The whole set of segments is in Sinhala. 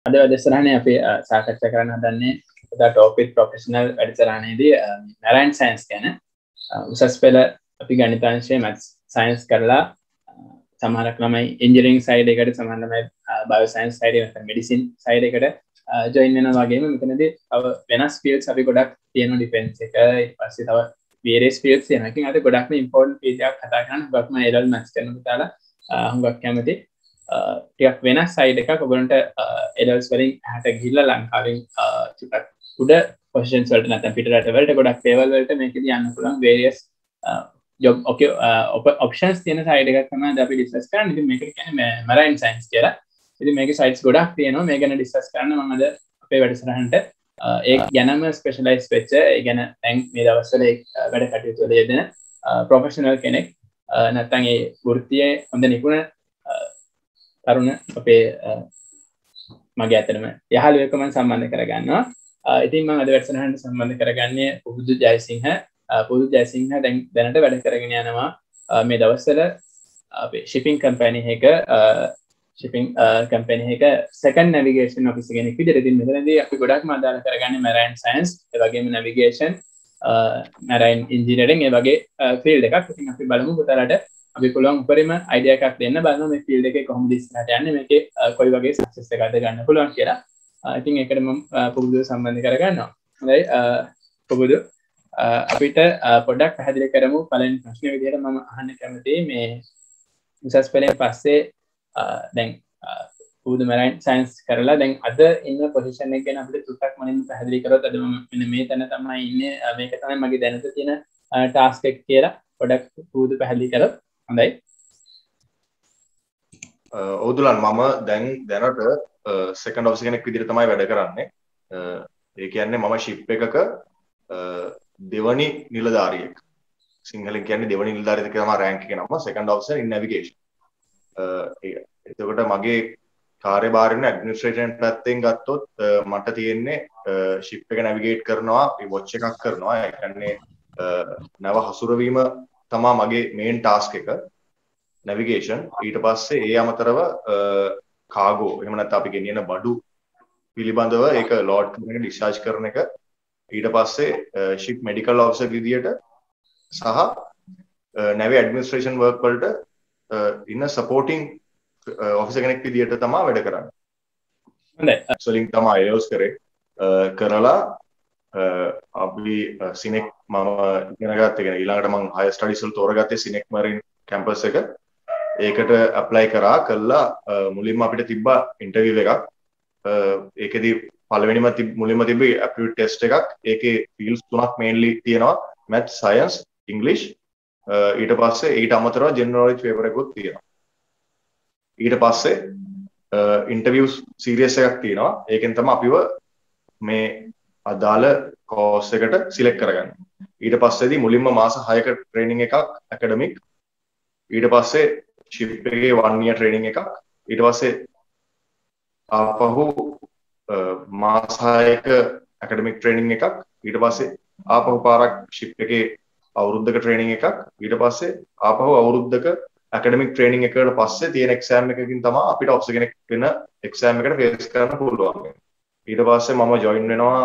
අද වැඩසටහනේ අපි සාකච්ඡා කරන්න හදන්නේ ටොප් විත් ප්‍රොෆෙෂනල් වැඩසටහනේදී මැරයින් සයන්ස් ගැන. උසස් පෙළ අපි ගණිතාංශයේ මැත්ස් සයන්ස් කරලා සමහරක් ළමයි ඉන්ජිනියරිං සයිඩ් එකට, සමහර ළමයි බයෝ සයන්ස් සයිඩ් එකට, මෙඩිසින් සයිඩ් එකට ජොයින් වෙනවා වගේම මෙතනදී තව වෙනස් ෆීල්ඩ්ස් අපි ගොඩක් තියෙනවා. ඩිෆෙන්ස් එක, ඊට පස්සේ තව various fields තියෙනවා. ඉතින් අද ගොඩක්ම important field එකක් කතා කරන්න. ගොඩක්ම A-level maths කරන පුතාලා හුඟක් කැමති ටිකක් වෙනස් සයිඩ් එකක්. ඔයගොල්ලන්ට A-levels වලින් එහාට ගිහිල්ලා ලංකාවෙන් ටිකක් උඩ පොසිෂන්ස් වලට නැත්නම් පිට රට වලට ගොඩක් ලෙවල් වලට මේකදී යන්න පුළුවන් various job options තියෙන සයිඩ් එකක් තමයි අද අපි ඩිස්කස් කරන්නේ. ඉතින් මේකට කියන්නේ marine science කියලා. ඉතින් මේකේ sites ගොඩක් තියෙනවා. මේ ගැන ඩිස්කස් කරන්න මම අද අපේ වැඩසටහනට ඒ ගැනම ස්පෙෂලයිස් වෙච්ච, ඒ ගැන දැන් මේ දවස්වල වැඩ කටයුතු වල යෙදෙන ප්‍රොෆෙෂනල් කෙනෙක් නැත්නම් ඒ වෘත්තියේ හොඳ නිපුණ තරුණ අපේ මගේ අතනම යහළුවෙක්ව මම සම්බන්ධ කරගන්නවා. ඉතින් මම අද වැඩසටහනට සම්බන්ධ කරගන්නේ පුබුදු ජයසිංහ. පුබුදු ජයසිංහ දැනට වැඩ කරගෙන යනවා මේ දවස්වල අපේ shipping company එක second navigation officer කෙනෙක් විදිහට. ඉතින් මෙතනදී අපි ගොඩක්ම අදාළ කරගන්නේ marine science, ඒ වගේම navigation, marine engineering, ඒ වගේ field එකක්. ඉතින් අපි බලමු පුතාලට අපි පුළුවන් උපරිම idea එකක් දෙන්න බලමු මේ field එකේ කොහොමද ඉස්සරහට යන්නේ, මේකේ කොයි වගේ success එකක්ද ගන්න පුළුවන් කියලා. ඉතින් ඒකට මම පුබුදුව සම්බන්ධ කරගන්නවා. හොඳයි පුබුදු, අපිට පොඩ්ඩක් පැහැදිලි කරමු. පළවෙනි ප්‍රශ්නේ විදිහට මම අහන්න කැමතියි මේ උසස් පෙළෙන් පස්සේ දැන් පුබුදු marine science කරලා දැන් අද ඉන්න පොසිෂන් එක ගැන අපිට ටිකක් මනින් පැහැදිලි කරොත්. අද මම මෙන්න මේ තැන තමයි ඉන්නේ, මේක තමයි මගේ දැනට තියෙන ටාස්ක් එක කියලා පොඩ්ඩක් පුබුදු පැහැදිලි කරොත් හොඳයි. ඔව්දුලන්, මම දැනට සෙකන්ඩ් ඔෆිසර් කෙනෙක් විදිහට තමයි වැඩ කරන්නේ. ඒ කියන්නේ මම ෂිප් එකක දෙවනි නිලධාරියෙක්. සිංහලෙන් කියන්නේ දෙවනි නිලධාරියෙක් තමයි රෑන්ක් එක නම, සෙකන්ඩ් ඔෆිසර් ඉන් නැවිගේෂන්. එතකොට මගේ කාර්යභාරයෙන් ඇඩ්මිනිස්ට්‍රේෂන් පැත්තෙන් ගත්තොත් මට තියෙන්නේ ෂිප් එක නැවිගේට් කරනවා, වොච් එකක් කරනවා. ඒ කියන්නේ නැව හසුරවීම තමා මගේ මේන් ටාස්ක් එක, නැවිගේෂන්. ඊට පස්සේ ඒ අමතරව කාගෝ, එහෙම නැත්නම් අපි ගෙනියන බඩු පිළිබඳව ඒක ලෝඩ් කරන එක, ඩිස්චාර්ජ් කරන එක. ඊට පස්සේ ෂිප් මෙඩිකල් ඔෆිසර් විදියට සහ නැවි ඇඩ්මිනිස්ට්‍රේෂන් වර්ක් වලට ඉන්න සපෝටිං ඔෆිසර් කෙනෙක් විදියට තමයි වැඩ කරන්නේ. හොඳයි. සොලින් තමයි ඒල්ස් කරලා අපි සිනෙක් මම ඉගෙන ගත්ත එක. ඊළඟට මම හයර් ස්ටඩීස් වල තෝරගත්තේ සිනෙක් මරින් කැම්පස් එක. ඒකට ඇප්ලයි කළා මුලින්ම අපිට තිබ්බා ඉන්ටර්විව් එකක්. ඒකෙදි පළවෙනිම මුලින්ම තිබ්බේ ඇප්ටිටියුඩ් ටෙස්ට් එකක්. ඒකේ ෆීල්ඩ්ස් තුනක් මේන්ලි තියෙනවා, මැත්ස්, සයන්ස්, ඉංග්‍රීසි. ඊට පස්සේ ඊට අමතරව ජෙනරල් නොලෙජ් පේපර් එකකුත් තියෙනවා. ඊට පස්සේ ඉන්ටර්විව්ස් සීරීස් එකක් තියෙනවා. ඒකෙන් තමයි අපිව මේ අදාළ කෝස් එකට සිලෙක්ට් කරගන්නේ. ඊට පස්සේදී මුලින්ම මාස 6ක ට්‍රේනින් එකක් ඇකඩමික්. ඊට පස්සේ ෂිප් එකේ 1 year ට්‍රේනින් එකක්. ඊට පස්සේ ආපහු මාස 6ක ඇකඩමික් ට්‍රේනින් එකක්. ඊට පස්සේ ආපහු පාරක් ෂිප් එකේ අවුරුද්දක ට්‍රේනින් එකක්. ඊට පස්සේ ආපහු අවුරුද්දක ඇකඩමික් ට්‍රේනින් එකකට පස්සේ තියෙන එක්සෑම් එකකින් තමයි අපිට ඔෆිසර් කෙනෙක් වෙන එක්සෑම් එකට ෆේස් කරන්න පුළුවන්. ඊට පස්සේ මම ජොයින් වෙනවා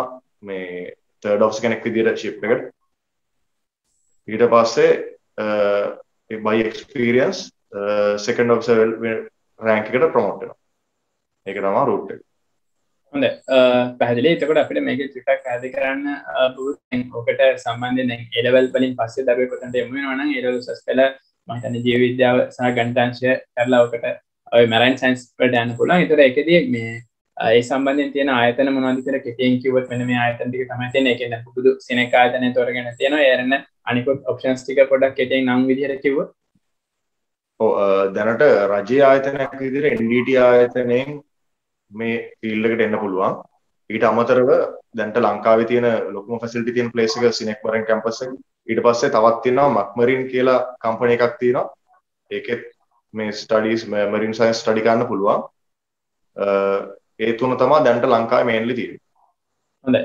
මේ තර්ඩ් ඔෆිසර් කෙනෙක් විදියට ෂිප් එකට. ඊට පස්සේ by experience second officer rank එකට ප්‍රොමෝට් වෙනවා. ඒක තමයි රූට් එක. හොඳයි. පැහැදිලි. එතකොට අපිට මේක ටිකක් පැහැදිලි කරන්න ඔකට සම්බන්ධයෙන් දැන් A level වලින් පස්සේ දරුවෙක් උතන්ට යමු වෙනවා නම් A level උසස් පෙළ මම හිතන්නේ ජීව විද්‍යාව සහ ගණිතාංශය කරලා ඔකට ඔය marine science වලට යන්න පුළුවන්. ඒතර ඒකෙදී මේ ඒ සම්බන්ධයෙන් තියෙන ආයතන මොනවද කියලා කෙටියෙන් කිව්වොත් මෙන්න මේ ආයතන ටික තමයි තියෙන්නේ. ඒකෙන් දැන් පුබුදු සිනෙක් ආයතනය තෝරගෙන තියෙනවා. ඒ අරන අනිකුත් ඔප්ෂන්ස් ටික පොඩ්ඩක් කෙටියෙන් නම් විදිහට කිව්වොත්. ඔව්, දැනට රජයේ ආයතනයක් විදිහට NDT ආයතනයෙන් මේ ෆීල්ඩ් එකට එන්න පුළුවන්. ඊට අමතරව දැන්ට ලංකාවේ තියෙන ලොකුම ෆැසිලිටි තියෙන ප්ලේස් එක සිනෙක් මරින් කැම්පස් එක. ඊට පස්සේ තවත් තියෙනවා මක්මරින් කියලා කම්පැනි එකක් තියෙනවා. ඒකෙත් මේ ස්ටඩීස් මරින් සයන්ස් ස්ටඩි කරන්න පුළුවන්. ඒ තුන තමයි දැන්ට ලංකාවේ මේන්ලි තියෙන්නේ. හොඳයි.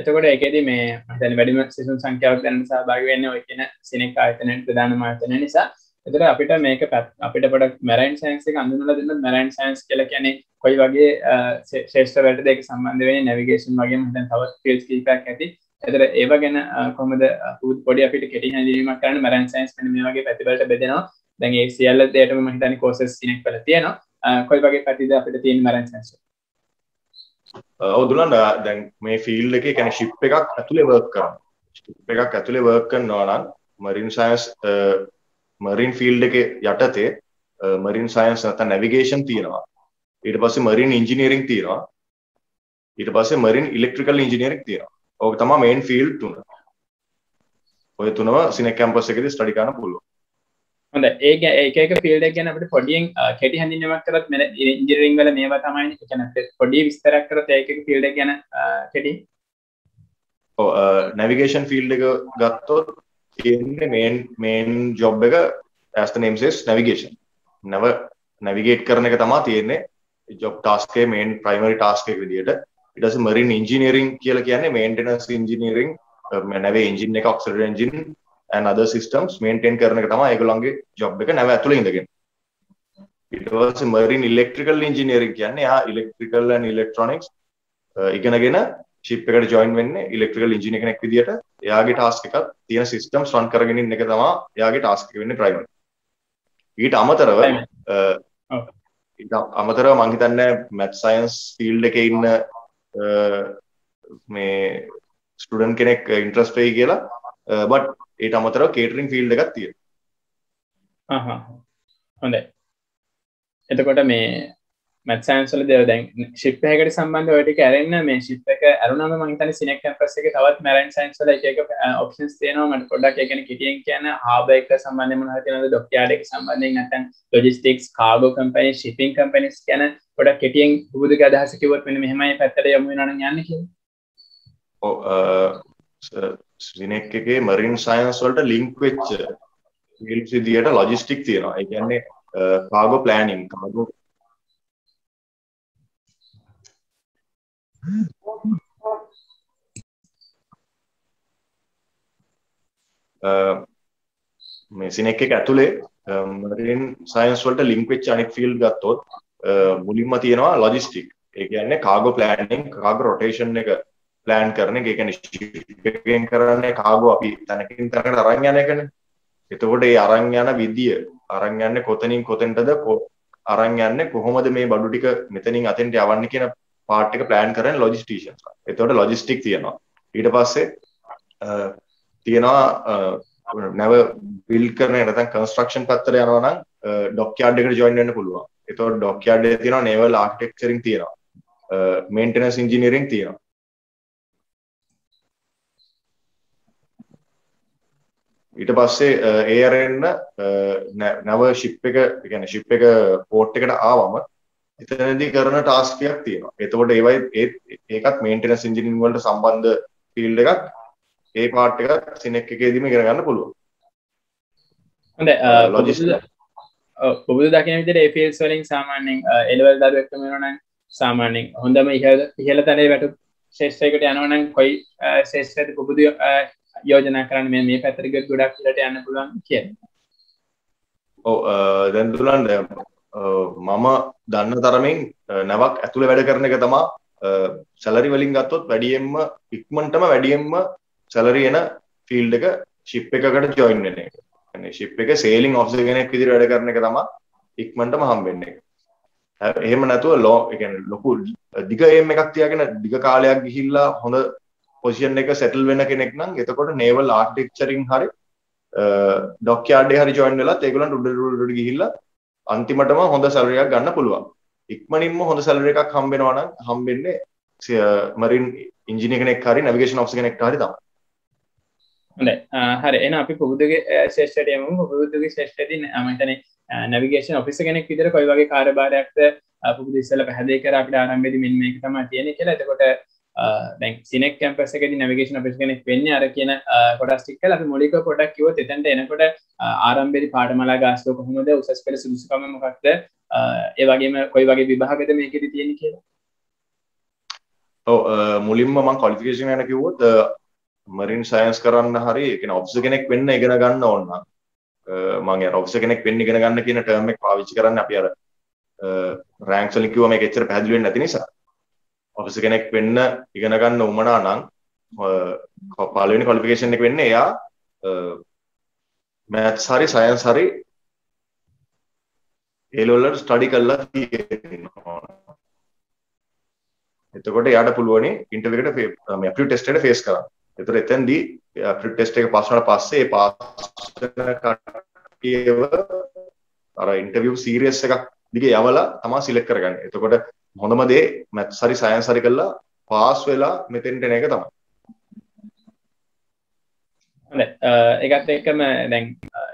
එතකොට ඒකෙදි මේ මම හිතන්නේ වැඩිම සිසුන් සංඛ්‍යාවක් දැනට සහභාගී වෙන්නේ ඔය කියන සිනෙක් ආයතනයේ ප්‍රධානම ආයතනය නිසා. එතකොට අපිට මේක අපිට පොඩක් මැරයින් සයන්ස් එක අඳුනලා දෙන්න මැරයින් සයන්ස් කියලා කියන්නේ කොයි වගේ ශ්‍රේෂ්ඨ වලටද ඒක සම්බන්ධ වෙන්නේ නැවිගේෂන් වගේම හිතන් තවත් ෆීල්ඩ්ස් කීපයක් ඇති. එතකොට ඒව ගැන කොහොමද පොඩි අපිට කෙටි හැඳින්වීමක් කරන්න මැරයින් සයන්ස් මෙන්න මේ වගේ පැතිවලට බෙදෙනවා. දැන් ඒ සියල්ල දෙයටම මම හිතන්නේ කෝසස් සිනෙක් වල තියෙනවා. කොයි වගේ පැතිද අපිට තියෙන මැරයින් සයන්ස්? ඔව් දුලන් දැන් මේ ෆීල්ඩ් එකේ කියන්නේ ෂිප් එකක් ඇතුලේ වර්ක් කරනවා. ෂිප් එකක් ඇතුලේ වර්ක් කරනවා නම් මරින් සයන්ස් මරින් ෆීල්ඩ් එකේ යටතේ මරින් සයන්ස් නැත්නම් නැවිගේෂන් තියෙනවා. ඊට පස්සේ මරින් ඉංජිනේරින්ග් තියෙනවා. ඊට පස්සේ මරින් ඉලෙක්ට්‍රිකල් ඉංජිනේරින්ග් තියෙනවා. ඕක තමයි මේන් ෆීල්ඩ් තුන. ඔය තුනම සිනෙක් කැම්පස් එකේදී ස්ටඩි කරන්න පුළුවන්. හොඳයි. ඒක එක ෆීල්ඩ් එක ගැන අපිට පොඩියෙන් කෙටි හැඳින්වීමක් කරත් මෙන්න ඉංජිනේරින්ග් වල මේවා තමයි. ඒ කියන්නේ පොඩි විස්තරයක් කරත් ඒක එක ෆීල්ඩ් එක ගැන කෙටි. ඔව් නැවිගේෂන් ෆීල්ඩ් එක ගත්තොත් තියෙන්නේ මේන් ජොබ් එක as the name says navigation. navigate කරන එක තමයි තියෙන්නේ ජොබ් ටාස්ක් එකේ මේන් ප්‍රයිමරි ටාස්ක් එක විදියට. ඊට පස්සේ මරින් ඉංජිනේරින්ග් කියලා කියන්නේ මේන්ටෙනන්ස් ඉංජිනේරින්ග් නැවේ එන්ජින් එක ඔක්සිලරි engine and other systems maintain කරන එක තමයි ඒගොල්ලන්ගේ ජොබ් එක නැව ඇතුලේ ඉඳගෙන. ඊට පස්සේ මරින් ඉලෙක්ට්‍රිකල් ඉංජිනේරින්ග් කියන්නේ එයා ඉලෙක්ට්‍රිකල් and ඉලෙක්ට්‍රොනික්ස් ඉගෙනගෙන ෂිප් එකට ජොයින් වෙන්නේ ඉලෙක්ට්‍රිකල් ඉංජිනේර කෙනෙක් විදියට. එයාගේ ටාස්ක් එකක් තියෙන සිස්ටම්ස් රන් කරගෙන ඉන්න එක තමයි එයාගේ ටාස්ක් එක වෙන්නේ ප්‍රයිමරි. ඊට අමතරව මම හිතන්නේ මැත් සයන්ස් ෆීල්ඩ් එකේ ඉන්න මේ ස්ටුඩන්ට් කෙනෙක් ඉන්ට්‍රස්ට් වෙයි කියලා බට් ඊට අමතරව කේටරින් ෆීල්ඩ් එකක් තියෙනවා. හොඳයි. එතකොට මේ මැත් සයන්ස් වල දේව දැන් ෂිප් එකකට සම්බන්ධ ඔය ටික ඇරෙන්න මේ ෂිප් එක අරුණාම මම හිතන්නේ සිනෙක් කැම්පස් එකේ තවත් මැරයින් සයන්ස් වල එක ඔප්ෂන්ස් තියෙනවා. මට පොඩ්ඩක් ඒ කියන්නේ කෙටියෙන් කියන්න හාබර් එක සම්බන්ධයෙන් මොනවද තියෙනවද ඩොක්යාඩ් එක සම්බන්ධයෙන් නැත්නම් ලොජිස්ටික්ස් කාගෝ කම්පැනි ෂිපින් කම්පැනිස් කියන පොඩ්ඩක් කෙටියෙන් බුදුගේ අදහස කිව්වොත් මෙන්න මෙහෙමයි පැත්තට යමු වෙනවා නම් යන්නේ කියලා. ඔව් සිනෙක් එකේ මරින් සයන්ස් වලට ලින්ක් වෙච්ච ෆීල්ඩ්ස් විදියට ලොජිස්ටික් තියෙනවා. ඒ කියන්නේ කාගෝ ප්ලෑනින් කාගෝ මේ සිනෙක් එක ඇතුලේ මරින් සයන්ස් වලට ලින්ක් වෙච්ච අනිත් ෆීල්ඩ් ගත්තොත් මුලින්ම තියෙනවා ලොජිස්ටික්. ඒ කියන්නේ කාගෝ ප්ලෑනින් කාගෝ රොටේෂන් එක ප්ලෑන් කරන එක. ඒ කියන්නේ ෂිප් එකෙන් කරන්නේ කාගෝ අපි තැනකින් තැනකට අරන් යන එකනේ. එතකොට ඒ අරන් යන විදිය අරන් යන්නේ කොතනින් කොතෙන්ටද අරන් යන්නේ කොහොමද මේ බඩු ටික මෙතනින් අතෙන්ට යවන්නේ කියන පාර්ට් එක ප්ලෑන් කරන්නේ ලොජිස්ටිෂියන්ස්. එතකොට ලොජිස්ටික් තියෙනවා. ඊට පස්සේ තියෙනවා නැව බිල්ඩ් කරන නැත්නම් කන්ස්ට්‍රක්ෂන් පැත්තට යනවා නම් ඩොක්යාඩ් එකට ජොයින් වෙන්න පුළුවන්. එතකොට ඩොක්යාඩ් එකේ තියෙනවා නේවල් ආකිටෙක්චරින් තියෙනවා. මේන්ටෙනන්ස් ඉංජිනේරින්ග් තියෙනවා. ඊට පස්සේ ඒ අරෙන්න නව ෂිප් එක කියන්නේ ෂිප් එක පෝට් එකට ආවම එතනදී කරන ටාස්ක් එකක් තියෙනවා. එතකොට ඒකත් මේන්ටෙනන්ස් ඉංජිනේරින්ග් වලට සම්බන්ධ ෆීල්ඩ් එකක්. ඒ පාර්ට් එක සිනෙක් එකේදීම ඉගෙන ගන්න පුළුවන්. හොඳයි. ඔබ දකින විදිහට ඒ ෆීල්ඩ්ස් වලින් සාමාන්‍යයෙන් A level දරුවෙක්ම වෙනවා නම් සාමාන්‍යයෙන් හොඳම ඉහළ තලයේ වැටු ශ්‍රේෂ්ඨයකට යනවා නම් කොයි ශ්‍රේෂ්ඨයද ඔබ යෝජනා කරන්නේ මේ පැත්තට ගොඩක් ඉහළට යන්න පුළුවන් කියන්නේ. ඔව් දැන් දුලන් මම දන්න තරමින් නැවක් ඇතුලේ වැඩ කරන එක තමයි සැලරි වලින් ගත්තොත් වැඩියෙන්ම ඉක්මනටම වැඩියෙන්ම සැලරි එන ෆීල්ඩ් එක ෂිප් එකකට ජොයින් වෙන එක. يعني ෂිප් එක සේලින් ඔෆිසර් කෙනෙක් විදිහට වැඩ කරන එක තමයි ඉක්මනටම හම්බෙන්නේ. එහෙම නැතුව ඒ කියන්නේ ලොකු දිග එම් එකක් තියාගෙන දිග කාලයක් ගිහිල්ලා හොඳ පොසිෂන් එක සෙටල් වෙන කෙනෙක් නම් එතකොට නේවල් ආකිටෙක්චරින් හරි ඩොක්යාඩ් එකේ හරි ජොයින් වෙලත් ඒගොල්ලන්ට උඩට ගිහිල්ලා අන්තිමටම හොඳ සැලරි එකක් ගන්න පුළුවන්. ඉක්මනින්ම හොඳ සැලරි එකක් හම්බෙනවා නම් හම්බෙන්නේ මරින් ඉංජිනේර කෙනෙක් හරි නැවිගේෂන් ඔෆිසර් කෙනෙක්ට හරි තමයි. හොඳයි. හරි. එහෙනම් අපි පුබුදුගේ ශ්‍රේෂ්ඨයට යමු. පුබුදුගේ ශ්‍රේෂ්ඨයේදී මම හිතන්නේ නැවිගේෂන් ඔෆිසර් කෙනෙක් විදිහට කොයි වගේ කාර්යභාරයක්ද පුබුදු ඉස්සෙල්ලා පැහැදිලි කරලා අපිට ආරම්භයේදී මෙන්න මේක තමයි තියෙන්නේ කියලා. එතකොට දැන් සිනෙක් කැම්පස් එකේදී නැවිගේෂන් ඔෆිසර් කෙනෙක් වෙන්නේ අර කියන කොටස් ටික කියලා අපි මූලිකව පොඩ්ඩක් කිව්වොත් එතනට එනකොට ආරම්භයේදී පාඨමාලා ගාස්තුව කොහොමද උසස් පෙළ සුදුසුකම මොකක්ද ඒ වගේම කොයි වගේ විභාගද මේකෙදී තියෙන්නේ කියලා. ඔව් මුලින්ම මම ක්වොලිෆිකේෂන් ගැන කිව්වොත් මරින් සයන්ස් කරන්න හරි ඒ කියන්නේ ඔෆිසර් කෙනෙක් වෙන්න ඉගෙන ගන්න ඕන නම් මම අර ඔෆිසර් කෙනෙක් වෙන්න ඉගෙන ගන්න කියන ටර්ම් එක පාවිච්චි කරන්නේ අපි අර රෑන්ක්ස් වලින් කිව්වම මේක එච්චර පැහැදිලි වෙන්නේ නැති නිසා ඔෆිසර් කෙනෙක් වෙන්න ඉගෙන ගන්න උමනා නම් පළවෙනි ක්වොලිෆිකේෂන් එක වෙන්නේ එයා මැත්ස් හරි සයන්ස් හරි ඒ ලෙවල් වල ස්ටඩි කරලා තියෙනවා. එතකොට එයාට පුළුවනි ඉන්ටර්විව් එකට මේ ඇප්ටිටියුඩ් ටෙස්ට් එකට ෆේස් කරන්න. ඒතර එතෙන්දී ඇප්ටිටියුඩ් ටෙස්ට් එක පාස් වුණාට පස්සේ ඒ පාස් වෙන කට්ටියව අර ඉන්ටර්විව් සීරියස් එකක් දිගේ යවලා තමයි සිලෙක්ට් කරගන්නේ. එතකොට හොඳම දේ මැත්ස් හරි සයන්ස් හරි කරලා පාස් වෙලා මෙතෙන්ට එන එක තමයි. හොඳයි. ඒකත් එක්කම දැන්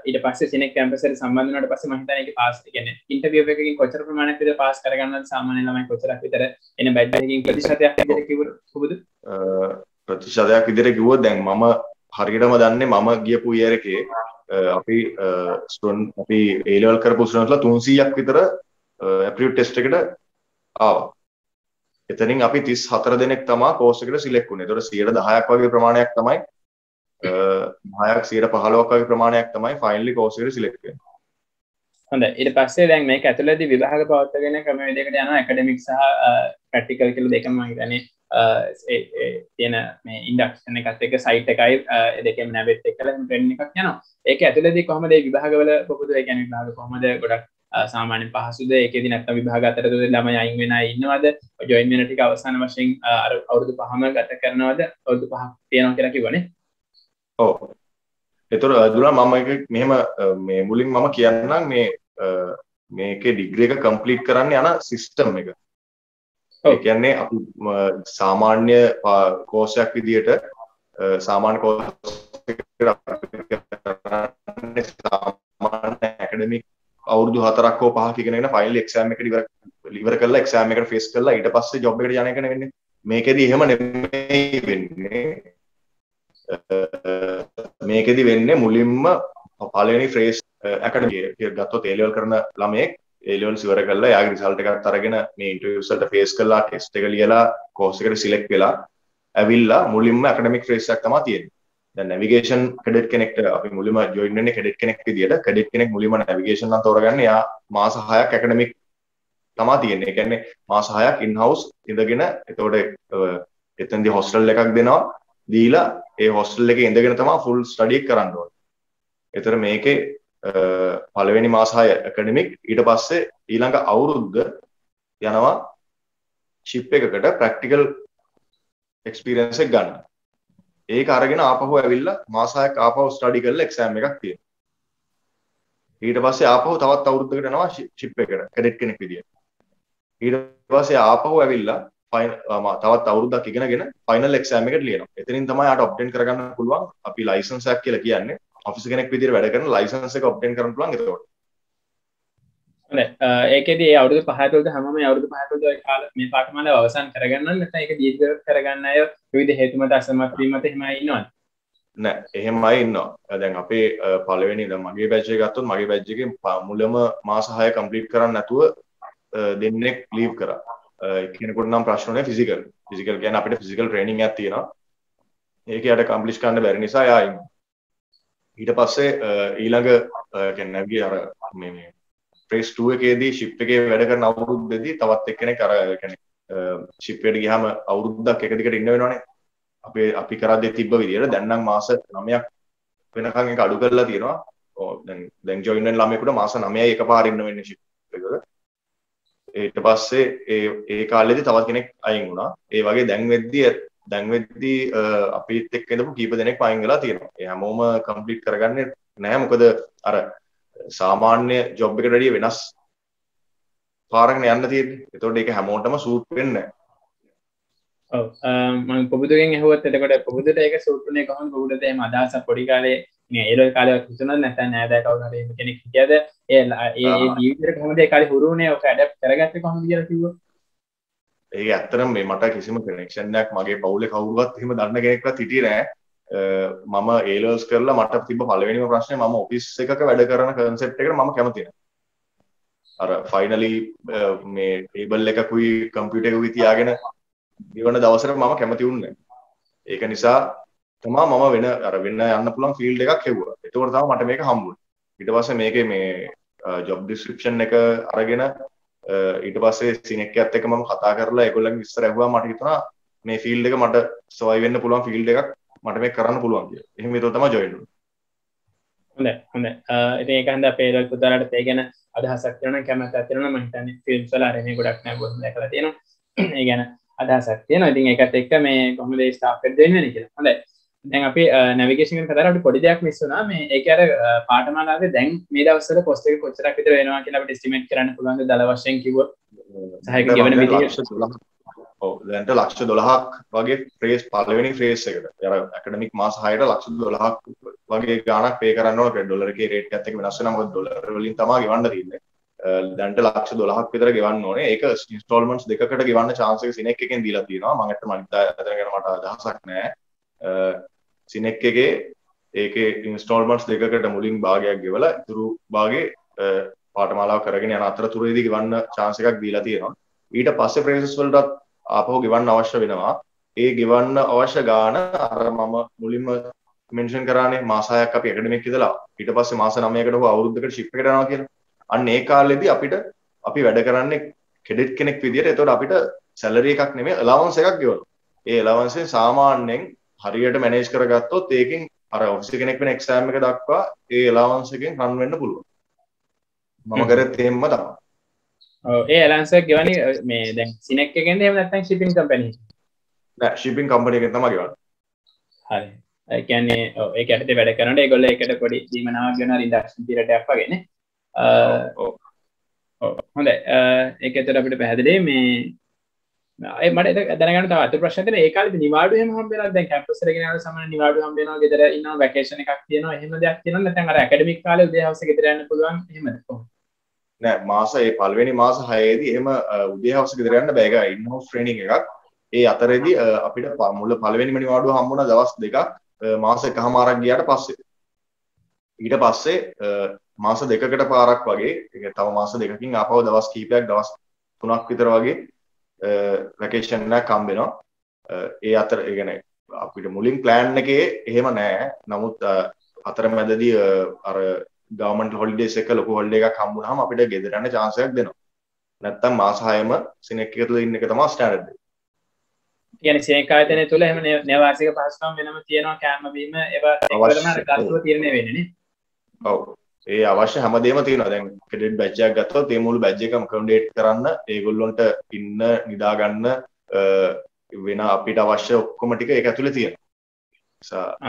ඊට පස්සේ සිනෙක් කැම්පස් එකට සම්බන්ධ වුණාට පස්සේ මම හිතන්නේ ඒක පාස් කියන්නේ ඉන්ටර්විව් එකකින් කොච්චර ප්‍රමාණයක් විතර පාස් කරගන්නවද සාමාන්‍ය ළමයි කොච්චරක් විතර එන බැච් එකකින් ප්‍රතිශතයක් විතර කිව්වොත් ප්‍රතිශතයක් විදිහට කිව්වොත් දැන් මම හරියටම දන්නේ මම ගියපු ඉයර් එකේ අපි අපි A level කරපු ස්ටුඩන්ට්ලා 300ක් විතර ඇප්ටිටියුඩ් ටෙස්ට් එකට ආවා. එතනින් අපි 34 දෙනෙක් තමයි කෝස් එකට සිලෙක්ට් වුණේ. ඒතකොට 10% වගේ ප්‍රමාණයක් තමයි 10ක් 15ක් වගේ ප්‍රමාණයක් තමයි ෆයිනලි කෝස් එකට සිලෙක්ට් වෙන්නේ. හොඳයි. ඊට පස්සේ දැන් මේක ඇතුළතදී විභාග පවත්වාගෙන ක්‍රමවේදයකට යනවා ඇකඩමික් සහ ප්‍රැක්ටිකල් කියලා දෙකම මම හිතන්නේ තියෙන මේ ඉන්ඩක්ෂන් එකත් එක්ක සයිට් එකයි දෙකෙන් නැවෙත් එක්කලා එහෙම ට්‍රේනින් එකක් යනවා. ඒක ඇතුළතදී කොහොමද මේ විභාගවල පොකුද ඒ කියන්නේ විභාග කොහොමද ගොඩක් සාමාන්‍යයෙන් පහසුද ඒකෙදි නැත්නම් විභාග අතරතුර ළමයි අයින් වෙන අය ඉන්නවද ජොයින් වෙන ටික අවසාන වශයෙන් අර අවුරුදු 5ම ගත කරනවද අවුරුදු 5ක් තියෙනවා කියලා කිව්වනේ. ඔව්. ඒතර දුනා මම මෙහෙම මේ මුලින් මම කියන්නම් මේකේ ඩිග්‍රී එක කම්ප්ලීට් කරන්න යන සිස්ටම් එක. ඒ කියන්නේ අපි සාමාන්‍ය කෝස් එකක් විදියට සාමාන්‍ය කෝස් එකකට සාමාන්‍ය ඇකඩමික් අවුරුදු 4ක් හෝ 5ක් ඉගෙනගෙන ෆයිනල් එක්සෑම් එකට ඉවර කරලා එක්සෑම් එකට ෆේස් කරලා ඊට පස්සේ ජොබ් එකට යන එක නෙවෙන්නේ. මේකෙදි එහෙම නෙමෙයි වෙන්නේ. මේකෙදි වෙන්නේ මුලින්ම පළවෙනි ෆ්‍රේස් ඇකඩමි එක ගත්තොත් A level කරන ළමයෙක් A level ඉවර කරලා යාගේ රිසල්ට් එකත් අරගෙන මේ ඉන්ටර්විව්ස් වලට ෆේස් කරලා ටෙස්ට් එක ලියලා කෝස් එකට සිලෙක්ට් වෙලා ඇවිල්ලා මුලින්ම ඇකඩමික් ෆ්‍රේස් එකක් තමයි තියෙන්නේ. දැන් නැවිගේෂන් කැඩට් කෙනෙක්ට අපි මුලින්ම ජොයින් වෙන්නේ කැඩට් කෙනෙක් විදියට. කැඩට් කෙනෙක් මුලින්ම නැවිගේෂන් නම් තෝරගන්නේ යා මාස 6ක් ඇකඩමික් තමයි තියෙන්නේ. ඒ කියන්නේ මාස 6ක් ඉන් හවුස් ඉඳගෙන එතකොට එතෙන්දී හොස්ටල් එකක් දෙනවා. දීලා ඒ හොස්ටල් එකේ ඉඳගෙන තමයි ෆුල් ස්ටඩි එක කරන්න ඕනේ. ඒතර මේකේ පළවෙනි මාස 6 ඇකඩමික් ඊට පස්සේ ඊළඟ අවුරුද්ද යනවා ෂිප් එකකට ප්‍රැක්ටිකල් එක්ස්පීරියන්ස් එක ගන්න. ඒක අරගෙන ආපහු ඇවිල්ලා මාස 6ක් ආපහු ස්ටඩි කරලා එක්සෑම් එකක් තියෙනවා. ඊට පස්සේ ආපහු තවත් අවුරුද්දකට යනවා ෂිප් එකට කැඩට් කෙනෙක් විදියට. ඊට පස්සේ ආපහු ඇවිල්ලා තවත් අවුරුද්දක් ඉගෙනගෙන ෆයිනල් එක්සෑම් එකට ලියනවා. එතනින් තමයි ආට ඔබ්ටේන් කරගන්න පුළුවන් අපි ලයිසන්ස් එකක් කියලා කියන්නේ. ඔෆිස් කෙනෙක් විදියට වැඩ කරන ලයිසන්ස් එක ඔබ්ටේන් කරන්න පුළුවන් එතකොට. හොඳයි. ඒකෙදි ඒ අවුරුදු 5 ඇතුළත හැමෝම මේ අවුරුදු 5 ඇතුළත ඔය කාල මේ පාඨමාලාව අවසන් කරගන්න නැත්නම් ඒක දීර්ඝ කරගන්න අය විවිධ හේතු මත අසමත් වීම මත එහෙම අය ඉන්නවද? නෑ එහෙමයි ඉන්නවා. දැන් අපේ පළවෙනි දැන් මගේ බැච් එක ගත්තොත් මගේ බැච් එකේ මුලම මාස 6 කම්ප්ලීට් කරන්න නැතුව දෙන්නෙක් ලීව් කරා. කෙනෙකුට නම් ප්‍රශ්න නැහැ ෆිසිකල් කියන්නේ අපිට ෆිසිකල් ට්‍රේනින් එකක් තියෙනවා. ඒක යට කම්ප්ලීට් කරන්න බැරි නිසා එයා ඉන්නවා. ඊට පස්සේ ඊළඟ කියන්නේ නැගී අර මේ ෆේස් 2 එකේදී ෂිප් එකේ වැඩ කරන අවුරුද්දේදී තවත් එක්කෙනෙක් අර කියන්නේ ෂිප් එකට ගියාම අවුරුද්දක් එක දිගට ඉන්න වෙනවනේ. අපි කරද්දී තිබ්බ විදියට දැන් නම් මාස 9ක් වෙනකන් ඒක අඩු කරලා තියෙනවා. දැන් ජොයින් වෙන ළමයෙකුට මාස 9යි එකපාර ඉන්න වෙන්නේ ෂිප් එකක. ඊට පස්සේ ඒ කාලෙදී තවත් කෙනෙක් අයින් වුණා. ඒ වගේ දැන් වෙද්දී අපිත් එක්ක ඉඳපු කීප දෙනෙක් අයින් වෙලා තියෙනවා. ඒ හැමෝම කම්ප්ලීට් කරගන්නේ නැහැ. මොකද අර සාමාන්‍ය ජොබ් එකට වැඩිය වෙනස් පාරකට යන්න තියෙන්නේ. ඒතකොට ඒක හැමෝටම සූට් වෙන්නේ නැහැ. ඔව් මම පොබුදුගෙන් ඇහුවත් එතකොට පොබුදුට ඒක සූට් වෙන්නේ කොහොමද? පොබුදුට එහෙම අදහසක් පොඩි කාලේ මේ ඒලෝ කාලේ හිතුණාද නැත්නම් නෑදෑ කවුරු හරි එහෙම කෙනෙක් හිටියද? ඒ ජීවිතේ කොහොමද ඒ කාලේ හුරු වුණේ? ඔක ඇඩැප්ට් කරගත්තේ කොහොමද කියලා කිව්වොත්? ඒක ඇත්තටම මේ මට කිසිම කනෙක්ෂන් එකක් මගේ පවුලේ කවුරුවත් එහෙම දන්න කෙනෙක්වත් හිටියේ නෑ. මම A levels කරලා මට තිබ්බ පළවෙනිම ප්‍රශ්නේ මම ඔෆිස් එකක වැඩ කරන කන්සෙප්ට් එකට මම කැමති නෑ. අර ෆයිනලි මේ ටේබල් එකකුයි කම්පියුටර් එකකුයි තියාගෙන දිවන දවසට මම කැමති වුණේ නෑ. ඒක නිසා තමයි මම වෙන යන්න පුළුවන් ෆීල්ඩ් එකක් හෙව්වා. ඒකෝර තමයි මට මේක හම්බුනේ. ඊට පස්සේ මේකේ මේ ජොබ් ඩිස්ක්‍රිප්ෂන් එක අරගෙන ඊට පස්සේ සිනෙක් එකත් එක්ක මම කතා කරලා ඒගොල්ලන්ගේ විස්තර ඇහුවා මට හිතුණා මේ ෆීල්ඩ් එක මට සර්වයිව් වෙන්න පුළුවන් ෆීල්ඩ් එකක් මට මේක කරන්න පුළුවන් කියලා. එහෙම විතර තමයි ජොයින් වුනේ. හොඳයි. ඉතින් ඒක හන්ද අපේ ඒවල් පුතාලට ඒ ගැන අදහසක් තියෙනවා කැමැත්තක් තියෙනවා මම හිතන්නේ ෆිල්ම්ස් වල අරගෙන ගොඩක් නෑ බොහොම දැකලා තියෙනවා. ඒ ගැන අදහසක් තියෙනවා. ඉතින් ඒකත් එක්ක මේ කොහොමද ඒ ස්ටාෆ් එකට දෙන්නේ වෙන්නේ කියලා. හොඳයි. දැන් අපි නැවිගේෂන් ගැන කතා කරලා අපිට පොඩි දෙයක් මිස් වුණා. මේ ඒකේ අර පාඨමාලාවේ දැන් මේ දවස්වල කොස්ට් එක කොච්චරක් විතර වෙනවා කියලා අපිට එස්ටිමේට් කරන්න පුළුවන්ද දල වශයෙන් කිව්වොත්? සහයක ගෙවන මිලියන ඔව් දැන්ට ලක්ෂ 12ක් වගේ ෆ්‍රේස් පළවෙනි ෆ්‍රේස් එකට. අර ඇකඩමික් මාස 6ට ලක්ෂ 12ක් වගේ ගාණක් පේ කරන්න ඕන ඩොලර් එකේ රේට් එකත් එක්ක වෙනස් වෙනවා. මොකද ඩොලර් වලින් තමයි ගෙවන්න තියෙන්නේ. දැන්ට ලක්ෂ 12ක් විතර ගෙවන්න ඕනේ. ඒක ඉන්ස්ටෝල්මන්ට්ස් දෙකකට ගෙවන්න chance එක සිනෙක් එකෙන් දීලා තියෙනවා. මම ඇත්තටම අනිත් අතර ගැන මට අදහසක් නැහැ. සිනෙක් එකේ ඒකේ ඉන්ස්ටෝල්මන්ට්ස් දෙකකට මුලින් භාගයක් ගෙවලා ඉතුරු භාගේ පාඨමාලාව කරගෙන යන අතරතුරේදී ගෙවන්න chance එකක් දීලා තියෙනවා. ඊට පස්සේ ප්‍රොසෙස් වලට ආපහු ගෙවන්න අවශ්‍ය වෙනවා. ඒ ගෙවන්න අවශ්‍ය ගාණ අර මම මුලින්ම මෙන්ෂන් කරානේ මාස 6ක් අපි ඇකඩමික් ඉඳලා ඊට පස්සේ මාස 9කට හෝ අවුරුද්දකට ෂිප් එකට යනවා කියලා. අන්න ඒ කාලෙදී අපි වැඩ කරන්නේ කෙඩිට් කෙනෙක් විදියට. ඒතකොට අපිට සැලරි එකක් නෙමෙයි allowance එකක් ගෙවනවා. ඒ allowance එක සාමාන්‍යයෙන් හරියට මැනේජ් කරගත්තොත් ඒකෙන් අර ඔෆිස් කෙනෙක් වෙන එක්සෑම් එක දක්වා ඒ allowance එකෙන් රන් වෙන්න පුළුවන්. මම කරත් එහෙම තමයි. ඔව් ඒ allowance එක ගෙවන්නේ මේ දැන් සිනෙක් එකෙන්ද එහෙම නැත්නම් shipping company එකෙන්ද? නෑ shipping company එකෙන් තමයි ගෙවන්නේ. හරි. ඒ කියන්නේ ඔව් ඒක ඇත්තට වැඩ කරනකොට ඒගොල්ලෝ ඒකට පොඩි දීමනාවක් ගෙවනවා ඉන්ඩක්ෂන් පීරියඩ් එකක් වගේනේ. ඔව් හොඳයි. ඒක ඇත්තට අපිට පැහැදිලි මේ මට දැනගන්න තව අතු ප්‍රශ්න තියෙනවා. ඒ කාලේදී නිවාඩු එහෙම හම්බ වෙනවද? දැන් කැම්පස් එකට ගෙනාලා සමහර නිවාඩු හම්බ වෙනවා. ගෙදර ඉන්නවා වැකේෂන් එකක් තියෙනවා. එහෙම දෙයක් තියෙනවද? නැත්නම් අර ඇකඩමික් කාලේ උදේ හවස ගෙදර යන්න පුළුවන් එහෙමද? කොහොමද? නෑ ඒ පළවෙනි මාස 6ේදී එහෙම උදේ හවස ගෙදර යන්න බෑ. ඒක ඉන්හවුස් ට්‍රේනින් එකක්. ඒ අතරේදී අපිට මුල පළවෙනිම නිවාඩුව හම්බුණා දවස් දෙකක් මාස එකමාරක් ගියාට පස්සේ. ඊට පස්සේ මාස දෙකකට පාරක් වගේ තව මාස දෙකකින් ආපහු දවස් කිහිපයක් දවස් 3ක් විතර වගේ වැකේෂන් එකක් හම්බ වෙනවා. ඒ අතර ඒ කියන්නේ අපිට මුලින් ප්ලෑන් එකේ එහෙම නෑ. නමුත් අතරමැදදී අර ගවර්න්මන්ට් හොලිඩේස් එක ලොකු හොලිඩේ එකක් හම්බුනහම අපිට ගෙදර යන්න chance එකක් දෙනවා. නැත්තම් මාස 6ම සිනෙක් එක තුල ඉන්න එක තමයි ස්ටෑන්ඩඩ් එක. කියන්නේ සිනෙක් ආයතනය තුල එහෙම නේවාසික පහසුකම් වෙනම තියෙනවා කෑම බීම ඒවා එකවරම අර ගස්තුව තීරණය වෙන්නේ නේ. ඔව්. ඒ අවශ්‍ය හැමදේම තියෙනවා. දැන් ක්‍රෙඩිට් බැජ් එකක් ගත්තොත් ඒ මුළු බැජ් එකම කන්ඩේට් කරන්න ඒගොල්ලොන්ට ඉන්න නිදා ගන්න වෙන අපිට අවශ්‍ය ඔක්කොම ටික ඒක ඇතුලේ තියෙනවා.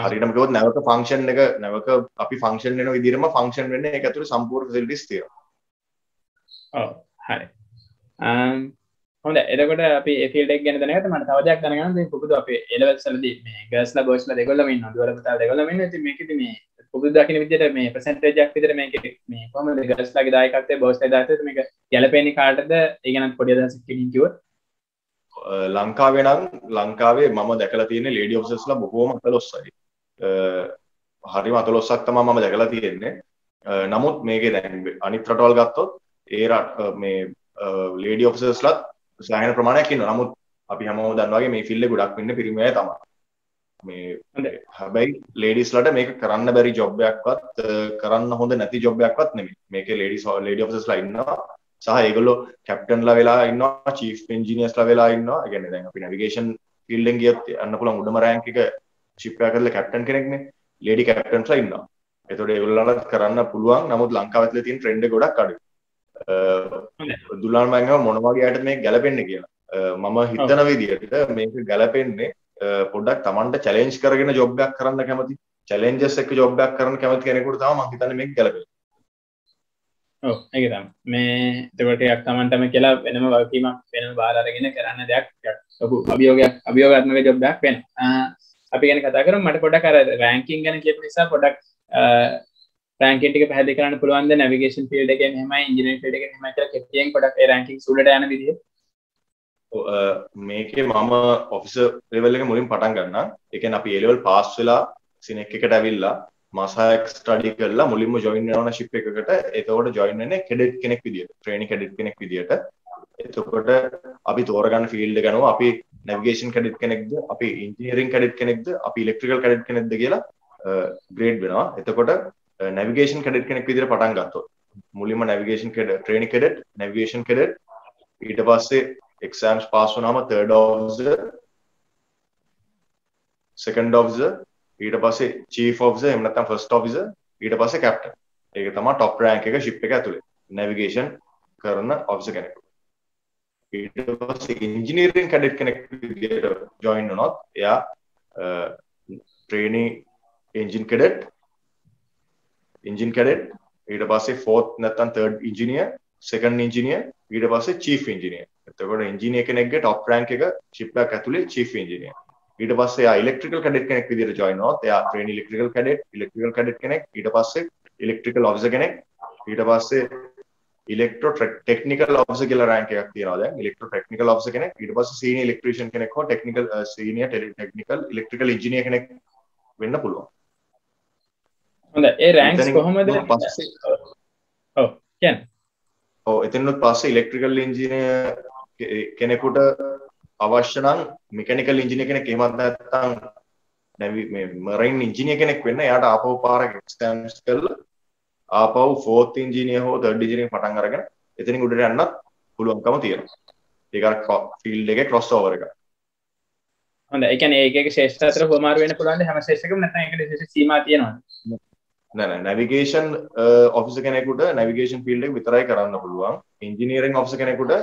හරියටම කිව්වොත් නැවක ෆන්ක්ෂන් එක නැවක අපි ෆන්ක්ෂන් වෙන විදිහටම ෆන්ක්ෂන් වෙන්නේ ඒක ඇතුලේ සම්පූර්ණ ෆැසිලිටිස් තියෙනවා. ඔව් හරි. හොඳයි. එතකොට අපි ඒ ෆීල්ඩ් එක ගැන දැනගත්තා. මට තව දෙයක් දැනගන්න තියෙනවා. පුබුදු අපේ A levels වලදී මේ ගර්ල්ස්ලා බොයිස්ලා දෙගොල්ලම ඉන්නවා. දුවල පුතාලා දෙගොල්ලම ඉන්නවා. ඉතින් මේකෙදි මේ පුබුදු දකින්න විදිහට මේ percentage එකක් විතර මේකේ මේ කොහොමද ගර්ල්ස්ලාගේ දායකත්වය බොයිස්ලාගේ දායකත්වය මේක ගැලපෙන්නේ කාටද? ඒ ගැන පොඩි අදහසක් කියන්න කිව්වොත්. ලංකාවේ මම දැකලා තියෙන්නේ ලේඩි ඔෆිසර්ස්ලා බොහෝම අතලොස්සයි. හරිම අතලොස්සක් තමයි මම දැකලා තියෙන්නේ. නමුත් මේකේ දැන් අනිත් රටවල් ගත්තොත් මේ ලේඩි ඔෆිසර්ස්ලාත් සෑහෙන ප්‍රමාණයක් ඉන්නවා. නමුත් අපි හැමෝම දන්නවා වගේ මේ ෆීල්ඩ් එක ගොඩක් වෙන්නේ පිරිමි අය තමයි. මේ හැබැයි ලේඩිස්ලාට මේක කරන්න බැරි ජොබ් එකක්වත් කරන්න හොඳ නැති ජොබ් එකක්වත් නෙමෙයි. මේකේ ලේඩි ඔෆිසර්ස්ලා ඉන්නවා. සහ ඒගොල්ලෝ කැප්ටන්ලා වෙලා ඉන්නවා, චීෆ් එන්ජිනියර්ස්ලා වෙලා ඉන්නවා. ඒ කියන්නේ දැන් අපි නැවිගේෂන් ෆීල්ඩ් එකෙන් ගියත් යන්න පුළුවන් උඩම රෑන්ක් එක ෂිප් එකක් කරලා කැප්ටන් කෙනෙක්නේ. ලේඩි කැප්ටන්ස්ලා ඉන්නවා. ඒතකොට ඒගොල්ලන්ට කරන්න පුළුවන්. නමුත් ලංකාවේ ඇතුලේ තියෙන ට්‍රෙන්ඩ් එක ගොඩක් අඩුයි. දුලාන් මම මොන වගේ අයටද මේක ගැලපෙන්නේ කියලා. මම හිතන විදිහට මේක ගැලපෙන්නේ පොඩ්ඩක් Tamanට චැලෙන්ජ් කරගෙන ජොබ් එකක් කරන්න කැමති. චැලෙන්ජස් එක්ක ජොබ් එකක් කරන්න කැමති කෙනෙකුට තමයි මම හිතන්නේ මේක ගැලපෙන්නේ. ඔව් ඒක තමයි. මේ ඒකට යක් Tamanටම කියලා වෙනම වගකීමක් වෙනම බාර අරගෙන කරන්න දෙයක් ලොකු අභියෝගාත්මක ජොබ් එකක් වෙනවා. අපි ගැන කතා කරමු. මට පොඩ්ඩක් අර රෑන්කින් ගැන කියපු නිසා පොඩ්ඩක් රෑන්කින් ටික පැහැදිලි කරන්න පුළුවන්ද? නැවිගේෂන් ෆීල්ඩ් එකේ මෙහෙමයි, ඉන්ජිනියරින් ෆීල්ඩ් එකේ මෙහෙමයි කියලා කෙටියෙන් පොඩ්ඩක් ඒ රෑන්කින්ස් උඩට යන විදිහ. මේකේ මම ඔෆිසර් ලෙවල් එක මුලින් පටන් ගන්නවා. ඒ කියන්නේ අපි A level පාස් වෙලා සිනෙක් එකට ඇවිල්ලා මාස 6ක් ස්ටඩි කරලා මුලින්ම ජොයින් වෙනවා ෂිප් එකකට. එතකොට ජොයින් වෙන්නේ කෙඩිට් කෙනෙක් විදියට, ට්‍රේනින් කෙඩිට් කෙනෙක් විදියට. එතකොට අපි තෝරගන්න ෆීල්ඩ් එක ගනවා. අපි නැවිගේෂන් කෙඩිට් කෙනෙක්ද, අපි ඉන්ජිනියරින් කෙඩිට් කෙනෙක්ද, අපි ඉලෙක්ට්‍රිකල් කෙඩිට් කෙනෙක්ද කියලා ග්‍රේඩ් වෙනවා. එතකොට නැවිගේෂන් කැඩට් කෙනෙක් විදිහට පටන් ගත්තොත් මුලින්ම navigation training cadet navigation cadet ඊට පස්සේ එක්සෑම්ස් පාස් වුණාම third officer second officer ඊට පස්සේ chief officer එහෙම නැත්නම් first officer ඊට පස්සේ captain ඒක තමයි top rank එක ship එක ඇතුලේ නැවිගේෂන් කරන officer කෙනෙක් ඊට පස්සේ engineering cadet කෙනෙක් විදිහට join වුණොත් එයා trainee engine cadet ඊට පස්සේ fourth නැත්නම් third engineer second engineer ඊට පස්සේ chief engineer එතකොට engineer කෙනෙක්ගේ top rank එක ship එක ඇතුලේ chief engineer ඊට පස්සේ එයා electrical cadet කෙනෙක් විදිහට join වුණොත් එයා trainee electrical cadet කෙනෙක් ඊට පස්සේ electrical officer කෙනෙක් ඊට පස්සේ electro technical officer කියලා rank එකක් තියෙනවා දැන් electro technical officer කෙනෙක් ඊට පස්සේ senior electrician කෙනෙක් හෝ technical senior technical electrical engineer කෙනෙක් වෙන්න පුළුවන් හොඳයි ඒ ranks කොහොමද ඔව් කියන්නේ ඔව් එතනොත් පස්සේ electrical engineer කෙනෙකුට අවශ්‍ය නම් mechanical engineer කෙනෙක් එහෙමත් නැත්නම් මේ marine engineer කෙනෙක් වෙන්න එයාට ආපහු පාරක් exams කරලා ආපහු fourth engineer හෝ third engineer පටන් අරගෙන එතනින් උඩට යන්නත් පුළුවන්කම තියෙනවා. ඒක අර field එකේ cross over එක. හොඳයි. ඒ කියන්නේ ඒක ශේෂ්ඨ අතර හොමාරු වෙන්න පුළුවන්ද හැම ශේෂ්ඨකම නැත්නම් ඒකට විශේෂ සීමා තියෙනවද? නෑ navigation officer කෙනෙකුට navigation field එක විතරයි කරන්න පුළුවන්. engineering officer කෙනෙකුට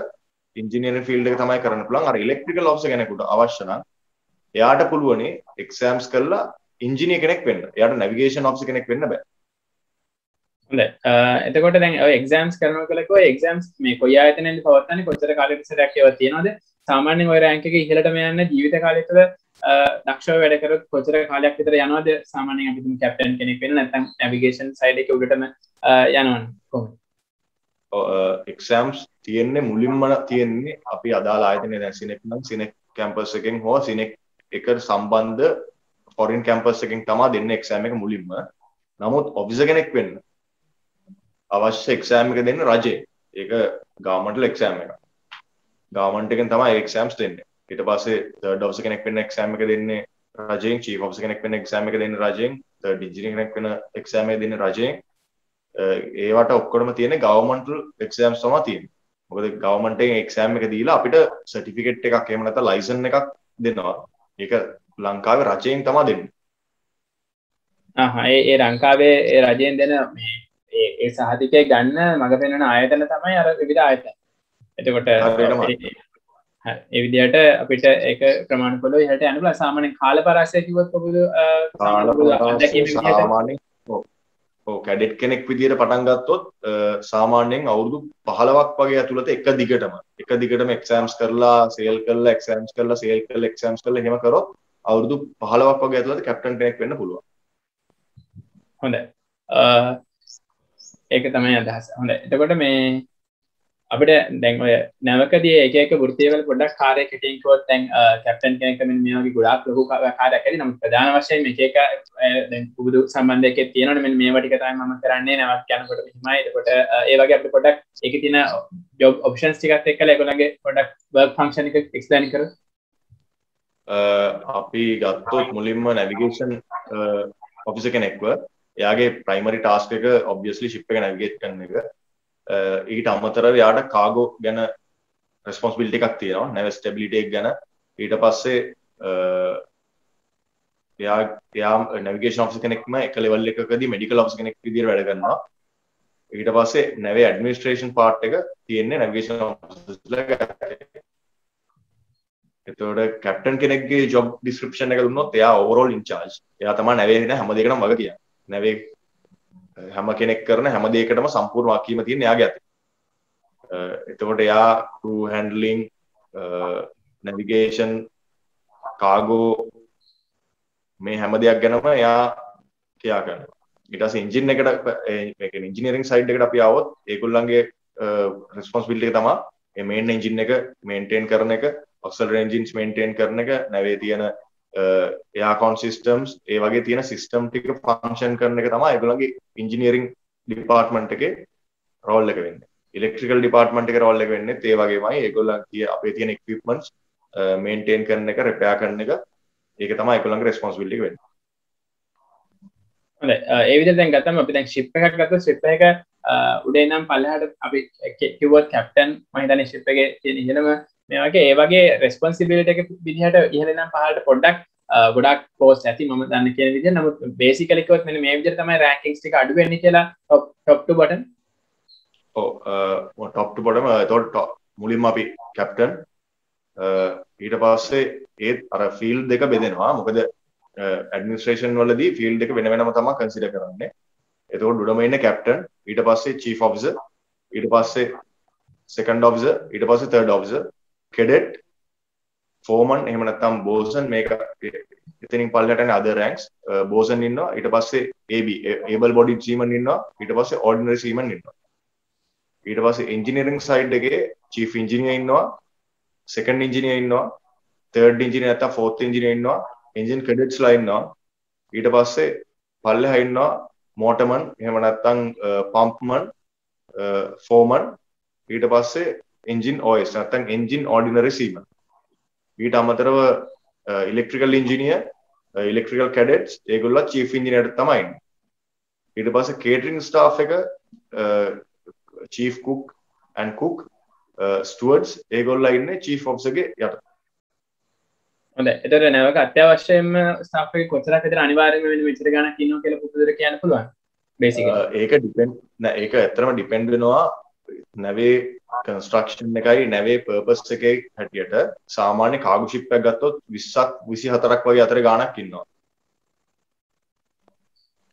engineering field එක තමයි කරන්න පුළුවන්. අර electrical officer කෙනෙකුට අවශ්‍ය නම් එයාට පුළුවනි exams කරලා engineer කෙනෙක් වෙන්න. එයාට navigation officer කෙනෙක් වෙන්න බෑ. හොඳයි. එතකොට දැන් ඔය exams කරනවා කියලා කිව්වා exams මේ කොයි ආයතනයෙන්ද පවත්වන්නේ කොච්චර කාලෙක ඉස්සරහක් ඒවා තියෙනවද? සාමාන්‍යයෙන් ඔය රෑන්ක් එකේ ඉහළටම යන්න ජීවිත කාලය තුළ දක්ෂව වැඩ කරොත් කොච්චර කාලයක් විතර යනවද? සාමාන්‍යයෙන් අපි තුමු කැප්ටන් කෙනෙක් වෙන්න නැත්නම් navigation side එකේ උඩටම යනවනේ කොහොමද? exams තියෙන්නේ මුලින්ම තියෙන්නේ අපි අදාළ ආයතනයේ දැන් සිනෙක් නම් සිනෙක් කැම්පස් එකෙන් හෝ සිනෙක් එක සම්බන්ධ foreign campus එකෙන් තමයි දෙන්නේ exam එක මුලින්ම. නමුත් officer කෙනෙක් වෙන්න අවශ්‍ය exam එක දෙන්න රජේ. ඒක governmental exam එකක්. government එකෙන් තමයි exams දෙන්නේ. ඊට පස්සේ third officer කෙනෙක් වෙන්න exam එක දෙන්නේ රජයෙන්, chief officer කෙනෙක් වෙන්න exam එක දෙන්නේ රජයෙන්, third engineer කෙනෙක් වෙන්න exam එක දෙන්නේ රජයෙන්. ඒවට ඔක්කොම තියෙන්නේ governmental exams තමයි තියෙන්නේ. මොකද government එකෙන් exam එක දීලා අපිට certificate එකක් එහෙම නැත්නම් license එකක් දෙනවා. ඒක ලංකාවේ රජයෙන් තමයි දෙන්නේ. ඒ ලංකාවේ ඒ රජයෙන් දෙන මේ ඒ සහතිකය ගන්න මග පෙන්වන ආයතන තමයි අර විවිධ ආයතන. එතකොට ඒ විදිහට අපිට ඒක ප්‍රමාණිකවල ඉහළට යන්න පුළුවන්. සාමාන්‍යයෙන් කාල පරාසය කිව්වොත් කොහොමද සාමාන්‍යයෙන් ඔව් කැඩට් කෙනෙක් විදිහට පටන් ගත්තොත් සාමාන්‍යයෙන් අවුරුදු 15ක් වගේ ඇතුළත එක දිගටම එක්සෑම්ස් කරලා සේල් කරලා එක්සෑම්ස් කරලා සේල් කරලා එක්සෑම්ස් කරලා එහෙම කරොත් අවුරුදු 15ක් වගේ ඇතුළත කැප්ටන් කෙනෙක් වෙන්න පුළුවන්. හොඳයි. ඒක තමයි අදහස. හොඳයි. එතකොට මේ අපිට දැන් ඔය නැවකදී එක වෘත්තීයවල පොඩ්ඩක් කාර්යයක් හිටින් කිව්වොත් දැන් කැප්ටන් කෙනෙක් මෙන්න මේ වගේ ගොඩාක් ලොකු කාර්යයක් ඇති. නමුත් ප්‍රධාන වශයෙන් මේක දැන් පුබුදු සම්බන්ධයක් තියෙනවනේ මෙන්න මේවා ටික තමයි මම කරන්නේ නැවක් යනකොට මෙහිමයි. එතකොට ඒ වගේ අපිට පොඩ්ඩක් ඒකේ තියෙන ජොබ් ඔප්ෂන්ස් ටිකත් එක්කලා ඒගොල්ලන්ගේ පොඩ්ඩක් වර්ක් ෆන්ක්ෂන් එක එක්ස්ප්ලেইন කරමු. අපි ගත්තොත් මුලින්ම නැවිගේෂන් ඔෆිසර් කෙනෙක්ව එයාගේ ප්‍රයිමරි ටාස්ක් එක ඔබ්වියස්ලි ෂිප් එක නැවිගේට් කරන එක. ඊට අමතරව එයාට කාගෝ ගැන රෙස්පොන්සිබිලිටි එකක් තියෙනවා. නැවිගේබිලිටි එක ගැන. ඊට පස්සේ එයා නැවිගේෂන් ඔෆිසර් කෙනෙක්ම එක ලෙවල් එකකදී මෙඩිකල් ඔෆිසර් කෙනෙක් විදිහට වැඩ කරනවා. ඊට පස්සේ නැවේ ඇඩ්මිනිස්ට්‍රේෂන් පාර්ට් එක තියෙන්නේ නැවිගේෂන් ඔෆිසර්ලා. එතකොට කැප්ටන් කෙනෙක්ගේ ජොබ් ඩිස්ක්‍රිප්ෂන් එක දුන්නොත් එයා ඕවරෝල් ඉන්චාර්ජ්. එයා තමයි නැවේ ඉන්න හැම දෙයකටම වග කියන්නේ. නැවේ හැම කෙනෙක් කරන හැම දෙයකටම සම්පූර්ණ වගකීම තියෙන එයාගේ අතේ. එතකොට එයා crew handling, navigation, cargo මේ හැම දෙයක් ගැනම එයා කියා කරනවා. ඊට පස්සේ එන්ජින් එකට මේ කියන්නේ ඉන්ජිනියරින් සයිඩ් එකට අපි ආවොත් ඒගොල්ලන්ගේ රෙස්පොන්සිබිලිටි එක තමයි මේ මේන් එන්ජින් එක මේන්ටේන් කරන එක, ඔක්සිලරි එන්ජින්ස් මේන්ටේන් කරන එක, නැවේ තියෙන එයා කොන් සිස්ටම්ස් ඒ වගේ තියෙන සිස්ටම් ටික ෆන්ක්ෂන් කරන එක තමයි ඒගොල්ලන්ගේ ඉන්ජිනියරින් ඩිපාර්ට්මන්ට් එකේ රෝල් එක වෙන්නේ. ඉලෙක්ට්‍රිකල් ඩිපාර්ට්මන්ට් එකේ රෝල් එක වෙන්නේ ඒ වගේමයි. ඒගොල්ලන්ගේ අපේ තියෙන ඉක්විප්මන්ට්ස් මේන්ටේන් කරන එක, රිපෙයාර් කරන එක ඒක තමයි ඒගොල්ලන්ගේ රෙස්පොන්සිබිලිටි එක වෙන්නේ. ඒ විදිහට දැන් ගත්තම අපි දැන් ෂිප් එකක් ගත්තොත් ෂිප් එක උඩේ නම් පල්ලෙහාට අපි කිව්වොත් කැප්ටන් මම හිතන්නේ ෂිප් එකේ තියෙන ඉහළම මේ වගේ ඒ වගේ රෙස්පොන්සිබිලිටි එක විදිහට ඉහළ නම් පහළට පොඩ්ඩක් ගොඩක් පෝස්ට් ඇති මම දන්න කියන විදිහ. නමුත් බේසිකලි කිව්වොත් මෙන්න මේ විදිහට තමයි රෑන්කින්ග්ස් ටික අඩු වෙන්නේ කියලා top to bottom. ඔව් top to bottom එතකොට මුලින්ම අපි කැප්ටන් ඊට පස්සේ ඒත් අර ෆීල්ඩ් දෙක බෙදෙනවා. මොකද ඇඩ්මිනිස්ට්‍රේෂන් වලදී ෆීල්ඩ් එක වෙන වෙනම තමයි කන්සිඩර් කරන්නේ. එතකොට උඩම ඉන්නේ කැප්ටන්, ඊට පස්සේ චීෆ් ඔෆිසර්, ඊට පස්සේ සෙකන්ඩ් ඔෆිසර්, ඊට පස්සේ තර්ඩ් ඔෆිසර්, කෙඩෙට්, ෆෝමන්, එහෙම නැත්නම් බෝසන්, මේක එතනින් පල්ලෙහාට යන අදර් රෑන්ක්ස්. බෝසන් ඉන්නවා, ඊට පස්සේ AB ඒබල් බොඩිඩ් සීමන් ඉන්නවා, ඊට පස්සේ ඕඩිනරි සීමන් ඉන්නවා. ඊට පස්සේ එන්ජිනියරින් සයිඩ් එකේ චීෆ් ඉන්ජිනියර් ඉන්නවා, සෙකන්ඩ් ඉන්ජිනියර් ඉන්නවා, තර්ඩ් ඉන්ජිනියර් නැත්නම් ෆෝර්ත් ඉන්ජිනියර් ඉන්නවා, එන්ජින් කෙඩෙට්ස්ලා ඉන්නවා. ඊට පස්සේ පල්ලෙහා ඉන්නවා මෝටර්මන්, එහෙම නැත්නම් පම්ප්මන්, ෆෝමන්. ඊට පස්සේ එන්ජින් OS නැත්නම් එන්ජින් ඕඩිනරි සීමන්. ඊට අමතරව ඉලෙක්ට්‍රිකල් ඉන්ජිනියර්, ඉලෙක්ට්‍රිකල් කැඩෙට්ස්, ඒගොල්ලෝ චීෆ් ඉන්ජිනියර්ට තමයි ඉන්නේ. ඊට පස්සේ කේටරින් ස්ටාෆ් එක චීෆ් කුක් ඇන්ඩ් කුක්, ස්ටුවර්ඩ්ස්, ඒගොල්ලෝ ඉන්නේ චීෆ් ඔෆිසර්ගේ යට. හොඳයි. ඒතර නැවක අත්‍යවශ්‍යම ස්ටාෆ් එකේ කොතරක් විතර අනිවාර්යයෙන්ම වෙන මෙච්චර ගණක් ඉන්නවා කියලා පුදුදර කියන්න පුළුවන්. බේසිකලි. ඒක ඩිපෙන්ඩ් නෑ, ඒක ඇත්තටම ඩිපෙන්ඩ් වෙනවා නැවේ කන්ස්ට්‍රක්ෂන් එකයි නැවේ පර්පස් එකේ හැටියට. සාමාන්‍ය කාගෝ ෂිප් එකක් ගත්තොත් 20ක් 24ක් වගේ අතර ගාණක් ඉන්නවා.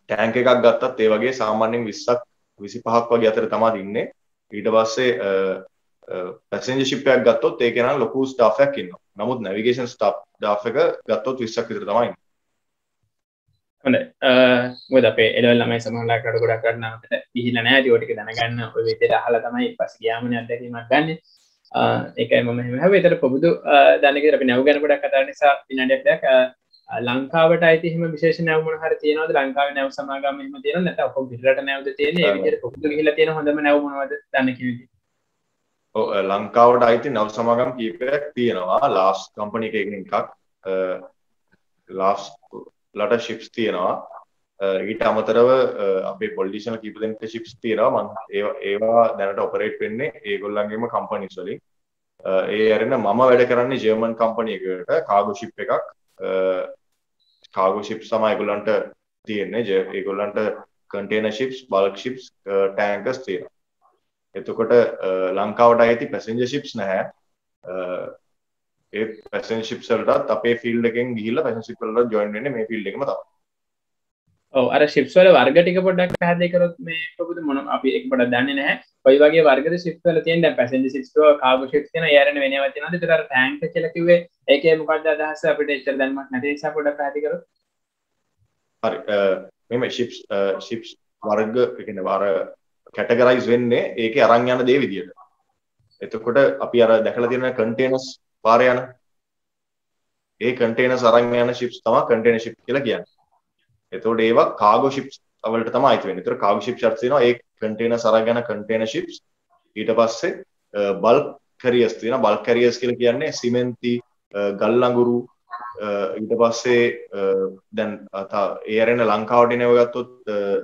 ටැංක් එකක් ගත්තත් ඒ වගේ සාමාන්‍යයෙන් 20ක් 25ක් වගේ අතර තමයි ඉන්නේ. ඊට පස්සේ පැසෙන්ජර් ෂිප් එකක් ගත්තොත් ඒකේ නම් ලොකු ස්ටාෆ් එකක් ඉන්නවා. නමුත් නැවිගේෂන් ස්ටාෆ් එක ගත්තොත් 20ක් විතර තමයි ඉන්නේ. හොඳයි. මොකද අපේ එළවල් ළමයි සමහරවිට කඩ ගොඩක් ගන්න අපිට ගිහිල්ලා නැහැ. ඒක ටික දැනගන්න ඔය විදිහට අහලා තමයි ඊපස්සේ ගියාමනේ අත්දැකීමක් ගන්න. ඒකයි මම එහෙම හැවෙ. ඒතර පොබුදු දැන විදිහට අපි නැව් ගැන ගොඩක් කතා කරන නිසා විනාඩියක් දෙකක් ලංකාවට අයිති එහෙම විශේෂ නැව් මොන හරි තියෙනවද? ලංකාවේ නැව් සමාගම් එහෙම තියෙනවද? නැත්නම් ඔක්කොම පිටරට නැව්ද තියෙන්නේ? ඒ විදිහට පොබුදු ගිහිල්ලා තියෙන හොඳම නැව් මොනවද? දන්න කෙනෙක්. ඔව් ලංකාවට අයිති නැව් සමාගම් කීපයක් තියෙනවා. ලාස් කම්පැනි එකකින් එකක්. ලාස් ලට ශිප්ස් තියෙනවා. ඊට අමතරව අපේ පොලිටිෂියන් කීප දෙනෙක් ශිප්ස් තියෙනවා. මම ඒවා දැනට ඔපරේට් වෙන්නේ ඒගොල්ලන්ගේම කම්පැනිස් වලින්. ඒ අරගෙන මම වැඩ කරන්නේ ජර්මන් කම්පැනි එකකට කාගෝ ෂිප් එකක්. කාගෝ ෂිප්ස් තමයි ඒගොල්ලන්ට තියෙන්නේ. ඒගොල්ලන්ට කන්ටේනර් ෂිප්ස්, බල්ක් ෂිප්ස්, ටැංකර්ස් තියෙනවා. එතකොට ලංකාවට අයිති පැසෙන්ජර් ෂිප්ස් නැහැ. ඒ පැසෙන්ජර් ෂිප්ස් වලටත් අපේ ෆීල්ඩ් එකෙන් ගිහිල්ලා පැසෙන්ජර් ෂිප් වලට ජොයින් වෙන්නේ මේ ෆීල්ඩ් එකම තමයි. ඔව් අර ෂිප්ස් වල වර්ග ටික පොඩ්ඩක් පැහැදිලි කරොත් මේ පොබුදු මොන අපි ඒක පොඩ්ඩක් දන්නේ නැහැ. කොයි වගේ වර්ගද ෂිප්ස් වල තියෙන්නේ? දැන් පැසෙන්ජර් ෂිප්ස් වල කාගෝ ෂිප්ස් තියෙනවා. ඒ අරගෙන වෙනව තියෙනවද? ඒතර අර ටැංකර් කියලා කිව්වේ ඒකේ මොකක්ද අදහස? අපිට එච්චර දැනුමක් නැති නිසා පොඩ්ඩක් පැහැදිලි කරොත්. හරි. මේ ෂිප්ස් වර්ග කියන්නේ අර කැටගරයිස් වෙන්නේ ඒකේ අරන් යන දේ විදියට. එතකොට අපි අර දැකලා තියෙන කන්ටේනර්ස් පාරේ යන ඒ කන්ටේනර්ස් අරන් යන ෂිප්ස් තමයි කන්ටේනර් ෂිප් කියලා කියන්නේ. එතකොට ඒවා කාගෝ ෂිප්ස් වලට තමයි අයිති වෙන්නේ. ඒතර කාගෝ ෂිප්ස් අර්ථ තියෙනවා ඒ කන්ටේනර්ස් අරන් යන කන්ටේනර් ෂිප්ස්. ඊට පස්සේ බල්ක් කැරියර්ස් තියෙනවා. බල්ක් කැරියර්ස් කියලා කියන්නේ සිමෙන්ති, ගල් අඟුරු, ඊට පස්සේ දැන් ඒ අරගෙන ලංකාවට එනව ගත්තොත්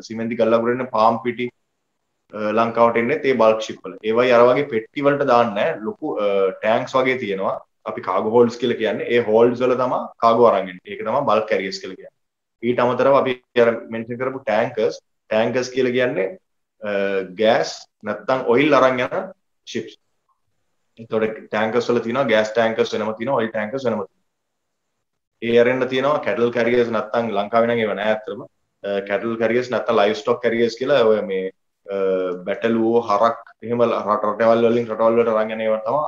සිමෙන්ති, ගල් අඟුරු එන පාම් පිටි ලංකාවට එන්නේ ඒ බල්ක් ෂිප් වල. ඒවයි අර වගේ පෙට්ටි වලට දාන්නේ ලොකු ටැංක්ස් වගේ තියෙනවා. අපි කාගෝ හෝල්ඩ්ස් කියලා කියන්නේ. ඒ හෝල්ඩ්ස් වල තමයි කාගෝ අරන් එන්නේ. ඒක තමයි බල්ක් කැරියර්ස් කියලා කියන්නේ. ඊට අමතරව අපි අර මෙන්ෂන් කරපු ටැංකර්ස් කියලා කියන්නේ ගෑස් නැත්නම් ඔයිල් අරන් යන ෂිප්ස්. ඒතකොට ටැංකර්ස් වල තියෙනවා ගෑස් ටැංකර්ස් වෙනම තියෙනවා, ඔයිල් ටැංකර්ස් වෙනම තියෙනවා. ඒ අරෙන්න තියෙනවා කැටල් කැරියර්ස් නැත්නම් ලංකාවේ නම් ඒව නෑ අත්‍තරම. කැටල් කැරියර්ස් නැත්නම් ලයිව් ස්ටොක් කැරියර්ස් කියලා ඔය මේ බැටළුවෝ, හරක් එහෙම රටවල් වලින් රටවල් වලට අරන් යන ඒවා තමයි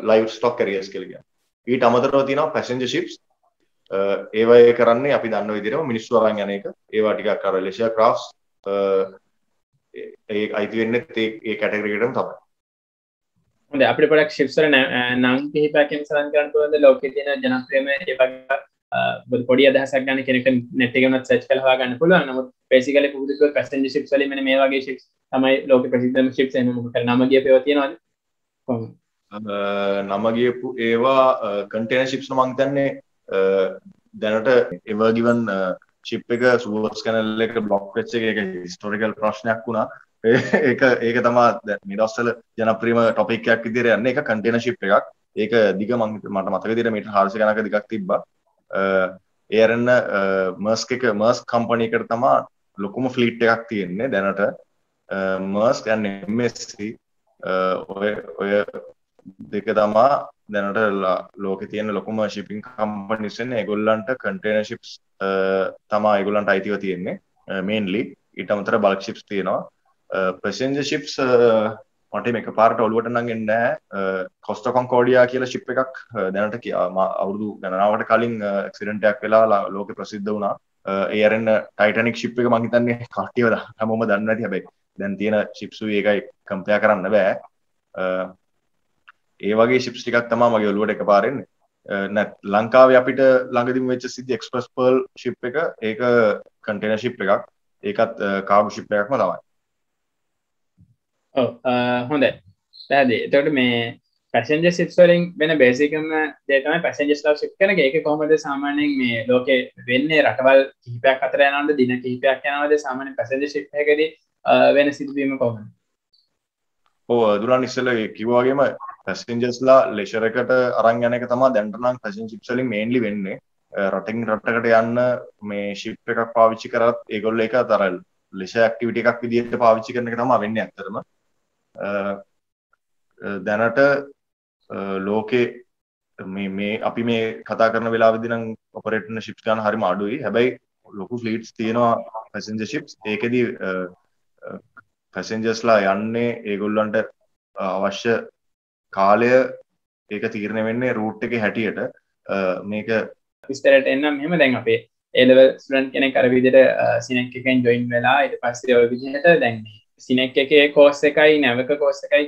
ලයිව් ස්ටොක් කැරියර්ස් කියලා කියන්නේ. ඊට අමතරව තියෙනවා පැසෙන්ජර් ෂිප්ස්. ඒවා කරන්නේ අපි දන්න විදිහටම මිනිස්සු අරන් යන එක. ඒවා ටිකක් අර ලෙෂර් ක්‍රාෆ්ට්ස් ඒ අයිති වෙන්නේ ඒ කැටගරි එකටම තමයි. හොඳයි අපිට පොඩක් ෂිප්ස් වල නම් කිහිපයකින් සඳහන් කරන්න පුළුවන්ද ලෝකයේ තියෙන ජනප්‍රියම ඒ වගේ පොඩි අදහසක් ගන්න කෙනෙක්ට net එකේ උනත් සර්ච් කරලා හොයාගන්න පුළුවන්. නමුත් බේසිකලි පුදුක පැසෙන්ජර් ෂිප්ස් වලින් මෙන්න මේ වගේ ෂිප්ස් තමයි ලෝකෙ ප්‍රසිද්ධම ෂිප්ස්. එහෙනම් මොකද නම ගියපේව තියෙනවද? කොහොමද? නම ගියපු ඒවා කන්ටේනර් ෂිප්ස් නම් මම හිතන්නේ දැනට එවර් ගිවන් ෂිප් එක සුවස් කැනල් එක බ්ලොක් වෙච්ච එක හිස්ටොරිකල් ප්‍රශ්නයක් වුණා. ඒක තමයි මේ දවස්වල ජනප්‍රියම ටොපික් එකක් විදිහට යන්නේ. ඒක කන්ටේනර් ෂිප් එකක්. ඒක දිග මට මතක විදිහට මීටර් 400 ගණනක දිගක් තිබ්බා. ඒ අරන්න මර්ස්ක් කම්පැනි එකට තමයි ලොකුම ෆ්ලීට් එකක් තියෙන්නේ දැනට. මර්ස්ක් and MSC ඔය දෙක තමයි දැනට ලෝකේ තියෙන ලොකුම shipping companies වෙන්නේ. ඒගොල්ලන්ට container ships තමයි ඒගොල්ලන්ට අයිතිව තියෙන්නේ mainly. ඊට අමතරව bulk ships තියෙනවා. passenger ships මට මේක පාරට ඔළුවට නම් එන්නේ නැහැ. Costa Concordia කියලා ship එකක් දැනට අවුරුදු ගණනාවකට කලින් ඇක්සිඩන්ට් එකක් වෙලා ලෝකෙ ප්‍රසිද්ධ වුණා. ඒ අරෙන්න Titanic ship එක මම හිතන්නේ කට්ටියව හැමෝම දන්නේ නැති හැබැයි දැන් තියෙන ships උයි ඒකයි compare කරන්න බෑ. ඒ වගේ ships ටිකක් තමයි මගේ ඔළුවට එකපාර එන්නේ. ලංකාවේ අපිට ළඟදිම වෙච්ච සිද්ධි Express Pearl ship එක ඒක container ship එකක්. ඒකත් cargo ship එකක්ම තමයි. හොඳයි. පැහැදිලි. එතකොට මේ පැසෙන්ජර් ships වලින් වෙන බේසිකම දේ තමයි පැසෙන්ජර්ස්ලා ship කරන එක. ඒක කොහොමද සාමාන්‍යයෙන් මේ ලෝකේ වෙන්නේ? රටවල් කිහිපයක් අතර යනවද? දින කිහිපයක් යනවද? සාමාන්‍ය පැසෙන්ජර් ship එකකදී වෙන සිදුවීම කොහොමද? දුරන් ඉස්සෙල්ලා කිව්වා වගේම පැසෙන්ජර්ස්ලා ලෙෂර් එකට අරන් යන එක තමයි දැනට නම් පැසෙන්ජර් ships වලින් මේන්ලි වෙන්නේ. රටින් රටකට යන්න මේ ship එකක් පාවිච්චි කරත් ඒගොල්ලෝ ඒක අතර ලෙෂර් ඇක්ටිවිටි එකක් විදිහට පාවිච්චි කරන එක තමයි වෙන්නේ ඇත්තටම. දැනට ලෝකේ මේ අපි මේ කතා කරන වෙලාවෙදී නම් ඔපරේට් කරන ships ගන්න හරිම අඩුයි. හැබැයි ලොකු ෆ්ලීට්ස් තියෙනවා පැසෙන්ජර් ships. ඒකෙදී පැසෙන්ජර්ස්ලා යන්නේ ඒගොල්ලන්ට අවශ්‍ය කාලය ඒක තීරණය වෙන්නේ රූට් එකේ හැටියට. මේක විස්තරයට එන්නම් මෙහෙම දැන් අපේ A level ස්ටුඩන්ට් කෙනෙක් අර විදිහට සිනෙක් එකෙන් ජොයින් වෙලා ඊට පස්සේ ඔය විදිහට දැන් මේ සිනෙක් එකේ කෝස් එකයි නැවක කෝස් එකයි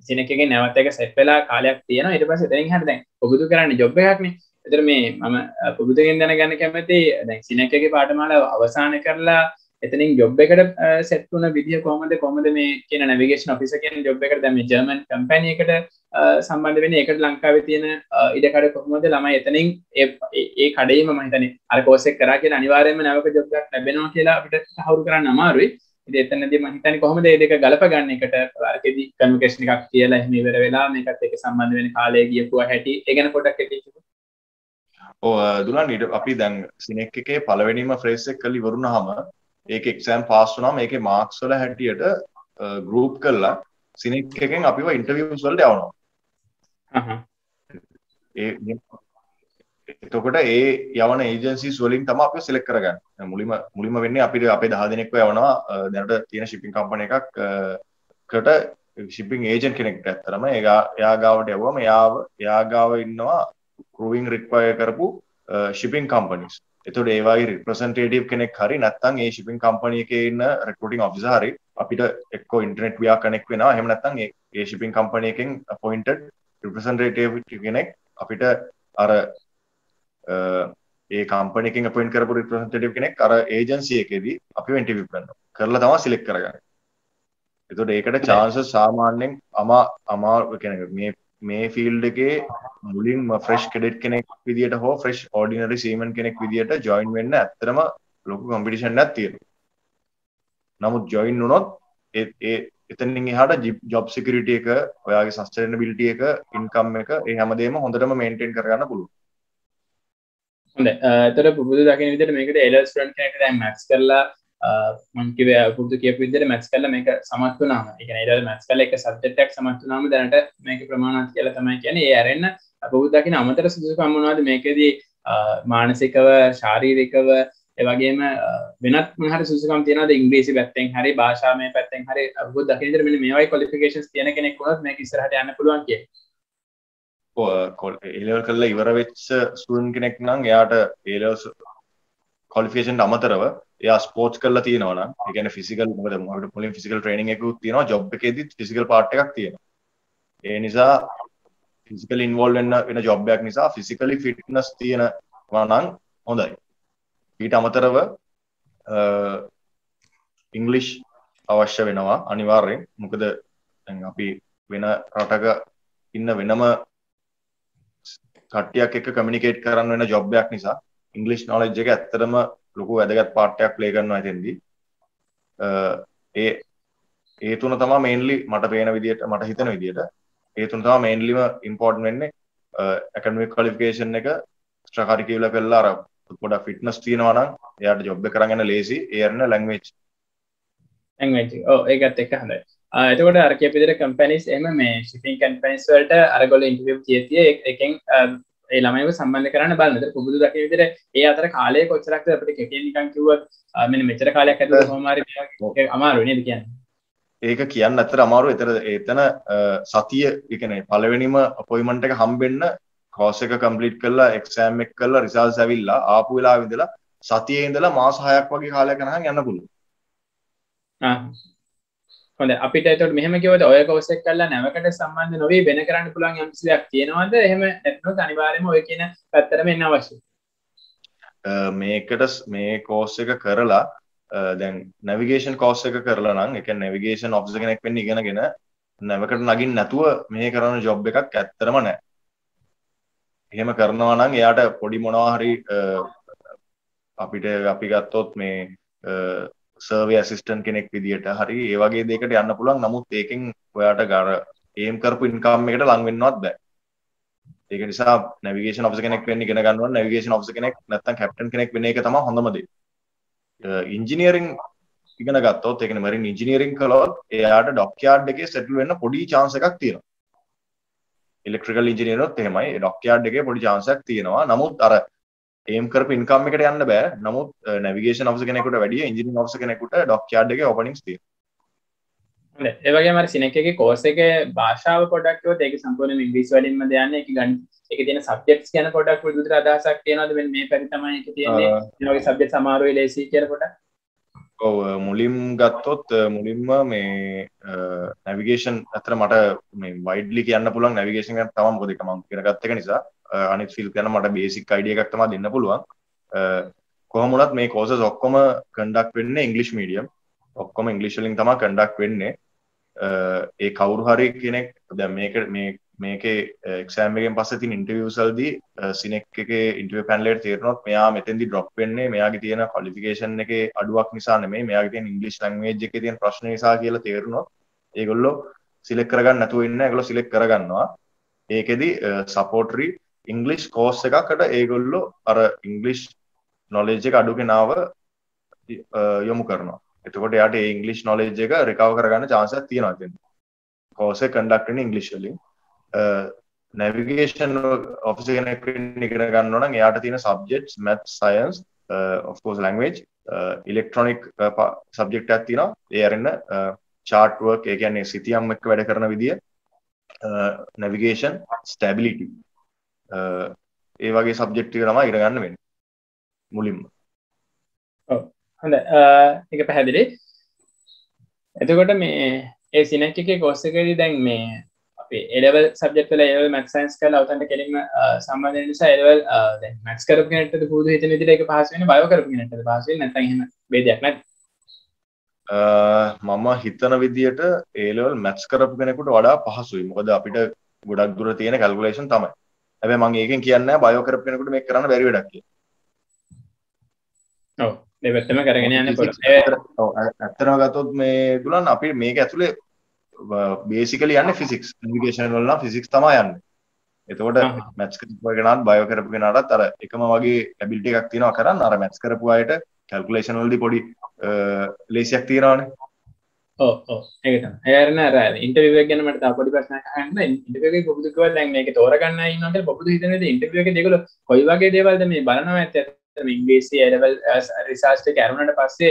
සිනෙක් එකේ නැවත එක සෙට් වෙලා කාලයක් තියෙනවා. ඊට පස්සේ එතනින් හරිය දැන් පුබුදු කරන්නේ ජොබ් එකක් නේ. ඒතර මේ මම පුබුදුගෙන් දැනගන්න කැමති දැන් සිනෙක් එකේ පාඨමාලාව අවසන් කරලා එතනින් ජොබ් එකට සෙට් වුණ විදිය කොහොමද මේ කියන නැවිගේෂන් ඔෆිසර් කියන ජොබ් එකට දැන් මේ ජර්මන් කම්පැනි එකට සම්බන්ධ වෙන්නේ? ඒකට ලංකාවේ තියෙන ඉඩකඩ කොහොමද? ළමයි එතනින් ඒ කඩේම මම හිතන්නේ අර කෝස් එක කරා කියලා අනිවාර්යයෙන්ම නැවක ජොබ් එකක් ලැබෙනවා කියලා අපිට තහවුරු කරන්න අමාරුයි. ඉතින් එතනදී මම හිතන්නේ කොහොමද මේ දෙක ගලප ගන්න එකට අරකෙදි කන්වර්සේෂන් එකක් කියලා එහෙම ඉවර වෙලා මේකත් එක්ක සම්බන්ධ වෙන කාලය ගියපුවා හැටි ඒ ගැන පොඩ්ඩක් හිතන්න. දුලන් ඊට අපි දැන් සිනෙක් එකේ පළවෙනිම ෆ්‍රේස් එක කරලා ඉවරුනහම ඒක එක්සෑම් පාස් වුණාම ඒකේ මාක්ස් වල හැටියට ගෲප් කරලා සිනෙක් එකෙන් අපිව ඉන්ටර්විව්ස් වලට යවනවා. එතකොට ඒ යවන ඒජන්සිස් වලින් තමයි අපිව සිලෙක්ට් කරගන්නේ. මුලින්ම වෙන්නේ අපිට අපේ 10 දෙනෙක්ව යවනවා දැනට තියෙන shipping company එකකට shipping agent කෙනෙක්ට. ඇත්තරම එයා ගාවට යවුවම එයා ගාව ඉන්නවා crewing require කරපු shipping companies. එතකොට ඒ වගේ representative කෙනෙක් හරි නැත්නම් ඒ shipping company එකේ ඉන්න recruiting officer හරි අපිට එක්කෝ internet via connect වෙනවා. එහෙම නැත්නම් ඒ shipping company එකෙන් appointed representative කෙනෙක් අපිට අර ඒ කම්පැනි එකෙන් අපොයින්ට් කරපු රිප්‍රසන්ටේටිව් කෙනෙක් අර ඒජන්සි එකේදී අපිව ඉන්ටර්විව් කරනවා. කරලා තමයි සිලෙක්ට් කරගන්නේ. ඒතකොට ඒකට chances සාමාන්‍යයෙන් අමාරු කියන්නේ මේ ෆීල්ඩ් එකේ මුලින්ම ෆ්‍රෙෂ් කෙඩට් කෙනෙක් විදියට හෝ ෆ්‍රෙෂ් ඕඩිනරි සීමන් කෙනෙක් විදියට ජොයින් වෙන්න ඇත්තටම ලොකු කම්පිටිෂන් එකක් තියෙනවා. නමුත් ජොයින් වුණොත් ඒ එතනින් එහාට ජොබ් සිකියුරිටි එක, ඔයාගේ සස්ටේනබිලිටි එක, ඉන්කම් එක ඒ හැමදේම හොඳටම මේන්ටේන් කරගන්න පුළුවන්. හොඳයි. ඒතර පුබුදු දකින විදිහට මේකට A-level ස්ටුඩන්ට් කෙනෙක් දැන් මැත්ස් කරලා මම කිව්වේ පුබුදු කියපු විදිහට මැත්ස් කරලා මේක සමත් වුණාම, ඒ කියන්නේ A-level මැත්ස් කරලා එක සබ්ජෙක්ට් එකක් සමත් වුණාම දැනට මේක ප්‍රමාණවත් කියලා තමයි කියන්නේ. ඒ ඇරෙන්න පුබුදු දකින අමතර සුදුසුකම් මොනවද මේකෙදී මානසිකව, ශාරීරිකව, ඒ වගේම වෙනත් මොන හරි සුදුසුකම් තියනවාද ඉංග්‍රීසි පැත්තෙන් හරි භාෂාමය පැත්තෙන් හරි පුබුදු දකින විදිහට මෙන්න මේවයි ක්වොලිෆිකේෂන්ස් තියෙන කෙනෙක් වුණොත් මේක ඉස්සරහට යන්න පුළුවන් කියන්නේ. A-level කරලා ඉවර වෙච්ච ස්ටුඩන්ට් කෙනෙක් නම් එයාට A-level ක්වොලිෆිකේෂන් අමතරව එයා ස්පෝර්ට්ස් කරලා තියෙනවා නම් ඒ කියන්නේ ෆිසිකල් මොකද අපිට මුලින් ෆිසිකල් ට්‍රේනින් එකකුත් තියෙනවා ජොබ් එකේදීත් ෆිසිකල් පාර්ට් එකක් තියෙනවා. ඒ නිසා ෆිසිකලි ඉන්වෝල්ව් වෙන ජොබ් එකක් නිසා ෆිසිකලි ෆිට්නස් තියෙනවා නම් හොඳයි. ඊට අමතරව ඉංග්ලිෂ් අවශ්‍ය වෙනවා අනිවාර්යෙන්. මොකද දැන් අපි වෙන රටක ඉන්න වෙනම කට්ටියක් එක්ක කමියුනිකේට් කරන්න වෙන ජොබ් එකක් නිසා ඉංග්ලිෂ් නොලෙජ් එක ඇත්තටම ලොකු වැදගත් පාර්ට් එකක් ප්ලේ කරනවා එතෙන්දී. ඒ තුන තමයි මේන්ලි මට පේන විදියට මට හිතෙන විදියට ඒ තුන තමයි මේන්ලිම ඉම්පෝර්ටන්ට් වෙන්නේ. ඇකඩමික් ක්වොලිෆිකේෂන් එක එක්ස්ට්‍රා කරිකියුලර් කරලා අර පොඩක් ෆිට්නස් තියෙනවා නම් එයාට ජොබ් එක කරගෙන ලේසි. ඒ අරන ලැන්ග්වේජ් ඒකත් එක්ක හොඳයි. එතකොට අර කියපු විදිහට කම්පැනිස් එහෙම මේ shipping companies වලට අරගොල්ලෝ ඉන්ටර්විව් තියෙතිය එකෙන් ඒ ළමයිව සම්බන්ධ කරන්න බලන. ඒතර පුබුදු දකින විදිහට ඒ අතර කාලය කොච්චරක්ද අපිට කෙටියෙන් නිකන් කිව්වොත් මෙන්න මෙච්චර කාලයක් ඇතුළත කොහොම හරි මේක අමාරුයි නේද කියන්නේ. ඒක කියන්න ඇත්තට අමාරු. එතන සතිය ඒ කියන්නේ පළවෙනිම අපොයින්ට්මන්ට් එක හම්බෙන්න කෝස් එක කම්ප්ලීට් කරලා එක්සෑම් එක කරලා රිසල්ට්ස් ඇවිල්ලා ආපු වෙලාවෙ ඉඳලා සතියේ ඉඳලා මාස 6ක් වගේ කාලයක් යනකම් යන්න පුළුවන්. හොඳයි අපිට එතකොට මෙහෙම කිව්වොත් ඔය කෝස් එක කරලා නැවකට සම්බන්ධ නොවි වෙන කරන්න පුළුවන් යම් කිසි දෙයක් තියෙනවද? එහෙම නැත්නම් අනිවාර්යයෙන්ම ඔය කියන පැත්තටම එන්න අවශ්‍යයි. මේ කෝස් එක කරලා දැන් නැවිගේෂන් කෝස් එක කරලා නම් ඒ කියන්නේ නැවිගේෂන් ඔෆිසර් කෙනෙක් වෙන්න ඉගෙනගෙන නැවකට නගින්න නැතුව මේ කරන ජොබ් එකක් ඇත්තටම නැහැ. එහෙම කරනවා නම් එයාට පොඩි මොනවා හරි අපිට අපි ගත්තොත් මේ සර්වේ ඇසිස්ටන්ට් කෙනෙක් විදියට හරි ඒ වගේ දෙයකට යන්න පුළුවන්. නමුත් ඒකෙන් ඔයාට ගාර ඒම් කරපු ඉන්කම් එකට ලං වෙන්නවත් බෑ. ඒක නිසා නැවිගේෂන් ඔෆිසර් කෙනෙක් වෙන්න ඉගෙන ගන්නවා නම් නැවිගේෂන් ඔෆිසර් කෙනෙක් නැත්නම් කැප්ටන් කෙනෙක් වෙන එක තමයි හොඳම දේ. ඉංජිනියරින් ඉගෙන ගත්තොත් ඒ කියන්නේ මරින් ඉංජිනියරින් කළොත් එයාට ඩොක්යාඩ් එකේ සෙටල් වෙන්න පොඩි chance එකක් තියෙනවා. ඉලෙක්ට්‍රිකල් ඉංජිනියරොත් එහෙමයි ඩොක්යාඩ් එකේ පොඩි chance එකක් තියෙනවා. නමුත් අර ඒම් කරපු ඉන්කම් එකට යන්න බෑ. නමුත් නැවිගේෂන් ඔෆිසර් කෙනෙකුට වැඩිය ඉංජිනියරින් ඔෆිසර් කෙනෙකුට ඩොක්යාඩ් එකේ ඕපනින්ග්ස් තියෙනවා. හොඳයි. ඒ වගේම අර සිනෙක් එකේ කෝස් එකේ භාෂාව පොඩ්ඩක් කිව්වොත් ඒක සම්පූර්ණයෙන්ම ඉංග්‍රීසි වලින්ම දයන්නේ. ඒක ගන්න ඒකේ තියෙන සබ්ජෙක්ට්ස් ගැන පොඩ්ඩක් විතර අදහසක් තියෙනවද? මෙන්න මේ පැති තමයි ඒක තියෙන්නේ. මේ වගේ සබ්ජෙක්ට් සමහරවෙයි ලේසි කියලා පොඩ්ඩක්. ඔව් මුලින්ම ගත්තොත් මුලින්ම මේ නැවිගේෂන් අතර මට මේ වයිඩ්ලි කියන්න පුළුවන් නැවිගේෂන් ගැන තමයි. මොකද ඒක මම ඉගෙන ගත්ත එක නිසා අනිත් ෆීල්ඩ් ගැන මට බේසික් අයිඩියා එකක් තමයි දෙන්න පුළුවන්. කොහොම වුණත් මේ කෝසස් ඔක්කොම කන්ඩක්ට් වෙන්නේ ඉංග්‍රීසි මීඩියම්. ඔක්කොම ඉංග්‍රීසි වලින් තමයි කන්ඩක්ට් වෙන්නේ. ඒ කවුරු හරි කෙනෙක් දැන් මේකේ එක්සෑම් එකෙන් පස්සේ තියෙන ඉන්ටර්වියුස් වලදී සිනෙක් එකේ ඉන්ටර්වියු පැනල් එකට තේරෙනොත් මෙයා මෙතෙන්දී ඩ්‍රොප් වෙන්නේ මෙයාගේ තියෙන ක්වොලිෆිකේෂන් එකේ අඩුවක් නිසා නෙමෙයි, මෙයාගේ තියෙන ඉංග්‍රීසි ලැන්ග්වේජ් එකේ තියෙන ප්‍රශ්න නිසා කියලා තේරුනොත් ඒගොල්ලෝ සිලෙක්ට් කරගන්න නැතුව ඉන්නේ. ඒගොල්ලෝ සිලෙක්ට් කරගන්නවා. ඒකෙදි සපෝටරි ඉංග්‍රීසි කෝස් එකකට ඒගොල්ලෝ අර ඉංග්‍රීසි නොලෙජ් එක අඩු කෙනාව යොමු කරනවා. එතකොට එයාට ඒ ඉංග්‍රීසි නොලෙජ් එක රිකවර් කරගන්න chance එකක් තියෙනවා එතන. කෝස් එක කන්ඩක්ට් වෙන්නේ ඉංග්‍රීසි වලින්. නැවිගේෂන් ඔෆිසර් කෙනෙක් වෙන්න ඉගෙන ගන්නවා නම් එයාට තියෙන subjects math science of course language electronic subject එකක් තියෙනවා. ඒ අරින්න chart work ඒ කියන්නේ සිතියම් එක්ක වැඩ කරන විදිය, navigation stability ඒ වගේ සබ්ජෙක්ට් ටික තමයි ඉගෙන ගන්න වෙන්නේ මුලින්ම. ඔව් හොඳයි. ඒක පැහැදිලි. එතකොට මේ ඒ සිනෙක් එකේ කෝස් එකේදී දැන් මේ අපි A level subject වල A level math science කරලා උතන්ට කෙලින්ම සම්බන්ධ වෙන නිසා A level දැන් maths කරපු කෙනෙක්ටද පුරුදු හිතෙන විදිහට ඒක පහසු වෙන්නේ, bio කරපු කෙනෙක්ටද පහසු වෙන්නේ නැත්නම් එහෙම ભેදයක් නැද්ද? මම හිතන විදිහට A level maths කරපු කෙනෙකුට වඩා පහසුයි. මොකද අපිට ගොඩක් දුර තියෙන calculation තමයි. හැබැයි මම ඒකෙන් කියන්නේ නැහැ bio කරපු කෙනෙකුට මේක කරන්න බැරි වැඩක් කියලා. ඔව් දෙපැත්තම කරගෙන යන්න පුළුවන්. ඔව් ඇත්තටම ගත්තොත් මේ දුලන් අපි මේක ඇතුලේ බේසිකලි යන්නේ ෆිසික්ස්. නැවිගේෂන් වල නම් ෆිසික්ස් තමයි යන්නේ. එතකොට මැත්ස් කරපු කෙනාට බයෝ කරපු කෙනාටත් අර එකම වගේ ඇබිලිටි එකක් තියෙනවා කරන්න. අර මැත්ස් කරපු අයට කැල්කියුලේෂන් වලදී පොඩි ලේසියක් තියෙනවානේ. ඔව් ඒක තමයි. ඒ අරන අර ඉන්ටර්විව් එක ගැන මට තව පොඩි ප්‍රශ්නයක් අහන්න. ඉන්ටර්විව් එකේ බොබුදු කිව්වා දැන් මේක තෝරගන්න ඉන්නවා කියලා බොබුදු හිතන විදිහ ඉන්ටර්විව් එකේ ඒගොල්ලෝ කොයි වගේ දේවල්ද මේ බලනවා ඇත්තට? ඉංග්‍රීසි A level රිසර්ච් එක කරුණාට පස්සේ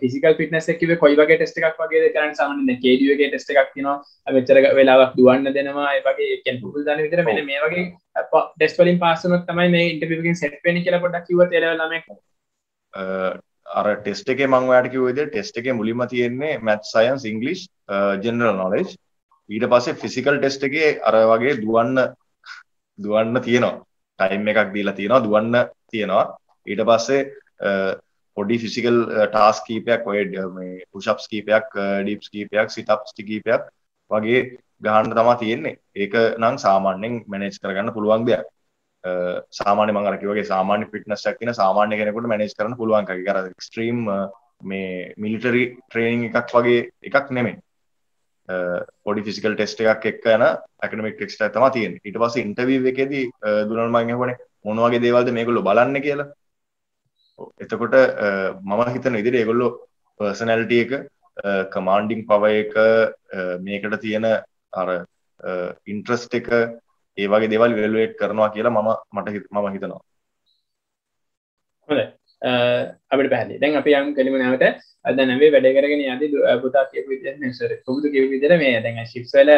ෆිසිකල් ෆිට්නස් එක කිව්වේ කොයි වගේ ටෙස්ට් එකක් වගේද කරන්නේ? සාමාන්‍යයෙන් දැන් KDU එකේ ටෙස්ට් එකක් තියෙනවා. මෙච්චර වෙලාවක් දුවන්න දෙනවා. ඒ වගේ ඒ කියන්නේ පුරුදු දන්න විදිහට මෙන්න මේ වගේ ටෙස්ට් වලින් පාස් වුණොත් තමයි මේ ඉන්ටර්විව් එකෙන් සෙට් වෙන්නේ කියලා පොඩ්ඩක් කිව්වොත් A level ළමයෙක්. අර ටෙස්ට් එකේ මම ඔයාලට කිව්ව විදිහට ටෙස්ට් එකේ මුලින්ම තියෙන්නේ math science english general knowledge. ඊට පස්සේ ෆිසිකල් ටෙස්ට් එකේ අර වගේ දුවන්න තියෙනවා. ටයිම් එකක් දීලා තියෙනවා දුවන්න තියෙනවා. ඊට පස්සේ පොඩි ෆිසිකල් ටාස්ක් කීපයක් ඔය මේ පුෂ් අප්ස් කීපයක් ඩීප්ස් කීපයක් සිට් අප්ස් කීපයක් වගේ ගහන්න තමයි තියෙන්නේ. ඒක නම් සාමාන්‍යයෙන් මැනේජ් කරගන්න පුළුවන් දෙයක්. සාමාන්‍ය මම අර කිව්වාගේ සාමාන්‍ය ෆිට්නස් එකක් තියෙන සාමාන්‍ය කෙනෙකුට මැනේජ් කරන්න පුළුවන් එකක්. ඒක අර එක්ස්ට්‍රීම් මේ මිලිටරි ට්‍රේනින් එකක් වගේ එකක් නෙමෙයි. පොඩි ෆිසිකල් ටෙස්ට් එකක් එක්ක යන ඇකඩමික් ටෙස්ට් එකක් තමයි තියෙන්නේ. ඊට පස්සේ ඉන්ටර්විව් එකේදී දුරන මම අහුවනේ මොන වගේ දේවල්ද මේගොල්ලෝ බලන්නේ කියලා. එතකොට මම හිතන විදිහට ඒගොල්ලෝ පර්සනැලිටි එක කමාන්ඩින් පවර් එක මේකට තියෙන අර ඉන්ට්‍රස්ට් එක ඒ වගේ දේවල් ඉවැලුවේට් කරනවා කියලා මම හිතනවා. හොඳයි. අපිට පැහැදිලි. දැන් අපි යම් කෙලිම නැවත දැන් අපි වැඩ කරගෙන යද්දී පුතා කියපු විදිහට මේ සර් පුබුදු කියපු විදිහට මේ දැන් ෂිප්ස් වල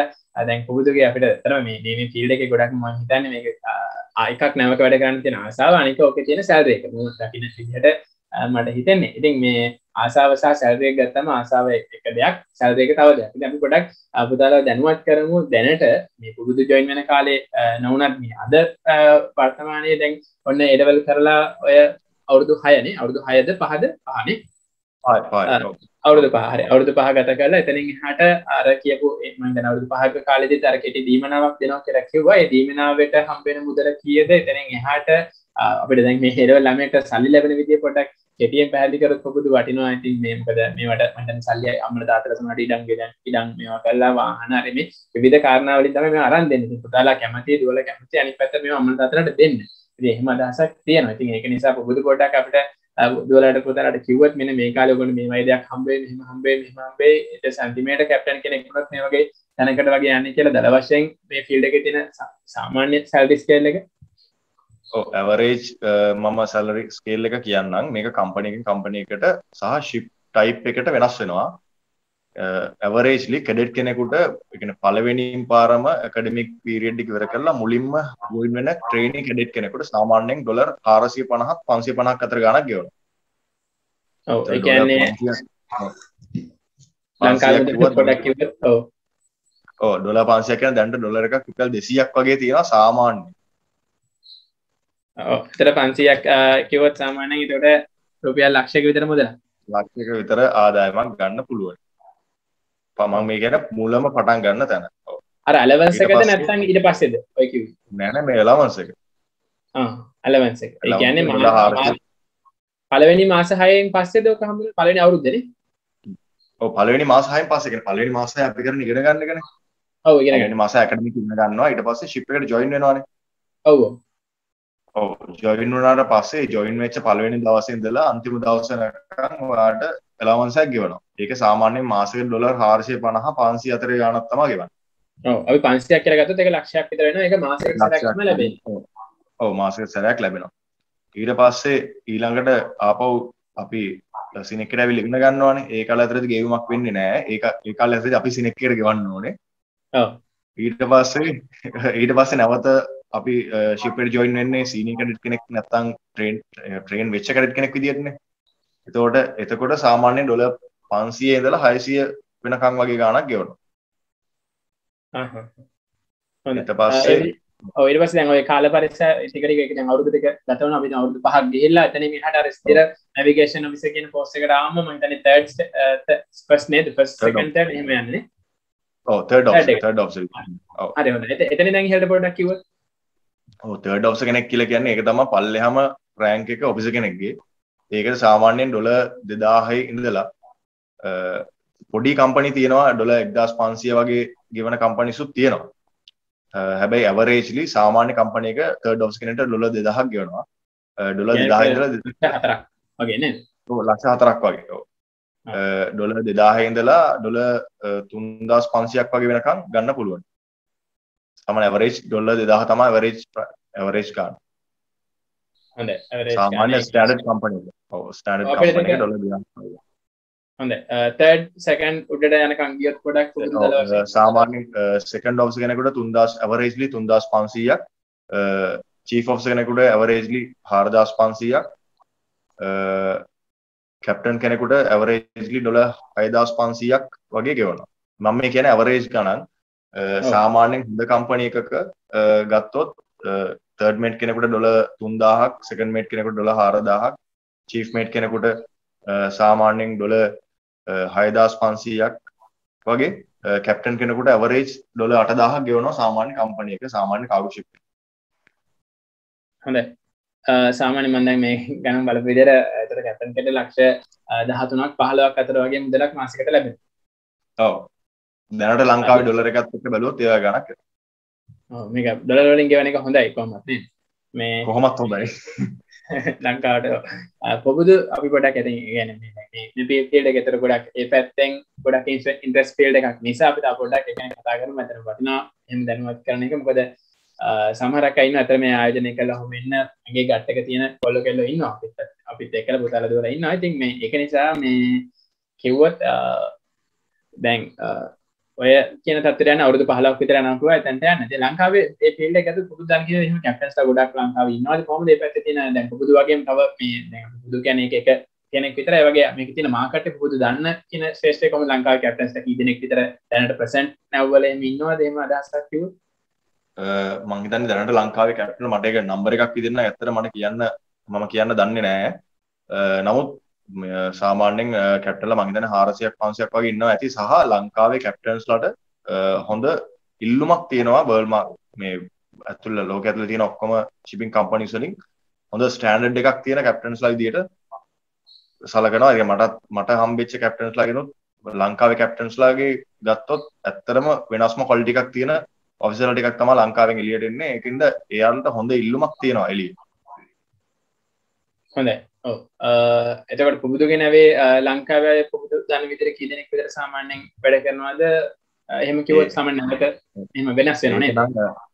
දැන් පුබුදුගේ අපිට ඇත්තටම මේ ෆීල්ඩ් එකේ ගොඩක් මම හිතන්නේ මේක එකක් නැවක වැඩ කරන්න තියෙන ආසාව අනික ඔකේ තියෙන සැලරි එක. මොකද දකින්න විදිහට මට හිතෙන්නේ. ඉතින් මේ ආසාව සහ සැලරි එක ගත්තම ආසාව එක දෙයක් සැලරි එක තව දෙයක්. ඉතින් අපි ගොඩක් පුතාලා දැනුවත් කරමු දැනට මේ පුබුදු ජොයින් වෙන කාලේ නොවුනත් මේ අද වර්තමානයේ දැන් ඔන්න A level කරලා ඔය අවුරුදු 6නේ අවුරුදු 6ද 5ද 5නේ අවුරුදු 5 හරි අවුරුදු 5 ගත කරලා එතනින් එහාට අර කියපු මම දැන් අවුරුදු 5ක කාලෙදිත් අර කෙටි දීමනාවක් දෙනවා කියලා කිව්වා. ඒ දීමනාවට හම්බ වෙන මුදල කීයද? එතනින් එහාට අපිට දැන් මේ හෙළවල ළමයට සල්ලි ලැබෙන විදිය පොඩ්ඩක් කෙටියෙන් පැහැදිලි කරොත් පොකුදු වටිනවා. ඉතින් මේ මොකද මේවට මම දැන් සල්ලි අම්මලා තාත්තලා සමහරට ඉඩම් මේවා කරලා වාහන හරි මේ විවිධ කාරණා වලින් තමයි මේ අරන් දෙන්නේ. ඉතින් පුතාලා කැමති දුවලා කැමති අනිත් පැත්ත මේවා අම්මලා තාත්තලාට දෙන්න. ඉතින් එහෙම අදහසක් තියෙනවා. ඉතින් ඒක නිසා පොකුදු පොඩ්ඩක් අපිට දුවලාට පුතාලාට කිව්වොත් මෙන්න මේ කාලේ ඔයගොල්ලෝ මේ වගේ දෙයක් හම්බ වෙන්නේ මෙහෙම හම්බ වෙන්නේ ඊට සෙන්ටිමීටර් කැප්ටන් කෙනෙක් වුණත් මේ වගේ තැනකට වගේ යන්නේ කියලා දල වශයෙන් මේ ෆීල්ඩ් එකේ තියෙන සාමාන්‍ය සැලරි ස්කේල් එක ඇවරේජ් මම සැලරි ස්කේල් එක කියන්නම් මේක කම්පැනි එකකින් කම්පැනි එකට සහ ෂිප් ටයිප් එකට වෙනස් වෙනවා ඇවරේජ්ලි කැඩට් කෙනෙකුට ඒ කියන්නේ පළවෙනිම පාරම ඇකඩමික් පීරියඩ් එක ඉවර කරලා මුලින්ම ජොයින් වෙන ට්‍රේනින් කැඩට් කෙනෙකුට සාමාන්‍යයෙන් $450ක් 550ක් අතර ගණක් ගෙවනවා. ඔව් ඒ කියන්නේ ලංකාවේ පොඩක් කිව්වොත් ඔව් $500 කියන දැන්ට ඩොලර් එකක් රුපියල් 200ක් වගේ තියෙනවා සාමාන්‍යයෙන්. ඔව් ඒතර 500ක් කිව්වොත් සාමාන්‍යයෙන් ඒකට රුපියල් ලක්ෂයක විතර මුදලක්. ලක්ෂයක විතර ආදායමක් ගන්න පුළුවන්. මම මේ කියන්නේ මුලම පටන් ගන්න තැන. ඔව්. අර allowance එකද නැත්නම් ඊට පස්සේද? ඔය කිව්වේ. නෑ නෑ මේ allowance එක. allowance එක. ඒ කියන්නේ පළවෙනි මාස 6න් පස්සේද ඔක හම්බුනේ පළවෙනි අවුරුද්දේනේ? ඔව් පළවෙනි මාස 6න් පස්සේ කියන්නේ පළවෙනි මාස 6 අපි කරන ඉගෙන ගන්න එකනේ. ඔව් ඉගෙන ගන්න. පළවෙනි මාස ඇකඩමික් ඉගෙන ගන්නවා ඊට පස්සේ ෂිප් එකට ජොයින් වෙනවානේ. ඔව් ඔව් ජොයින් වුණාට පස්සේ ජොයින් වෙච්ච පළවෙනි දවසේ ඉඳලා අන්තිම දවස වෙනකන් ඔයාලට allowance එකක් ගෙවනවා. ඒක සාමාන්‍යයෙන් මාසෙකට $450 500 අතර ගාණක් තමයි ගෙවන්නේ. ඔව් අපි 500ක් කියලා ගත්තොත් ඒක ලක්ෂයක් විතර වෙනවා. ඒක මාසෙකට සැරයක් තමයි ලැබෙන්නේ. ඔව් මාසෙකට සැරයක් ලැබෙනවා. ඊට පස්සේ ඊළඟට ආපහු අපි සිනෙක් එකට ඇවිල්ලා ඉගෙන ගන්නවානේ. ඒ කාලය ඇතුළතදී ගෙවීමක් වෙන්නේ නැහැ. ඒ කාලය ඇතුළතදී අපි සිනෙක් එකට ගෙවන්න ඕනේ. ඔව්. ඊට පස්සේ නැවත අපි ෂිප් එකට ජොයින් වෙන්නේ සීනියර් කැඩට් කෙනෙක් නැත්නම් ට්‍රේන් වෙච්ච කැඩට් කෙනෙක් විදියටනේ. එතකොට සාමාන්‍යයෙන් $500 ඉඳලා 600 වෙනකන් වගේ ගාණක් ගෙවනවා. ඊට පස්සේ ඊට පස්සේ දැන් ඔය කාල පරිස්සය ටික ටික දැන් අවුරුදු දෙක ගත වෙනවා. අපි දැන් අවුරුදු 5ක් ගිහිල්ලා එතනින් එහාට අර ස්ථිර නැවිගේෂන් ඔෆිසර් කියන පෝස්ට් එකට ආවම මම හිතන්නේ ෆස්ට් නේද ෆස්ට් සෙකන්ඩ් තර්ඩ් එහෙම යන්නේ. ඔව් තර්ඩ් ඔෆිසර්. ඔව්. හරි හොඳයි. එතනින් දැන් ඉහළට පොඩ්ඩක් කිව්වොත්. ඔව් තර්ඩ් ඔෆිසර් කෙනෙක් කියලා කියන්නේ ඒක තමයි පල්ලෙහාම රෑන්ක් එක ඔෆිසර් කෙනෙක්ගේ. ඒකට සාමාන්‍යයෙන් $2000 ඉඳලා පොඩි කම්පැනි තියෙනවා $1500 වගේ ගෙවන කම්පැනිසුත් තියෙනවා. හැබැයි ඇවරේජ්ලි සාමාන්‍ය කම්පැනි එක තර්ඩ් ඔෆිසර් කෙනෙක්ට $2000ක් ගෙවනවා. $2000 ඉඳලා 4ක් වගේ නේද? ඔව් $4ක් වගේ. ඔව්. $2000 ඉඳලා $3500ක් වගේ වෙනකන් ගන්න පුළුවන්. සාමාන්‍ය ඇවරේජ් $2000 තමයි ඇවරේජ් ගන්න. හොඳයි සාමාන්‍ය ස්ටෑන්ඩඩ් කම්පැනි එක. ඔව් ස්ටෑන්ඩඩ් කම්පැනි එක $2000. හොඳයි තර්ඩ් සෙකන්ඩ් උඩට යනකම් ගියොත් ගොඩක් සාමාන්‍ය සෙකන්ඩ් ඔෆිසර් කෙනෙකුට 3000 ඇවරේජ්ලි 3500ක් චීෆ් ඔෆිසර් කෙනෙකුට ඇවරේජ්ලි 4500ක් කැප්ටන් කෙනෙකුට ඇවරේජ්ලි $6500ක් වගේ ගෙවනවා. මම මේ කියන්නේ ඇවරේජ් ගණන් සාමාන්‍යයෙන් හොඳ කම්පැනි එකක ගත්තොත් තර්ඩ් මේට් කෙනෙකුට $3000ක් සෙකන්ඩ් මේට් කෙනෙකුට $4000ක් චීෆ් මේට් කෙනෙකුට සාමාන්‍යයෙන් $6500ක් වගේ කැප්ටන් කෙනෙකුට ඇවරේජ් $8000ක් ගෙවනවා සාමාන්‍ය කම්පැනි එක සාමාන්‍ය කාගෝ ෂිප් එක. හොඳයි. සාමාන්‍ය මම දැන් මේ ගණන් බලපු විදිහට ඒතර කැප්ටන් කෙට ලක්ෂ 13ක් 15ක් අතර වගේ මුදලක් මාසෙකට ලැබෙනවා. ඔව්. දැනට ලංකාවේ ඩොලර් එකත් එක්ක බැලුවොත් ඒ වගේ ගණක්. ඔව් මේක ඩොලර් වලින් ගෙවන එක හොඳයි කොහොමද නේ. මේ කොහොමත් හොඳයි. ලංකාවට පොබුදු අපි ගොඩක් ඇති කියන්නේ මේ ෆීල්ඩ් එක ඇතර ගොඩක් ඒ පැත්තෙන් ගොඩක් ඉන්ට්‍රස්ට් ෆීල්ඩ් එකක් නිසා අපි තා පොඩ්ඩක් ඒ කියන්නේ කතා කරමු. අතන වටිනා එහෙම දැනුවත් කරන එක මොකද සමහරක් අය ඉන්න අතර මේ ආයෝජනය කළා ඔහොම ඉන්න ඇඟේ ගැට් එක තියෙන කොල්ල කෙල්ලෝ ඉන්නවා අපිත් එක්කලා පුතාලා දුවලා ඉන්නවා. ඉතින් මේ ඒක නිසා මේ කිව්වොත් දැන් ඔය කියන තත්ත්වයට යන අවුරුදු 15ක් විතර යනවා කිව්වා එතනට යන්න. ඉතින් ලංකාවේ මේ ෆීල්ඩ් එක ඇතුළත පුදු දන් කියන එහෙම කැප්ටන්ස්ලා ගොඩක් ලංකාවේ ඉන්නවාද කොහොමද මේ පැත්තේ තියෙන දැන් පුදු වගේම තව මේ දැන් පුදු කියන්නේ එක කෙනෙක් විතරයි වගේ මේක තියෙන මාකට් එක පුදු දන්න කියන ශ්‍රේෂ්ඨ කොහොමද ලංකාවේ කැප්ටන්ස්ලා කී දෙනෙක් විතර දැනට ප්‍රසන්ට් නැවවල එහෙම ඉන්නවද එහෙම අදහසක් කිව්වොත්? මං හිතන්නේ දැනට ලංකාවේ කැප්ටන් මට ඒක නම්බර් එකක් විදිහට නම් ඇත්තට මට කියන්න දන්නේ නැහැ. නමුත් සාමාන්‍යයෙන් කැප්ටන්ලා මං හිතන්නේ 400ක් 500ක් වගේ ඉන්නවා ඇති සහ ලංකාවේ කැප්ටන්ස්ලාට හොඳ ඉල්ලුමක් තියෙනවා වර්ල්ඩ් මේ ඇතුළේ ලෝකෙ ඇතුළේ තියෙන ඔක්කොම shipping companies වලින් හොඳ ස්ටෑන්ඩඩ් එකක් තියෙන කැප්ටන්ස්ලා විදිහට සලකනවා. ඒක මට හම්බෙච්ච කැප්ටන්ස්ලා කියනොත් ලංකාවේ කැප්ටන්ස්ලාගේ ගත්තොත් ඇත්තටම වෙනස්ම ක්වොලිටි එකක් තියෙන ඔෆිෂල් ටිකක් තමයි ලංකාවෙන් එළියට එන්නේ. ඒකින්ද එයාලට හොඳ ඉල්ලුමක් තියෙනවා එළියේ. හොඳයි. ඔව්. එතකොට පුබුදුගේ නැවේ ලංකාවේ පුබුදු දන විතර කී දෙනෙක් විතර සාමාන්‍යයෙන් වැඩ කරනවද? එහෙම කිව්වොත් සාමාන්‍යයෙන් එහෙම වෙනස් වෙනව නේද?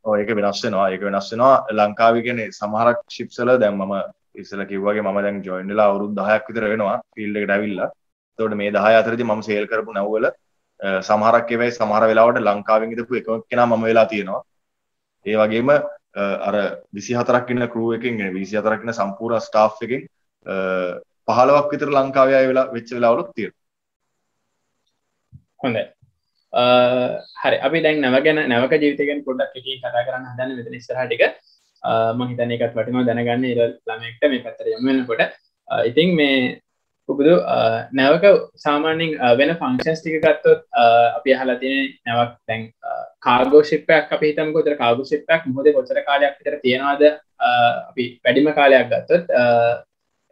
ඔව් ඒක වෙනස් වෙනවා. ඒක වෙනස් වෙනවා. ලංකාවේ කියන්නේ සමහරක් ships වල දැන් මම ඉස්සෙල්ලා කිව්වාගේ මම දැන් join වෙලා අවුරුදු 10ක් විතර වෙනවා field එකට ඇවිල්ලා. එතකොට මේ 10 අතරදී මම සේල් කරපු නැව්වල සමහරක් ඒවායි සමහර වෙලාවට ලංකාවෙන් ඉඳපු එකම කෙනා මම වෙලා තියෙනවා. ඒ වගේම අර 24ක් ඉන්න crew එකකින් 24ක් ඉන්න සම්පූර්ණ staff එකකින් 15ක් විතර ලංකාවේ අය වෙලා වෙච්ච වෙලාවලුත් තියෙනවා. හොඳයි. හරි අපි දැන් නැවක ජීවිතය ගැන පොඩ්ඩක් එකකින් කතා කරන්න හදන්නේ මෙතන ඉස්සරහට ටික. මම හිතන්නේ ඒකත් වටිනවා දැනගන්න ඉර ළමයෙක්ට මේ පැත්තට යමු වෙනකොට. ඉතින් මේ පුබුදු නැවක සාමාන්‍යයෙන් වෙන ෆන්ක්ෂන්ස් ටික ගත්තොත් අපි අහලා තියෙන නැවක් දැන් කාගෝ ෂිප් එකක් අපි හිතමුකෝ උතර කාගෝ ෂිප් එකක් මොහොතේ කොච්චර කාලයක් විතර තියනවාද අපි වැඩිම කාලයක් ගත්තොත්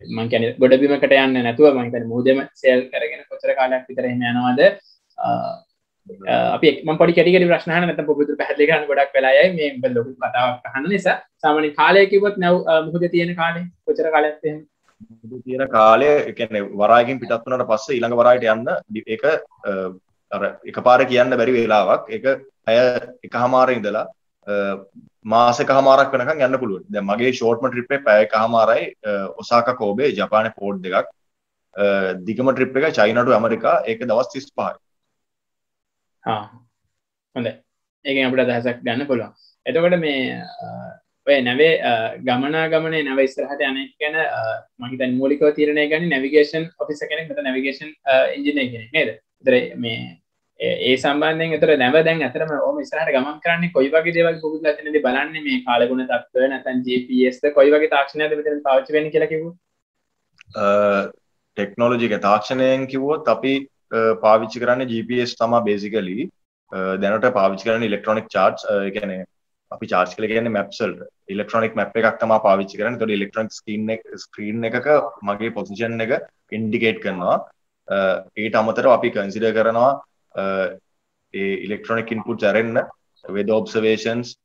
මම කියන්නේ ගොඩබිමකට යන්නේ නැතුව මම හිතන්නේ මොහොතේම සේල් කරගෙන කොච්චර කාලයක් විතර එහෙම යනවාද අපි මම පොඩි කැටි ප්‍රශ්න අහන්න නැත්නම් පුබුදු පැහැදිලි කරන්න ගොඩක් වෙලා යයි මේ මොකද ලොකු කතාවක් අහන්න නිසා සාමාන්‍ය කාලය කිව්වොත් නැව මොහොතේ තියෙන කාලේ කොච්චර කාලයක්ද එහෙම තියෙන කාලය ඒ කියන්නේ වරායකින් පිටත් වුණාට පස්සේ ඊළඟ වරායට යන්න ඒක අර එකපාරේ කියන්න බැරි වෙලාවක් ඒක අය එකමාරේ ඉඳලා මාසෙකමාරක් වෙනකන් යන්න පුළුවන්. දැන් මගේ ෂෝට්ම ට්‍රිප් එක පැය එකමාරයි ඔසාකා කෝබේ ජපානයේ පෝර්ට් දෙකක්. දිගම ට්‍රිප් එක චයිනා ටු ඇමරිකා ඒක දවස් 35යි. හොඳයි. ඒකෙන් අපිට අදහසක් ගන්න පුළුවන්. එතකොට මේ ඔය නැවේ ගමනාගමනේ නැව ඉස්සරහට යන එක ගැන මම හිතන්නේ මූලිකව තීරණය ගන්නේ නැවිගේෂන් ඔෆිසර් කෙනෙක් නැත්නම් නැවිගේෂන් ඉන්ජිනේර් කෙනෙක් නේද? ඒතර මේ ඒ සම්බන්ධයෙන් ඒතර නැව දැන් අතරම ඔහොම ඉස්සරහට ගමන් කරන්නේ කොයි වගේ දේවල් පුබුදුලා එතනදී බලන්නේ මේ කාලගුණ තත්ත්වය නැත්නම් GPS ද කොයි වගේ තාක්ෂණයක්ද මෙතන පාවිච්චි වෙන්නේ කියලා කිව්වොත්? ටෙක්නොලොජි එක තාක්ෂණයෙන් කිව්වොත් අපි පාවිච්චි කරන්නේ GPS තමයි basically දැනට පාවිච්චි කරන්නේ ඉලෙක්ට්‍රොනික charts ඒ කියන්නේ අපි charge කියලා කියන්නේ maps වලට ඉලෙක්ට්‍රොනික map එකක් තමයි පාවිච්චි කරන්නේ. ඒතකොට ඉලෙක්ට්‍රොනික screen එකක මගේ position එක indicate කරනවා. ඊට අමතරව අපි consider කරනවා ඒ ඉලෙක්ට්‍රොනික ඉන්පුට්ස් අරෙන්න weather observations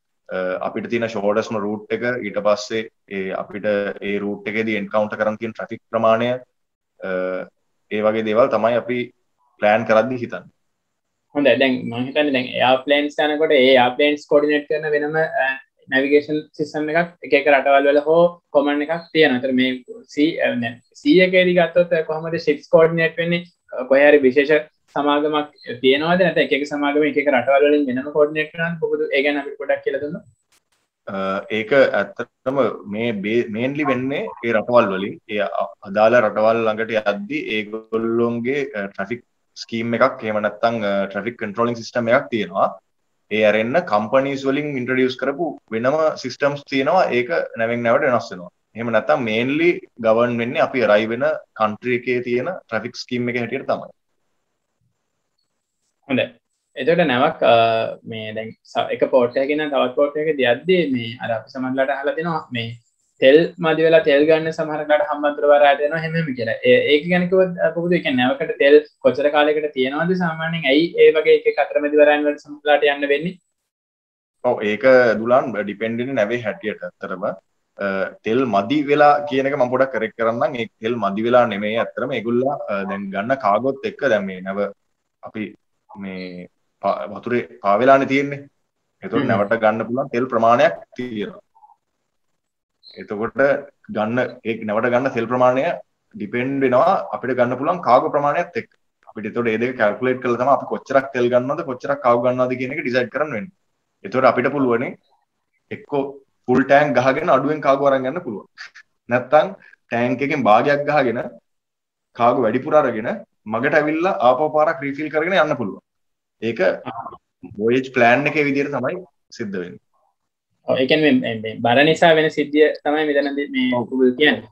අපිට තියෙන shortest route එක ඊට පස්සේ අපිට ඒ route එකේදී encounter කරන්න තියෙන traffic ප්‍රමාණය ඒ වගේ දේවල් තමයි අපි plan කරද්දී හිතන්නේ. හොඳයි දැන් මම හිතන්නේ දැන් එයාප්ලේන්ස් යනකොට ඒ එයාප්ලේන්ස් කෝඩිනේට් කරන වෙනම නැවිගේෂන් සිස්ටම් එකක් එක එක රටවල් වල හෝ කොමන් එකක් තියෙනවා. ඒතර මේ C එකේදී ගත්තොත් කොහොමද ships coordinate වෙන්නේ? කොහේ හරි විශේෂ සමාගමක් තියෙනවද නැත්නම් එක එක සමාගම එක එක රටවල් වලින් වෙනම කෝඩිනේට් කරනවද? මොකද ඒ ගැන අපිට පොඩ්ඩක් කියලා දුන්නොත්. ඒක ඇත්තටම මේ මේන්ලි වෙන්නේ ඒ රටවල් වලින් ඒ අදාළ රටවල් ළඟට යද්දී ඒගොල්ලොන්ගේ ට්‍රැෆික් ස්කීම් එකක් එහෙම නැත්නම් ට්‍රැෆික් කන්ට්‍රෝලින් සිස්ටම් එකක් තියෙනවා. ඒ අරෙන්න කම්පනීස් වලින් ඉන්ට්‍රොඩියුස් කරපු වෙනම සිස්ටම්ස් තියෙනවා. ඒක නැවෙන් නැවට වෙනස් වෙනවා. එහෙම නැත්නම් මේන්ලි ගවර්න් වෙන්නේ අපි අරයිව් වෙන කන්ට්‍රි එකේ තියෙන ට්‍රැෆික් ස්කීම් එක හැටියට තමයි. හොඳයි. එතකොට නැවක් මේ දැන් එක පෝට් එකකින් තවත් පෝට් එකක දියද්දී මේ අර අපි සමහරලාට අහලා දෙනවා මේ තෙල් මදි වෙලා තෙල් ගන්න සමහරකට හම්බන්තොට වරාට යනවා හැමම කියලා. ඒක ගැන කිව්වොත් පොකුදු ඒ කියන්නේ නැවකට තෙල් කොච්චර කාලයකට තියෙනවද සාමාන්‍යයෙන්? ඇයි ඒ වගේ එක අතරමැදි වරායන් වලට සමහරලාට යන්න වෙන්නේ? ඔව් ඒක දුලාන් ඩිපෙන්ඩ් වෙන්නේ නැවේ හැටියට ඇත්තටම තෙල් මදි වෙලා කියන එක මම පොඩක් කරෙක්ට් කරන්නම්. ඒ තෙල් මදි වෙලා නෙමෙයි ඇත්තටම ඒගොල්ලෝ දැන් ගන්න කාගොත් එක්ක දැන් මේ නැව අපි මේ වතුරේ පා වෙලානේ තියෙන්නේ. එතකොට නැවට ගන්න පුළුවන් තෙල් ප්‍රමාණයක් තියෙනවා. එතකොට ගන්න ඒ නැවට ගන්න තෙල් ප්‍රමාණය ඩිපෙන්ඩ් වෙනවා අපිට ගන්න පුළුවන් කාගෝ ප්‍රමාණයත් එක්ක. අපිට එතකොට මේ දෙක කැල්කියුලේට් කරලා තමයි අපි කොච්චරක් තෙල් ගන්නවද කොච්චරක් කාගෝ ගන්නවද කියන එක ඩිසයිඩ් කරන්න වෙන්නේ. එතකොට අපිට පුළුවනේ එක්කෝ ෆුල් ටැංක් ගහගෙන අඩුවෙන් කාගෝ අරන් යන්න පුළුවන්. නැත්තම් ටැංක් එකෙන් භාගයක් ගහගෙන කාගෝ වැඩිපුර අරගෙන මගට ඇවිල්ලා ආපහු පාරක් රීෆිල් කරගෙන යන්න පුළුවන්. ඒක voyage plan එකේ විදිහට තමයි සිද්ධ වෙන්නේ. ඔව් ඒ කියන්නේ මේ බර නිසා වෙන සිද්ධිය තමයි මෙතනදී මේ Google කියන්නේ.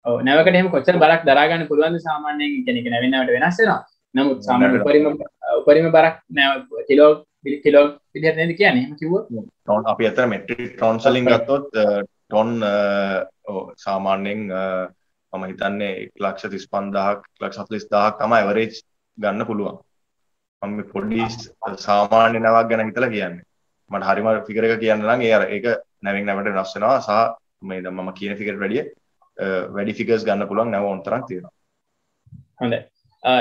ඔව් නැවකට එහෙම කොච්චර බරක් දරා ගන්න පුළුවන්ද සාමාන්‍යයෙන් කියන්නේ ඒක නැවෙන්නවට වෙනස් වෙනවා. නමුත් සාමාන්‍ය උපරිම බරක් කිලෝ විදිහට නේද කියන්නේ එහෙම කිව්වොත් ටොන් අපි අතර මෙට්‍රික් ටොන්ස් වලින් ගත්තොත් ටොන් සාමාන්‍යයෙන් මම හිතන්නේ 1,35,000 1,40,000 තමයි ඇවරේජ් ගන්න පුළුවන්. මම පොඩි සාමාන්‍ය නවක් ගැන හිතලා කියන්නේ. මට හරිම ෆිගර් එක කියන්න නම් ඒක නැවෙන් නැවට වෙනස් වෙනවා සහ මේ දැන් මම කියන ෆිගර් වැඩි ෆිගර්ස් ගන්න පුළුවන් නැව ඕන තරම් තියෙනවා. හොඳයි.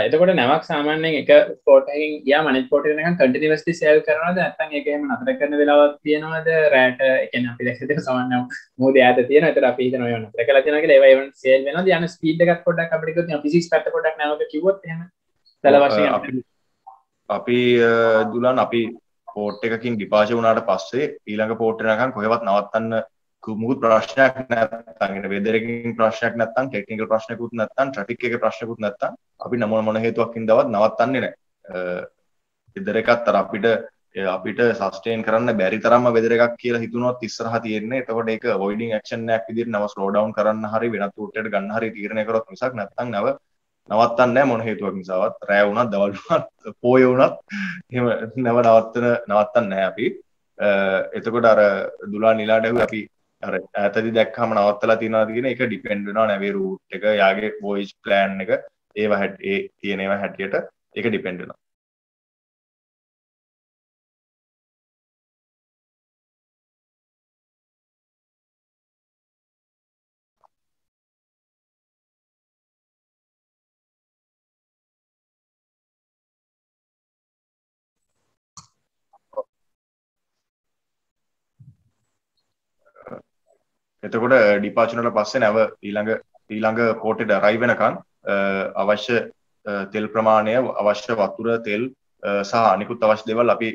එතකොට නැවක් සාමාන්‍යයෙන් එක ස්පෝට් එකකින් ගියා මැනේජ් ස්පෝට් එකකින් නිකන් කන්ටිනියස්ලි සේල් කරනවද නැත්නම් ඒක එහෙම නතර කරන වෙලාවක් තියෙනවද රැට ඒ කියන්නේ අපි දැක්කද සාමාන්‍යයෙන් මොහොත ඈත තියෙනවා ඒතර අපි හිතනවා ඒවා නතර කරලා තියෙනවා කියලා ඒවා ඒවන් සේල් වෙනවද යන ස්පීඩ් එකක් පොඩ්ඩක් අපිට කිව්වොත් ෆිසික්ස් පැත්ත පොඩ්ඩක් නැවක කිව්වොත් එහෙම සල වශයෙන් අපි දුලන් අපි පෝට් එකකින් ඩිපාර්චර් වුණාට පස්සේ ඊළඟ පෝට් එකනකන් කොහෙවත් නවත්තන්න මුකුත් ප්‍රශ්නයක් නැත්නම් ඉතින් වෙදර් එකකින් ප්‍රශ්නයක් නැත්නම් ටෙක්නිකල් ප්‍රශ්නකුත් නැත්නම් ට්‍රැෆික් එකේ ප්‍රශ්නකුත් නැත්නම් අපි මොන හේතුවකින්දවත් නවත්තන්නේ නැහැ. වෙදර් එකත් අර අපිට සස්ටේන් කරන්න බැරි තරම්ම වෙදර් එකක් කියලා හිතුනොත් ඉස්සරහා තියෙන්නේ. එතකොට ඒක අවොයිඩින් ඇක්ෂන් එකක් විදිහට නව ස්ලෝ ඩවුන් කරන්න හරි වෙනත් රූට් එකකට ගන්න හරි තීරණය කරොත් මිසක් නැත්නම් නවත්තන්නේ නැහැ මොන හේතුවක් නිසාවත්. රෑ වුණත් දවල් වුණත් පෝය වුණත් එහෙම නවත්තන්නේ නැහැ අපි. එතකොට අර දුලා නිලාට අපි අර ඈතදී දැක්කම නවත්තලා තියනවාද කියන එක ඩිපෙන්ඩ් වෙනවා නැවේ රූට් එක යාගේ වොයේජ් ප්ලෑන් එක ඒවා ඒ තියෙන ඒවා හැටියට ඒක ඩිපෙන්ඩ් වෙනවා. එතකොට ඩිපාර්චර් වල පස්සේ නැව ඊළඟ පෝට් එකට අරයිව් වෙනකන් අවශ්‍ය තෙල් ප්‍රමාණය අවශ්‍ය වතුර තෙල් සහ අනිකුත් අවශ්‍ය දේවල් අපි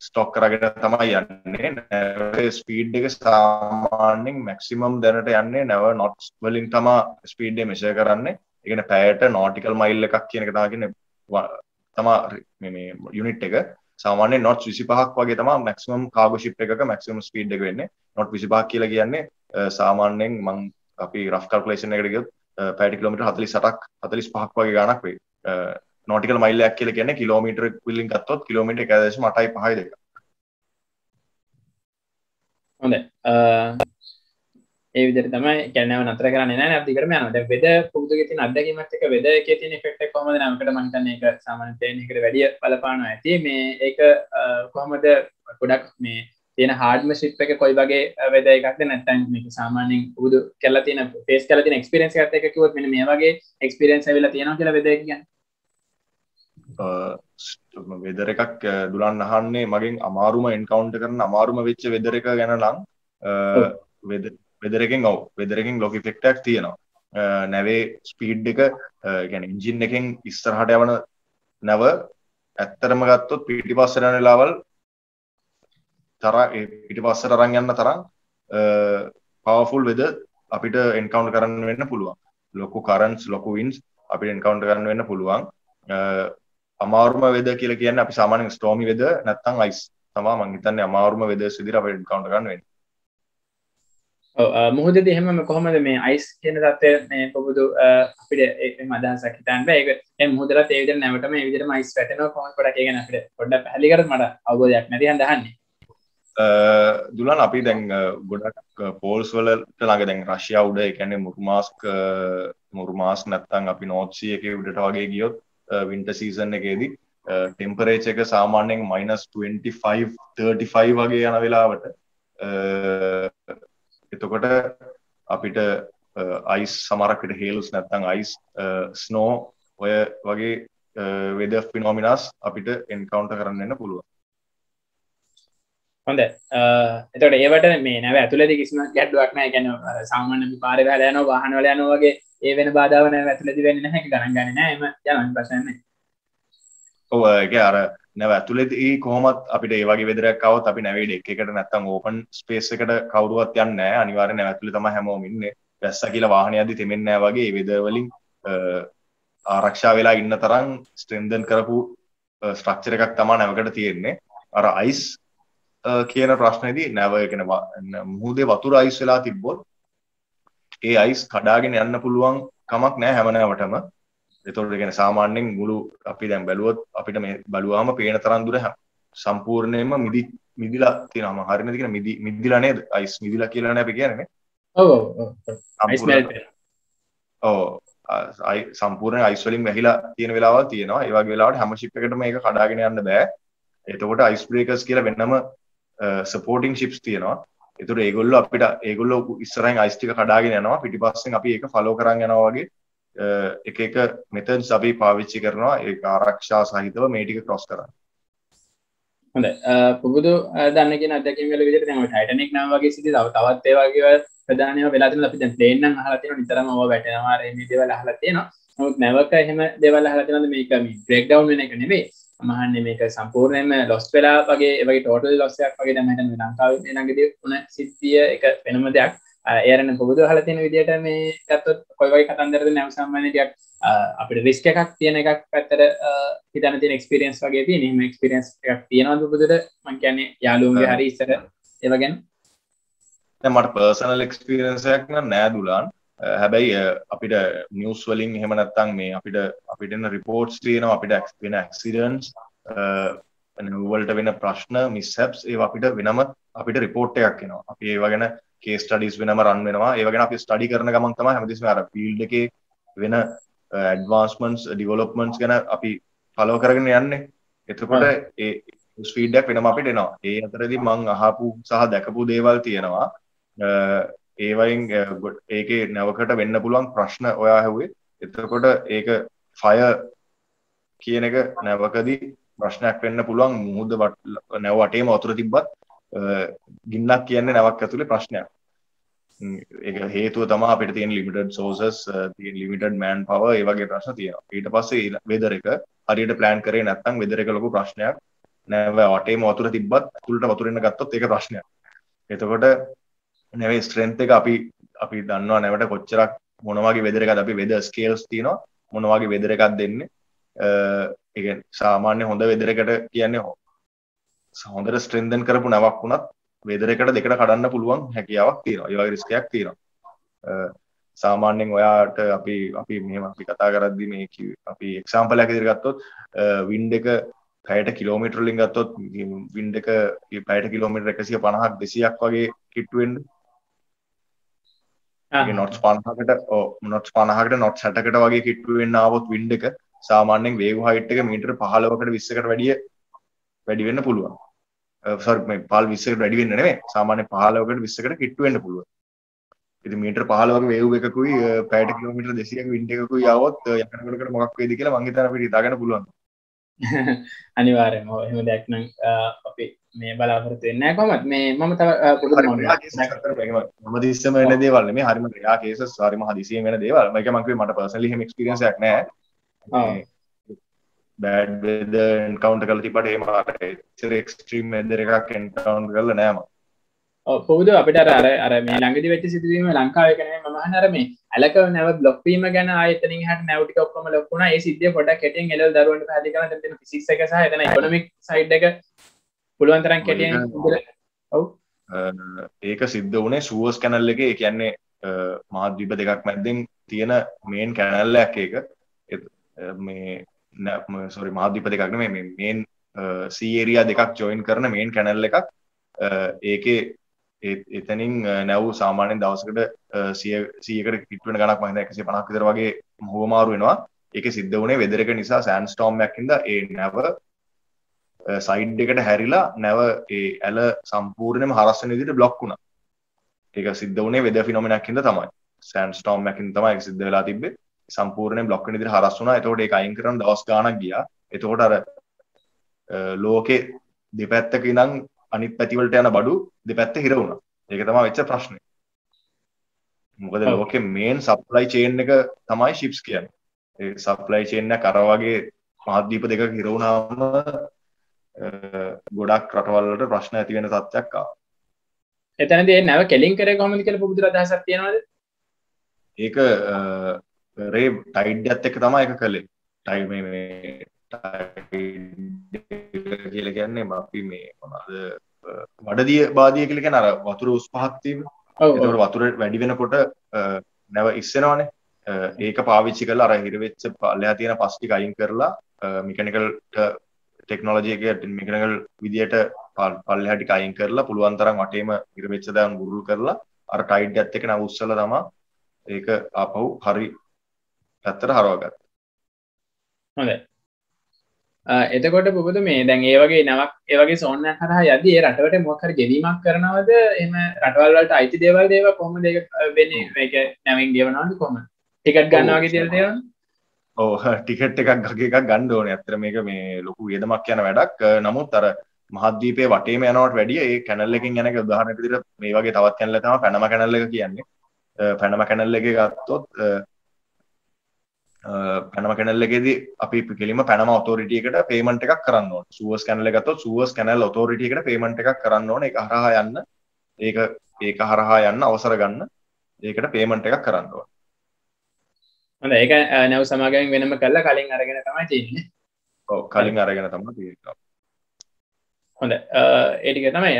ස්ටොක් කරගෙන තමයි යන්නේ. නැවේ ස්පීඩ් එක සාමාන්‍යයෙන් මැක්සිමම් දැනට යන්නේ නැව නොට්ස් වලින් තමයි ස්පීඩ් එක මෙෂර් කරන්නේ. ඒ කියන්නේ පැයට නෝටිකල් මයිල් එකක් කියන එක තමයි මේ යුනිට් එක. සාමාන්‍යයෙන් නොට්ස් 25ක් වගේ තමයි මැක්සිමම් කාගෝ ෂිප් එකක මැක්සිමම් ස්පීඩ් එක වෙන්නේ. නොට් 25ක් කියලා කියන්නේ සාමාන්‍යයෙන් අපි රෆ් කැල්කියුලේෂන් එකකට ගියොත් පැයට කිලෝමීටර් 48ක් 45ක් වගේ ගාණක් වෙයි. නෝටිකල් මයිල් එකක් කියලා කියන්නේ කිලෝමීටර වලින් ගත්තොත් කිලෝමීටර් 1.852. හොඳයි. ඒ විදිහට තමයි කියන්නේ නතර කරන්නේ නැහැ නේ අපි දිගටම යනවා. දැන් වෙද පුරුදුගේ තියෙන අත්දැකීමත් එක්ක වෙද එකේ තියෙන ඉෆෙක්ට් එක කොහොමද නැමකට මම හිතන්නේ ඒක සාමාන්‍ය ප්ලේන් එකකට වැඩි බලපානවා ඇති. මේ ඒක කොහොමද ගොඩක් මේ තියෙන හાર્ඩ්ම ෂිප් එක කොයි වගේ වෙද එකක්ද නැත්නම් මේක සාමාන්‍යයෙන් පුරුදු කරලා තියෙන ෆේස් කරලා තියෙන එක්ස්පීරියන්ස් එකත් එක්ක කිව්වොත් මෙන්න මේ වගේ එක්ස්පීරියන්ස් ඇවිල්ලා තියෙනවා කියලා වෙද එක කියන්නේ. වෙදර් එකක් දුලන් අහන්නේ මගෙන් අමාරුම එන්කවුන්ටර් කරන අමාරුම වෙච්ච වෙදර් එක ගැන නම් වෙදර් එකෙන් ලොකු ඉෆෙක්ට් එකක් තියෙනවා. නැවේ ස්පීඩ් එක කියන්නේ එන්ජින් එකෙන් ඉස්සරහට යවන නැව ඇත්තටම ගත්තොත් පිටිපස්සට යන වෙලාවල් පිටිපස්සට අරන් යන්න තරම් පවර්ෆුල් වෙදර් අපිට එන්කවුන්ටර් කරන්න වෙන්න පුළුවන්. ලොකු කරන්ට්ස් ලොකු වින්ඩ්ස් අපිට එන්කවුන්ටර් කරන්න වෙන්න පුළුවන්. අමාරුම වෙදර් කියලා කියන්නේ අපි සාමාන්‍යයෙන් ස්ටෝමි වෙදර් නැත්නම් අයිස් තමයි මම හිතන්නේ අමාරුම වෙදර්ස් විදිහට අපිට එන්කවුන්ටර් කරන්න වෙන්නේ. ඔව් මොහොතදී එහෙම කොහොමද මේ අයිස් කියන தත්ත්වය මේ පොබුදු අපිට එහෙම අදහසක් හිතන්න බෑ. ඒක දැන් මොහොතලත් ඒ විදිහට නැවටම ඒ විදිහටම අයිස් වැටෙනවා කොහොමද පොඩක් ඒ ගැන අපිට පොඩ්ඩක් පැහැදිලි කරත් මට අවබෝධයක් නැති හන්ද අහන්නේ. දුලන් අපි දැන් ගොඩක් පෝල්ස් වලට ළඟ දැන් රෂ්‍යා උඩ ඒ කියන්නේ මුරුමාස්ක් නැත්තම් අපි නෝර්ත් සී එකේ උඩට වගේ ගියොත් වින්ටර් සීසන් එකේදී ටෙම්පරේචර් එක සාමාන්‍යයෙන් -25 35 වගේ යන වෙලාවට එතකොට අපිට අයිස් සමහරක් විට හේල්ස් නැත්තම් අයිස් ස්නෝ ඔය වගේ වෙදර් ෆිනොමිනාස් අපිට එන්කවුන්ටර් කරන්න වෙන්න පුළුවන්. හොඳ එතකොට ඒවට මේ නැව ඇතුළේදී කිසිම ගැටලුවක් නැහැ. ඒ කියන්නේ සාමාන්‍ය පාරේ වැහලා යනවා වාහන වල යනවා වගේ ඒ වෙන බාධාව නැව ඇතුළේදී වෙන්නේ නැහැ. ඒක ගණන් ගන්නේ නැහැ. එම යනවා ප්‍රශ්න නැහැ. ඔව් ඒක අර නැව ඇතුළේදී කොහොමත් අපිට ඒ වගේ වෙදරයක් આવොත් අපි නැවේ ඩෙක් එකට නැත්තම් ඕපන් ස්පේස් එකට කවුරුවත් යන්නේ නැහැ. අනිවාර්යෙන් නැව ඇතුළේ තමයි හැමෝම ඉන්නේ. වැස්සා කියලා වාහනේ යද්දි තෙමෙන්නේ නැහැ වගේ ඒ වෙදර් වලින් ආරක්ෂා වෙලා ඉන්න තරම් ස්ට්‍රෙන්දන් කරපු ස්ට්‍රක්චර් එකක් තමයි නැවකට තියෙන්නේ. අර අයිස් කියන ප්‍රශ්නේදී නැව කියන මුහුදේ වතුර අයිස් වෙලා තිබ්බොත් ඒ අයිස් කඩාගෙන යන්න පුළුවන් කමක් නැහැ හැම නැවටම. ඒතකොට ඒ කියන්නේ සාමාන්‍යයෙන් මුළු අපි දැන් බැලුවොත් අපිට මේ බලුවාම පේන තරම් දුර සම්පූර්ණයෙන්ම මිදිලා තියෙනවා. හරියටද කියන මිදිලා නේද? අයිස් මිදිලා කියලා නේ අපි කියන්නේ. ඔව් අයිස් මෙල්ට්. ඔව් සම්පූර්ණ අයිස් වලින් වැහිලා තියෙන වෙලාවල් තියෙනවා. ඒ වගේ වෙලාවට හැම ෂිප් එකකටම මේක කඩාගෙන යන්න බෑ. එතකොට අයිස් බ්‍රේකර්ස් කියලා වෙනම සපෝටිං ෂිප්ස් තියෙනවා. එතකොට ඒගොල්ලෝ ඉස්සරහින් අයිස් ටික කඩාගෙන යනවා. පිටිපස්සෙන් අපි ඒක ෆලෝ කරන් යනවා වගේ එක මෙතඩ්ස් අපි පාවිච්චි කරනවා ඒක ආරක්ෂා සහිතව මේ ටික ක්‍රොස් කරන්න. හොඳයි. පුබුදු දන්න කියන අත්දැකීම් වල විදිහට දැන් ඔය ටයිටැනික් නම් වගේ සිද්ධි තවත් ඒ වගේ ප්‍රධානම වෙලා තියෙනවා. අපි දැන් ප්ලේන් නම් අහලා තියෙනවා නිතරම ඕවා වැටෙනවා මේ දේවල් අහලා තියෙනවා. නමුත් නැවක එහෙම දේවල් අහලා තියෙනවද මේක මේ බ්‍රේක් ඩවුන් වෙන එක නෙවෙයි. මහන්නේ මේක සම්පූර්ණයෙන්ම ලොස් වෙලා වගේ ඒ වගේ ටෝටල් ලොස් එකක් වගේ දැන් මම හිතන්නේ ලංකාවේ මේ ළඟදී වුණ සිද්ධිය එක වෙනම දෙයක්. ඒරෙන් පුබුදු අහලා තියෙන විදිහට මේ ගත්තොත් කොයි වගේ කතන්දරද නැව සාමාන්‍ය ටිකක් අපිට රිස්ක් එකක් තියෙන එකක් පැත්තට හිතන්න තියෙන එක්ස්පීරියන්ස් වගේ තියෙන. එහෙම එක්ස්පීරියන්ස් එකක් තියෙනවද පුබුදුට? මම කියන්නේ යාළුවන්ගේ හරි ඉස්සර ඒව ගැන. දැන් මට පර්සනල් එක්ස්පීරියන්ස් එකක් නෑ දුලාන්. හැබැයි අපිට නිවස් වලින් එහෙම නැත්තම් මේ අපිට එන රිපෝට්ස් තියෙනවා අපිට වෙන ඇක්සිඩන්ට්ස් වලට වෙන ප්‍රශ්න මිස්හැප්ස් ඒවා අපිට වෙනම අපිට රිපෝට් එකක් එනවා. අපි ඒවා ගැන කේස් ස්ටඩීස් වෙනම රන් වෙනවා. ඒවා ගැන අපි ස්ටඩි කරන ගමන් තමයි හැමතිස්සෙම අර ෆීල්ඩ් එකේ වෙන ඇඩ්වාන්ස්මන්ට්ස් ඩෙවලොප්මන්ට්ස් ගැන අපි ෆලෝ කරගෙන යන්නේ. එතකොට ඒ ෆීඩ්බැක් වෙනම අපිට එනවා. ඒ අතරදී මම අහපු සහ දැකපු දේවල් තියෙනවා. ඒ වයින් ඒකේ නැවකට වෙන්න පුළුවන් ප්‍රශ්න ඔයා ඇහුවේ. එතකොට ඒක ෆයර් කියන එක නැවකදී ප්‍රශ්නයක් වෙන්න පුළුවන්. මුහුද නැව වටේම වතුර තිබ්බත් ගින්නක් කියන්නේ නැවක් ඇතුලේ ප්‍රශ්නයක්. ඒක හේතුව තමයි අපිට තියෙන ලිමිටඩ් සෝසස්, තියෙන ලිමිටඩ් මෑන් පවර් ඒ වගේ ප්‍රශ්න තියෙනවා. ඊට පස්සේ වෙදර් එක හරියට ප්ලෑන් කරේ නැත්නම් වෙදර් එක ලොකු ප්‍රශ්නයක්. නැව වටේම වතුර තිබ්බත් අතුලට වතුර එන්න ගත්තොත් ඒක ප්‍රශ්නයක්. එතකොට නැවේ ස්ට්‍රෙන්ත් එක අපි දන්නවා නැවට කොච්චරක් මොන වගේ වෙදර් එකක්ද අපි වෙදර් ස්කේල්ස් තියෙනවා මොන වගේ වෙදර් එකක්ද දෙන්නේ ඒ කියන්නේ සාමාන්‍ය හොඳ වෙදර් එකට කියන්නේ හොඳට ස්ට්‍රෙන්දන් කරපු නැවක් වුණත් වෙදර් එකට දෙකට කඩන්න පුළුවන් හැකියාවක් තියෙනවා. ඒ වගේ රිස්ක් එකක් තියෙනවා. සාමාන්‍යයෙන් ඔයාට අපි මෙහෙම අපි කතා කරද්දී මේ අපි එක්සැම්පල් එකක් විදිහට ගත්තොත් වින්ඩ් එක පැයට කිලෝමීටර වලින් ගත්තොත් වින්ඩ් එක පැයට කිලෝමීටර 150ක් 200ක් වගේ කිට්ටු වෙන්නේ. නොට්ස් 50කට නොට්ස් 50කට නොට්ස් 60කට වගේ කිට්ටු වෙන්න ආවොත් වින්ඩ් එක සාමාන්‍යයෙන් වේග හයිට් එක මීටර 15කට 20කට වැඩි වෙන්න පුළුවන්. සෝරි මේ 20කට වැඩි වෙන්න නෙමෙයි සාමාන්‍ය 15කට 20කට කිට්ටු වෙන්න පුළුවන්. ඉතින් මීටර 15ක වේව් එකකුයි පැයට කිලෝමීටර 200ක වින්ඩ් එකකුයි ආවොත් යකඩකට මොකක් වෙයිද කියලා මං හිතන අපිට හිතා ගන්න පුළුවන්. අනිවාර්යයෙන්ම එහෙම දෙයක් නම් අපි මේ බලාපොරොත්තු වෙන්නේ නැහැ කොහොමද මේ මම තව පොඩි මොනවදිස්සම වෙන දේවල් නෙමෙයි හරිම රෙයා කේසස් හරිම හදිසියෙන් වෙන දේවල් මේක මම කිව්වේ මට පර්සනලි එහෙම එක්ස්පීරියන්ස් එකක් නැහැ බෑඩ් වෙදර් එන්කවුන්ටර් කරලා තිබ්බට එහෙම ඉතින් එක්ස්ට්‍රීම් වෙදර් එකක් එන්කවුන්ටර් කරලා නැහැ මම පොදුද අපිට අර මේ ළඟදී වෙච්ච සිදුවීම ලංකාවේ එක නෙමෙයි මම අහන්නේ අර මේ ඇලක නැව බ්ලොක් වීම ගැන ආයතනින් එහාට නැව ටික ඔක්කොම ලොක් වුණා ඒ සිද්ධිය පොඩ්ඩක් කෙටියෙන් එළවල දරුවන්ට පැහැදිලි කරන්න දෙන්න ෆිසික්ස් එක සහ එතන ඉකොනොමික් සයිඩ් එක පුළුවන් තරම් කෙටියෙන් ඔව් ඒක සිද්ධ වුණේ සුවස් කැනල් එකේ ඒ කියන්නේ මහද්වීප දෙකක් මැද්දෙන් තියෙන මේන් කැනල් එකක් ඒක මේ සෝරි මහද්වීප දෙකක් නෙමෙයි මේ මේන් සී ඒරියා දෙකක් ජොයින් කරන මේන් කැනල් එකක් ඒකේ එතනින් නැව් සාමාන්‍යයෙන් දවසකට 100කට හිට වෙන ගණක් මම හිතන්නේ 150ක් විතර වගේ හුවමාරු වෙනවා. ඒකේ සිද්ධ වුණේ වෙදර් එක නිසා සෑන්ඩ් ස්ටෝම් එකක් හින්දා ඒ නැව සයිඩ් එකට හැරිලා නැව ඒ ඇල සම්පූර්ණයෙන්ම හරස් වෙන විදිහට බ්ලොක් වුණා. ඒක සිද්ධ වුණේ වෙදර් ෆිනොමිනක් හින්දා තමයි. සෑන්ඩ් ස්ටෝම් එකකින් තමයි ඒක සිද්ධ වෙලා තිබ්බේ. සම්පූර්ණයෙන් බ්ලොක් වෙන විදිහට හරස් වුණා. එතකොට ඒක අයින් කරන්න දවස් ගාණක් ගියා. එතකොට අර ලෝකේ දෙපැත්තක ඉඳන් අනිත් පැති වලට යන බඩු දෙපැත්තේ හිර වුණා. ඒක තමයි වෙච්ච ප්‍රශ්නේ. මොකද ලෝකේ මේන් සප්ලයි චේන් එක තමයි ships කියන්නේ. ඒ සප්ලයි චේන් එක අර වගේ මහද්වීප දෙකක හිර වුණාම ගොඩක් රටවල් වලට ප්‍රශ්න ඇති වෙන තත්ත්වයක් ආවා. එතනදී ඒ නැව කෙලින් කරේ කොහොමද කියලා පුබුදුර අදහසක් තියනවද? ඒක රේ ටයිඩ් එකත් එක්ක තමයි ඒක කළේ. ටයිඩ් මේ ටයිඩ් කියලා කියන්නේ අපි මේ මොනවාද වඩදිය බාදිය කියලා කියන අර වතුර උස් පහක් තියෙන්නේ. ඒකට වතුර වැඩි වෙනකොට නැව ඉස්සෙනවනේ. ඒක පාවිච්චි කරලා අර හිර වෙච්ච පල්ලෙහා තියෙන පස් ටික අයින් කරලා මෙකැනිකල් ටෙක්නොලොජි එක මෙකැනිකල් විදියට පල්ලෙහා ටික අයින් කරලා පුළුවන් තරම් වටේම හිර වෙච්ච දයන් ගුරුල් කරලා අර ටයිඩ් එකත් එක්ක නැව උස්සලා තමයි ඒක ආපහු හරි පැත්තට හරවගත්තා. හොඳයි. එතකොට පුබුදු මේ දැන් ඒ වගේ නවක් ඒ වගේ සෝන්නයක් හරහා යද්දී ඒ රටවලට මොකක් හරි ගෙවීමක් කරනවද? එහෙම රටවල් වලට අයිති දේවල් කොහොමද ඒක වෙන්නේ? මේක නැවෙන් ගෙවනවද කොහොමද? ටිකට් ගන්නවා වගේ දේවල් තියෙනවද? ඔව් ටිකට් එකක් ගන්න ඕනේ. ඇත්තට මේක මේ ලොකු වියදමක් යන වැඩක්. නමුත් අර මහද්වීපයේ වටේම යනවට වැඩිය ඒ කැනල් එකෙන් යන එක උදාහරණයක් විදිහට මේ වගේ තවත් කැනල් එක තමයි පැනම කැනල් එක කියන්නේ. පැනම කැනල් එකේ ගත්තොත් පැනම කැනල් එකේදී අපි කෙලින්ම පැනම ඔතොරිටි එකට පේමන්ට් එකක් කරන්න ඕනේ. සුවස් කැනල් එක ගත්තොත් සුවස් කැනල් ඔතොරිටි එකට පේමන්ට් එකක් කරන්න ඕනේ. ඒක හරහා යන්න ඒක හරහා යන්න අවසර ගන්න ඒකට පේමන්ට් එකක් කරන්න ඕනේ. හොඳයි. ඒක නැව් සමාගමෙන් වෙනම කළා කලින් අරගෙන තමයි තියෙන්නේ. ඔව් කලින් අරගෙන තමයි තියෙන්නේ. හොඳයි. ඒ ටික තමයි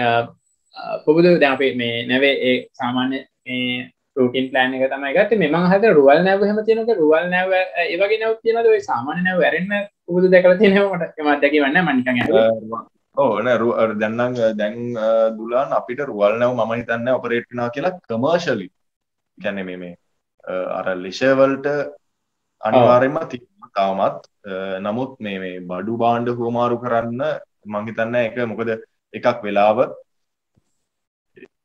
පුබුදු දැන් අපි මේ නැවේ ඒ සාමාන්‍ය මේ රූටින් ප්ලෑන් එක තමයි ගත්තේ. මේ මම අහලා රුවල් නැව් එහෙම තියෙනවද? රුවල් නැව් ඒ වගේ නැව් තියෙනවද? ඔය සාමාන්‍ය නැව් ඇරෙන්න පුබුදු දැකලා තියෙනව මට මම දැකීම නැහැ මම නිකන් අහුවා. ඔව් නෑ දැන් දුලාන් අපිට රුවල් නැව් මම හිතන්නේ ඔපරේට් කරනවා කියලා කමර්ෂියලි. කියන්නේ මේ අර ලෙෂර් වලට අනිවාර්යයෙන්ම තියෙනවා තාමත්. නමුත් මේ බඩු භාණ්ඩ හුවමාරු කරන්න මම හිතන්නේ ඒක මොකද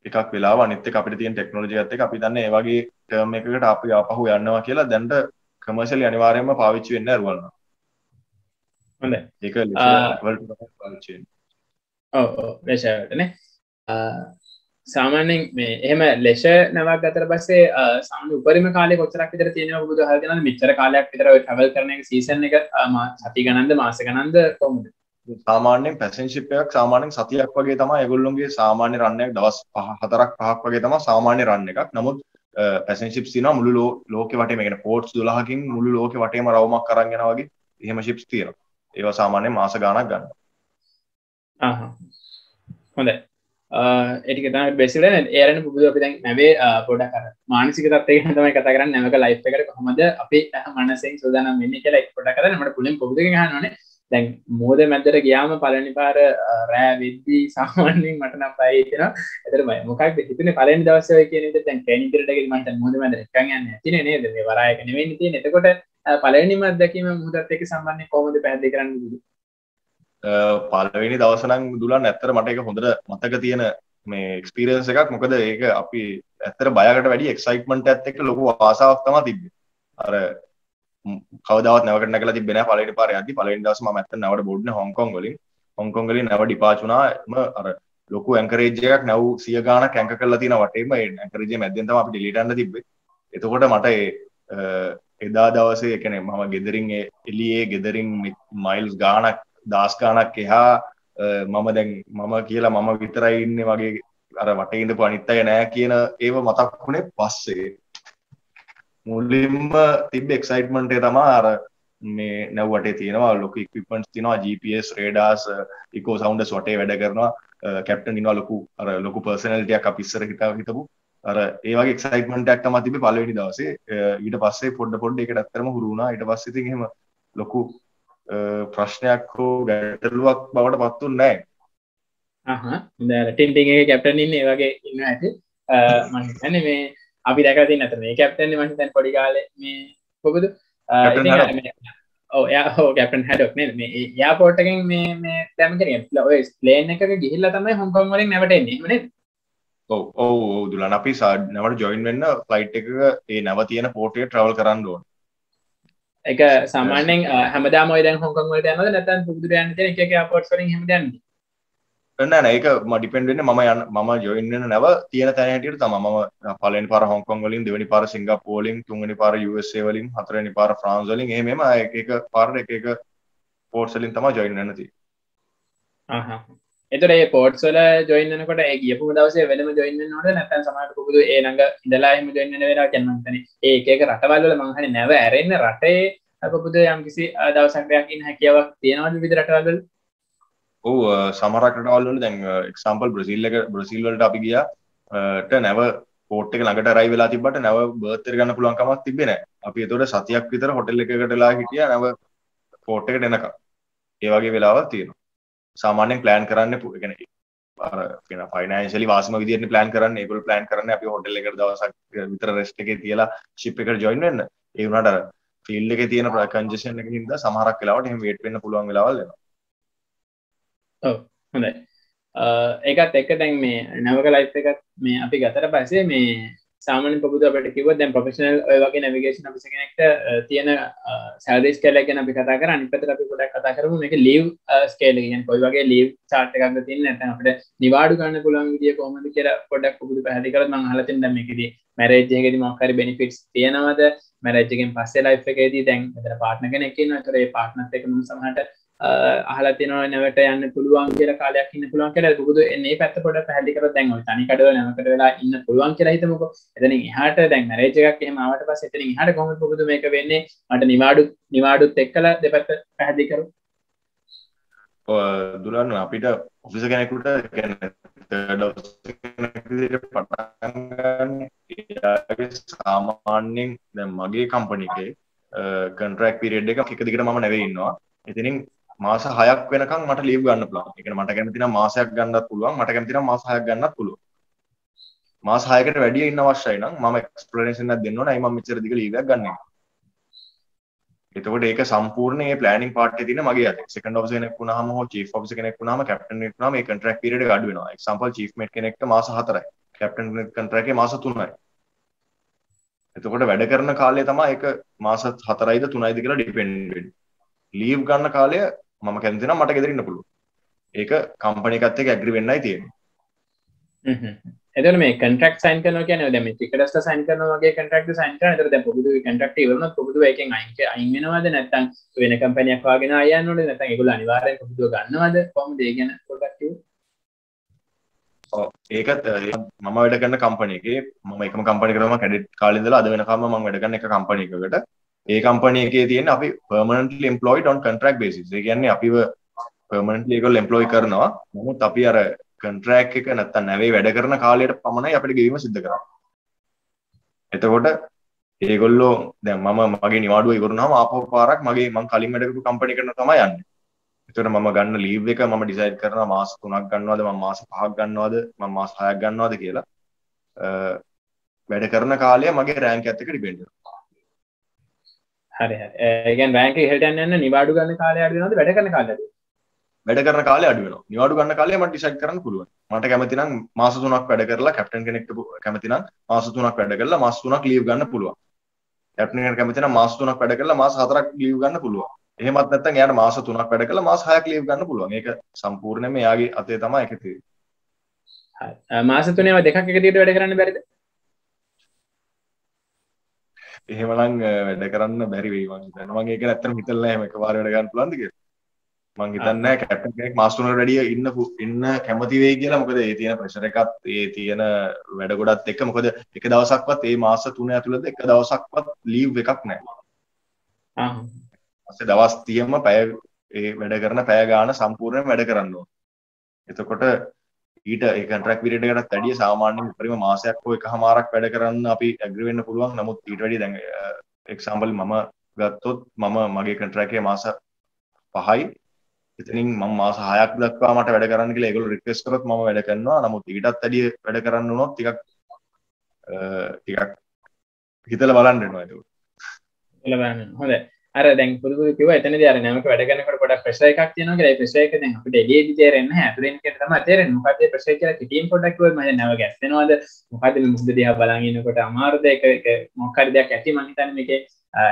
එකක් වෙලාව අනිත් එක අපිට තියෙන ටෙක්නොලොජි එකත් එක්ක අපි දන්නේ ඒ වගේ ටර්ම් එකකට අපි ආපහු යනවා කියලා දැන්ට කමර්ෂියලි අනිවාර්යයෙන්ම පාවිච්චි වෙන්නේ නැහැ රුවල් නැව්. හොඳයි. ඒක ලෙෂර් වලට පාවිච්චි වෙන්නේ. ඔව් ලෙෂර් වලටනේ. සාමාන්‍යයෙන් මේ එහෙම ලෙෂර් නැවක් ගත්තට පස්සේ සාමාන්‍ය උපරිම කාලය කොච්චරක් විතර තියෙනවද පුබුදු අහලා තියෙනවද? මෙච්චර කාලයක් විතර ඔය ට්‍රැවල් කරන එක සීසන් එක සති ගණන්ද මාස ගණන්ද කොහොමද? සාමාන්‍යයෙන් පැසෙන්ජර් එකක් සාමාන්‍යයෙන් සතියක් වගේ තමයි ඒගොල්ලෝගේ සාමාන්‍ය රන් එකක් දවස් 4ක් වගේ තමයි සාමාන්‍ය රන් එකක්. නමුත් පැසෙන්ජර් ෂිප්ස් තියෙනවා මුළු ලෝකෙ වටේම. ඒ කියන්නේ පෝට්ස් 12කින් මුළු ලෝකෙ වටේම රවුමක් අරන් යනවා වගේ එහෙම ෂිප්ස් තියෙනවා. ඒවා සාමාන්‍යයෙන් මාස ගාණක් ගන්නවා. හොඳයි. ඒ ටික තමයි බේසිකලි ඒරෙන පුබුදු අපි දැන් නැවේ පොඩක් අර මානසික තත්ත්වය ගැන තමයි කතා කරන්නේ. නැවක ලයිෆ් එකට කොහොමද අපි මනසෙන් සූදානම් වෙන්නේ කියලා ඒක පොඩක් අරගෙන මට පුලින් පුබුදුගෙන් අහන්න ඕනේ. දැන් මෝද මැදට ගියාම පළවෙනි පාර රෑ වෙද්දී සාමාන්‍යයෙන් මට නම් බය හිතෙනවා. ඒතර බය මොකක්ද හිතුනේ පළවෙනි දවසේ ඔය කියන විදිහට දැන් ට්‍රේනින් පීරියඩ් එකේදී මම හිතන්නේ මෝද මැදට එකන් යන්නේ නැතිනේ නේද? මේ වරායක නෙවෙයි තියෙන්නේ. එතකොට පළවෙනිම අත්දැකීම මෝදත් එක්ක සම්බන්ධයෙන් කොහොමද පැහැදිලි කරන්න බුදු? පළවෙනි දවස නම් දුලන් ඇත්තට මට ඒක හොඳට මතක තියෙන මේ එක්ස්පීරියන්ස් එකක්. මොකද ඒක අපි ඇත්තට බයකට වැඩි එක්සයිට්මන්ට් එකත් එක්ක ලොකු ආසාවක් තමයි තිබ්බේ. අර කවදාවත් නැවකට නැගලා තිබ්බේ නැහැ පළවෙනි පාර යද්දි. පළවෙනි දවසේ මම ඇත්තට නැවට බෝඩ්නේ හොංකොං වලින් නැව ඩිපාච් වුණාම අර ලොකු ඇන්කරේජ් එකක් නැව් 100 ගාණක් ඇන්කර් කරලා තියෙන වටේම ඒ ඇන්කරේජ් එක මැද්දෙන් තමයි අපි ඩිලීට් යන්න තිබ්බේ. එතකොට මට එදා දවසේ ඒ කියන්නේ මම ගෙදරින් මයිල්ස් ගාණක් 10 ගාණක් එහා මම කියලා මම විතරයි ඉන්නේ වගේ අර වටේ ඉඳපු අනිත් අය නෑ කියන ඒව මතක් වුණේ පස්සේ. මුලින්ම තිබ්බ එක්සයිට්මන්ට් එක තමයි අර මේ නැව් වටේ තියෙනවා ලොකු ඉක්විප්මන්ට්ස් තියෙනවා GPS රේඩාර්ස් ඉකෝ සවුන්ඩර්ස් වටේ වැඩ කරනවා කැප්ටන් ඉන්නවා ලොකු පර්සනැලිටි එකක් අපි ඉස්සර හිටපු අර ඒ වගේ එක්සයිට්මන්ට් එකක් තමයි තිබ්බේ පළවෙනි දවසේ. ඊට පස්සේ පොඩ ඒකට ඇත්තටම හුරු වුණා. ඊට පස්සේ ඉතින් එහෙම ලොකු ප්‍රශ්නයක් හෝ ගැටලුවක් බවට පත් වුණේ නැහැ. ටින්ටිං එක කැප්ටන් ඉන්නේ ඒ වගේ ඉන්න ඇති මම හිතන්නේ මේ අපි දැකලා තියෙන අතර මේ කැප්ටන් මම හිතන්නේ පොඩි කාලේ මේ කොහොමද කැප්ටන් ඉතින් හැඩොක් ඔව් එයා ඔව් කැප්ටන් හැඩොක් නේද මේ එයාපෝට් එකෙන් මේ දැන් කියන්නේ ඔය ප්ලේන් එකක ගිහිල්ලා තමයි හොංකොං වලින් නැවට එන්නේ එහෙම නේද ඔව් ඔව් ඔව් දුලන් අපි නැවට ජොයින් වෙන්න ෆ්ලයිට් එකක ඒ නැව තියෙන පෝර්ට් එකට ට්‍රැවල් කරන්න ඕන ඒක සාමාන්‍යයෙන් හැමදාම ඔය දැන් හොංකොං වලට යනවද නැත්නම් පුදුර යන්න තියෙන එක එක එයාපෝට්ස් වලින් එහෙම යන්නේ නෑ නෑ ඒක ඩිපෙන්ඩ් වෙන්නේ මම ජොයින් වෙන නැව තියෙන තැන හැටියට තමයි මම පළවෙනි පාර හොංකොං වලින් දෙවෙනි පාර සිංගප්පූර් වලින් තුන්වෙනි පාර USA වලින් හතරවෙනි පාර ෆ්‍රාන්ස් වලින් එහෙම එක එක පාරට එක එක පෝර්ට්ස් වලින් තමයි ජොයින් වෙන්න තියෙන්නේ එතකොට මේ පෝර්ට්ස් වල ජොයින් වෙනකොට ඒ ගියපු දවසේ වෙලම ජොයින් වෙන්න ඕනද නැත්නම් සමහරට පුදුදු ඒ ළඟ ඉඳලා එහෙම ජොයින් වෙන වෙලාව කියන්නේ මම හිතන්නේ ඒ එක එක රටවල් වල මම හන්නේ නැව ඇරෙන්න රටේ පුදුදු යම්කිසි දවසක් දෙකක් ඉන්න හැකියාවක් තියෙනවද විවිධ රටවල් වල ඔව් සමහරක් රටවල් වල දැන් එක්සැම්පල් බ්‍රසීල් වලට අපි ගියා ට නැව පෝට් එක ළඟට අරයිව් වෙලා තිබ්බට නැව බර්ත් එක ගන්න පුළුවන් කමක් තිබ්බේ නැහැ. අපි ඒතකොට සතියක් විතර හොටෙල් එකකට වෙලා හිටියා නැව පෝට් එකට එනකම්. ඒ වගේ වෙලාවක් තියෙනවා. සාමාන්‍යයෙන් ප්ලෑන් කරන්න ඒ කියන්නේ අර කියන ෆයිනෑන්ෂියලි වාසිම විදියට ප්ලෑන් කරන්න ඒගොල්ලෝ ප්ලෑන් කරන්නේ අපි හොටෙල් එකකට දවසක් විතර රෙස්ට් එකේ තියලා ෂිප් එකට ජොයින් වෙන්න. ඒ වුණාට අර ෆීල්ඩ් එකේ තියෙන කන්ජෙෂන් එකකින් හින්දා සමහරක් වෙලාවට එහෙම වේට් වෙන්න පුළුවන් වෙලාවල් එනවා. ඔව් හොඳයි ඒකත් එක්ක දැන් මේ නැවක ලයිෆ් එකත් මේ අපි ගතට පස්සේ මේ සාමාන්‍ය පොදුව අපිට කිව්වොත් දැන් ප්‍රොෆෙෂනල් ඔය වගේ නැවිගේෂන් ඔෆිසර් කෙනෙක්ට තියෙන සැලරි ස්කේල් එක ගැන අපි කතා කරා අනිත් පැත්තට අපි පොඩ්ඩක් කතා කරමු මේකේ ලීව් ස්කේල් එක කියන්නේ කොයි වගේ ලීව් chart එකක්ද තියෙන්නේ නැත්නම් අපිට නිවාඩු ගන්න පුළුවන් විදිය කොහොමද කියලා පොඩ්ඩක් පොදුව පැහැදිලි කරලා මම අහලා තියෙනවා දැන් මේකේදී මැරේජ් එකේදී මොකක් හරි බෙනිෆිට්ස් තියෙනවද මැරේජ් එකෙන් පස්සේ ලයිෆ් එකේදී දැන් මෙතන පාර්ට්නර් කෙනෙක් ඉන්නවා ඒතර ඒ පාර්ට්නර්ත් එක්ක මම සමහරට අහලා තියෙනවා නැවට යන්න පුළුවන් කියලා කාලයක් ඉන්න පුළුවන් කියලා මොකද මේ පැත්ත පොඩ්ඩක් පැහැදිලි කරලා දැන් ඔය තනි කඩවල නැවකට වෙලා ඉන්න පුළුවන් කියලා හිතමුකෝ එතනින් එහාට දැන් මැරේජ් එකක් එහෙම ආවට පස්සේ එතනින් එහාට කොහොමද මොකද මේක වෙන්නේ මට නිවාඩුත් එක්කලා දෙපැත්ත පැහැදිලි කරමු දුරන් අපිට ඔෆිස් කෙනෙකුට කියන්නේ තර්ඩ් ඔෆිස් කෙනෙක් විදිහට පටන් ගන්න එයාගේ සාමාන්‍යයෙන් දැන් මගේ කම්පැනි එකේ කොන්ට්‍රැක්ට් පීරියඩ් එක එක දිගට මම නැවේ ඉන්නවා ඉතින් මාස 6ක් වෙනකන් මට ලීව් ගන්න පුළුවන්. ඒ කියන්නේ මට කැමති නම් මාසයක් ගන්නත් පුළුවන්. මට කැමති නම් මාස 6ක් ගන්නත් පුළුවන්. මාස 6කට වැඩිය ඉන්න අවශ්‍යයි නම් මම එක්ස්ප්ලනේෂන් එකක් දෙන්න ඕන. අයි මම මෙච්චර දිග ලීව් එකක් ගන්න එක. එතකොට ඒක සම්පූර්ණ මේ ප්ලෑනින් පාර්ට් එකේ තියෙන මගේ අතේ. සෙකන්ඩ් ඔෆිසර් කෙනෙක් වුණාම හෝ චීෆ් ඔෆිසර් කෙනෙක් වුණාම කැප්ටන් කෙනෙක් වුණාම මේ කොන්ට්‍රැක්ට් පීරියඩ් එක අඩු වෙනවා. එක්සැම්පල් චීෆ් මේට් කෙනෙක්ට මාස 4යි. කැප්ටන් කෙනෙක් කොන්ට්‍රැක්ට් එකේ මාස 3යි. එතකොට වැඩ කරන කාලය තමයි ඒක මාස 4යිද 3යිද කියලා ඩිපෙන්ඩ් වෙන්නේ. ලීව් ගන්න කාලය මම කැමති නම් මට ගෙදර ඉන්න පුළුවන්. ඒක කම්පැනි එකත් එක්ක ඇග්‍රී වෙන්නයි තියෙන්නේ. එතකොට මේ කොන්ට්‍රැක්ට් සයින් කරනවා කියන්නේ දැන් මේ ටිකට්ස්ට සයින් කරනවා වගේ කොන්ට්‍රැක්ට් සයින් කරනවා. එතකොට දැන් පොදුවේ කොන්ට්‍රැක්ට් ඉවරනොත් පොදුවේ එකෙන් අයින් වෙනවද නැත්නම් වෙන කම්පැනියක් වාගෙන ආයන්න ඕනේ නැත්නම් ඒගොල්ලෝ අනිවාර්යෙන් පොදුව ගන්නවද? කොහොමද ඒ ගැන පොඩ්ඩක් කිව්වොත්? ඔව් ඒකත් මම වැඩ කරන කම්පැනි එකේ මම එකම කම්පැනි එකේ තමයි කැඩට් කාලේ ඉඳලා අද වෙනකම්ම මම වැඩ කරන එක කම්පැනි එකකට ඒ කම්පැනි එකේ තියෙන අපි permanently employed on contract basis. ඒ කියන්නේ අපිව permanently ඒගොල්ලෝ employ කරනවා. නමුත් අපි අර contract එක නැත්තම් නැවේ වැඩ කරන කාලයට පමණයි අපිට ගෙවීම සිද්ධ කරන්නේ. එතකොට ඒගොල්ලෝ දැන් මගේ නිවාඩුව ඉවරුනහම ආපහු පාරක් මම කලින් වැඩ කරපු කම්පැනි එකට තමයි යන්නේ. එතකොට මම ගන්න ලීව් එක මම ඩිසයිඩ් කරනවා මාස 3ක් ගන්නවද මම මාස 5ක් ගන්නවද මම මාස 6ක් ගන්නවද කියලා. වැඩ කරන කාලය මගේ රෑන්ක් එකත් එක්ක ඩිපෙන්ඩ් වෙනවා. හරි හරි. ඒ කියන්නේ රෑන්ක් එක ඉහළට යන්න නිවාඩු ගන්න කාලය අඩු වෙනවද වැඩ කරන කාලය අඩු වෙනවද? වැඩ කරන කාලය අඩු වෙනවා. නිවාඩු ගන්න කාලය මට ඩිසයිඩ් කරන්න පුළුවන්. මට කැමති නම් මාස 3ක් වැඩ කරලා කැප්ටන් කෙනෙක්ට කැමති නම් මාස 3ක් වැඩ කරලා මාස 3ක් ලීව් ගන්න පුළුවන්. කැප්ටන් කෙනෙක් කැමති නම් මාස 3ක් වැඩ කරලා මාස 4ක් ලීව් ගන්න පුළුවන්. එහෙමත් නැත්නම් එයාට මාස 3ක් වැඩ කරලා මාස 6ක් ලීව් ගන්න පුළුවන්. ඒක සම්පූර්ණයෙන්ම එයාගේ අතේ තමයි ඒක තියෙන්නේ. හරි. මාස 3ේම දෙකක් එක දිගට වැඩ කරන්න බැරිද? එහෙමනම් වැඩ කරන්න බැරි වෙයි මං හිතන්නේ. මම ඒක ඇත්තටම හිතලා නැහැ මේක වාර වැඩ ගන්න පුළුවන්ද කියලා. මං හිතන්නේ නැහැ කැප්ටන් කෙනෙක් මාස 3කට වැඩිය ඉන්න කැමති වෙයි කියලා. මොකද ඒ තියෙන ප්‍රෙෂර් එකත් ඒ තියෙන වැඩ ගොඩත් එක්ක මොකද එක දවසක්වත් මේ මාස 3 ඇතුළත එක දවසක්වත් ලීව් එකක් නැහැ. ඊපස්සේ දවස් 30ම පැය ඒ වැඩ කරන පැය ගාන සම්පූර්ණයෙන් වැඩ කරන්න ඕන. එතකොට ඊට ඒ කොන්ට්‍රැක්ට් පීරියඩ් එකටත් වැඩිය සාමාන්‍යයෙන් උඩරිම මාසයක් හෝ එකමාරක් වැඩ කරන්න අපි ඇග්‍රී වෙන්න පුළුවන්. නමුත් ඊට වැඩිය දැන් එක්සැම්පල් මම ගත්තොත් මගේ කොන්ට්‍රැක්ට් එකේ මාස 5යි ඉතින් මම මාස 6ක් දක්වා මට වැඩ කරන්න කියලා ඒගොල්ලෝ රික්වෙස්ට් කරොත් මම වැඩ කරනවා. නමුත් ඊටත් වැඩිය වැඩ කරන්න වුණොත් ටිකක් හිතලා බලන්න වෙනවා ඒක. බලන්න හොඳයි. අර දැන් පුදුපුදු කිව්වා එතනදී අර නැමක වැඩ කරනකොට පොඩක් ප්‍රෙෂර් එකක් තියෙනවා කියලා. ඒ ප්‍රෙෂර් එක දැන් අපිට එළියේදී තේරෙන්නේ නැහැ. අතුරින් කියන තමයි තේරෙන්නේ. මොකද ඒ ප්‍රෙෂර් කියලා කිටීම් පොඩක් කිව්වොත් මම නැව ගැස්සෙනවද? මොකද මේ මුහුද දිහා බලන් ඉන්නකොට අමාරුද? ඒක මොකක් හරි දෙයක් ඇති මං හිතන්නේ මේකේ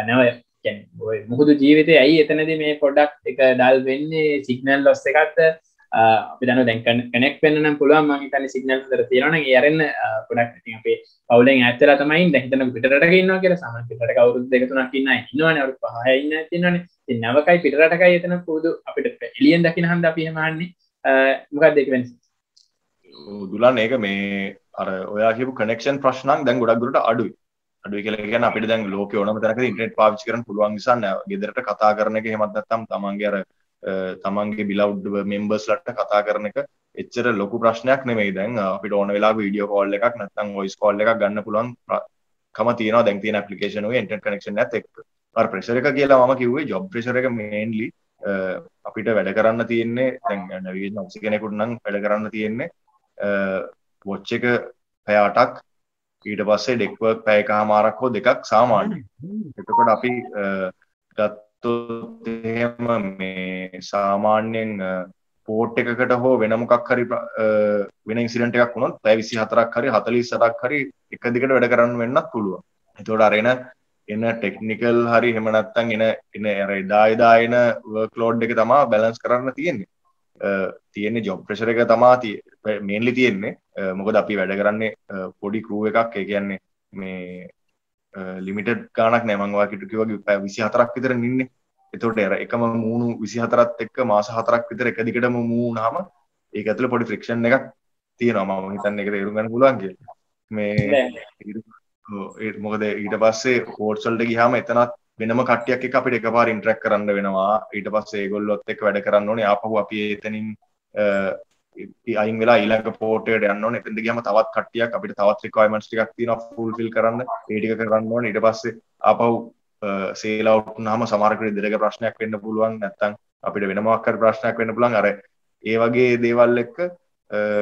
නැව කියන්නේ ඔය මුහුදු ජීවිතේ ඇයි එතනදී මේ පොඩක් එක ඩල් වෙන්නේ සිග්නල් ලොස් එකක්ද? අපි දන්නවා දැන් කනෙක්ට් වෙන්න නම් පුළුවන් මම හිතන්නේ සිග්නල් හතර තියෙනවා නම් ඒ අරෙන්න පොඩක් ඉතින් අපේ පවුලෙන් ඈත් වෙලා තමයි ඉන්නේ. හිතන්න පිටරටක ඉන්නවා කියලා. සාමාන්‍ය පිටරටක අවුරුදු 2-3ක් ඉන්න අය ඉන්නවනේ. අවුරුදු 5 ඉන්න අය ඉන්නවනේ. ඉතින් නවකයි පිටරටකයි එතන පුදු අපිට එළියෙන් දකින්න හන්ද අපි එහෙම අහන්නේ. මොකක්ද ඒක වෙනස? දුලන් ඒක මේ අර ඔයා කියපු කනෙක්ෂන් ප්‍රශ්න නම් දැන් ගොඩක් දුරට අඩුයි. අඩුයි කියලා කියන්නේ අපිට දැන් ලෝකේ ඕනම තැනක ඉන්ටර්නෙට් පාවිච්චි කරන්න පුළුවන් නිසා නෑ. ගෙදරට කතා කරන එක එහෙමත් නැත්නම් තමන්ගේ බිලවුඩ් මෙම්බර්ස්ලට කතා කරන එක එච්චර ලොකු ප්‍රශ්නයක් නෙමෙයි. දැන් අපිට ඕන වෙලාවක වීඩියෝ කෝල් එකක් නැත්නම් වොයිස් කෝල් එකක් ගන්න පුළුවන් කම තියෙනවා දැන් තියෙන ඇප්ලිකේෂන් එකේ ඉන්ටර්නෙට් කනෙක්ෂන් එකත් එක්ක. අර ප්‍රෙෂර් එක කියලා මම කිව්වේ ජොබ් ප්‍රෙෂර් එක මේන්ලි අපිට වැඩ කරන්න තියෙන්නේ දැන් නැවිගේෂන් ඔෆිස් කෙනෙකුට නම් වැඩ කරන්න තියෙන්නේ වොච් එක පැය 8ක් ඊට පස්සේ ඩෙක් වර්ක් පැය එකමාරක් හෝ දෙකක් සාමාන්‍යයි. එතකොට අපි ගත්තොත් එහෙම මේ සාමාන්‍යයෙන් පෝට් එකකට හෝ වෙන මොකක් හරි වෙන ඉන්සිඩන්ට් එකක් වුණොත් පැය 24ක් හරි 48ක් හරි එක දිගට වැඩ කරන්න වෙන්නත් පුළුවන්. එතකොට අර එන ටෙක්නිකල් හරි එහෙම නැත්නම් එන අර එදා එන වර්ක් ලෝඩ් එක තමයි බැලන්ස් කරන්න තියෙන්නේ. තියෙන්නේ ජොබ් ප්‍රෙෂර් එක තමයි මේන්ලි තියෙන්නේ. මොකද අපි වැඩ කරන්නේ පොඩි ක්‍රූ එකක්. ඒ කියන්නේ මේ ලිමිටඩ් ගාණක් නෑ. මම ඔයාලට කිව්වා 24ක් විතර ඉන්නේ. එතකොට අර එකම මූණු 24ත් එක්ක මාස 4ක් විතර එක දිගටම මූණාම ඒක ඇතුලේ පොඩි ෆ්‍රික්ෂන් එකක් තියෙනවා. මම හිතන්නේ ඒක තේරුම් ගන්න පුළුවන් කියලා. මොකද ඊට පස්සේ කෝඩ්ස් වලට ගියාම එතනත් වෙනම කට්ටියක් එක්ක අපිට එකපාර ඉන්ටරැක්ට් කරන්න වෙනවා. ඊට පස්සේ ඒගොල්ලොත් එක්ක වැඩ කරන්න ඕනේ. ආපහු අපි එතනින් අයින් වෙලා ඊළඟ පෝට් එකට යන්න ඕනේ. එතෙන්ද ගියාම තවත් කට්ටියක් අපිට තවත් රික්වයර්මන්ට්ස් ටිකක් තියෙනවා ෆුල්ෆිල් කරන්න. ඒ ටික කරන්න ඕනේ. ඊට පස්සේ ආපහු සේල් අවුට් වුණාම සමහරකට ඉදිරියට ප්‍රශ්නයක් වෙන්න පුළුවන්. නැත්නම් අපිට වෙන මොකක් හරි ප්‍රශ්නයක් වෙන්න පුළුවන්. අර ඒ වගේ දේවල් එක්ක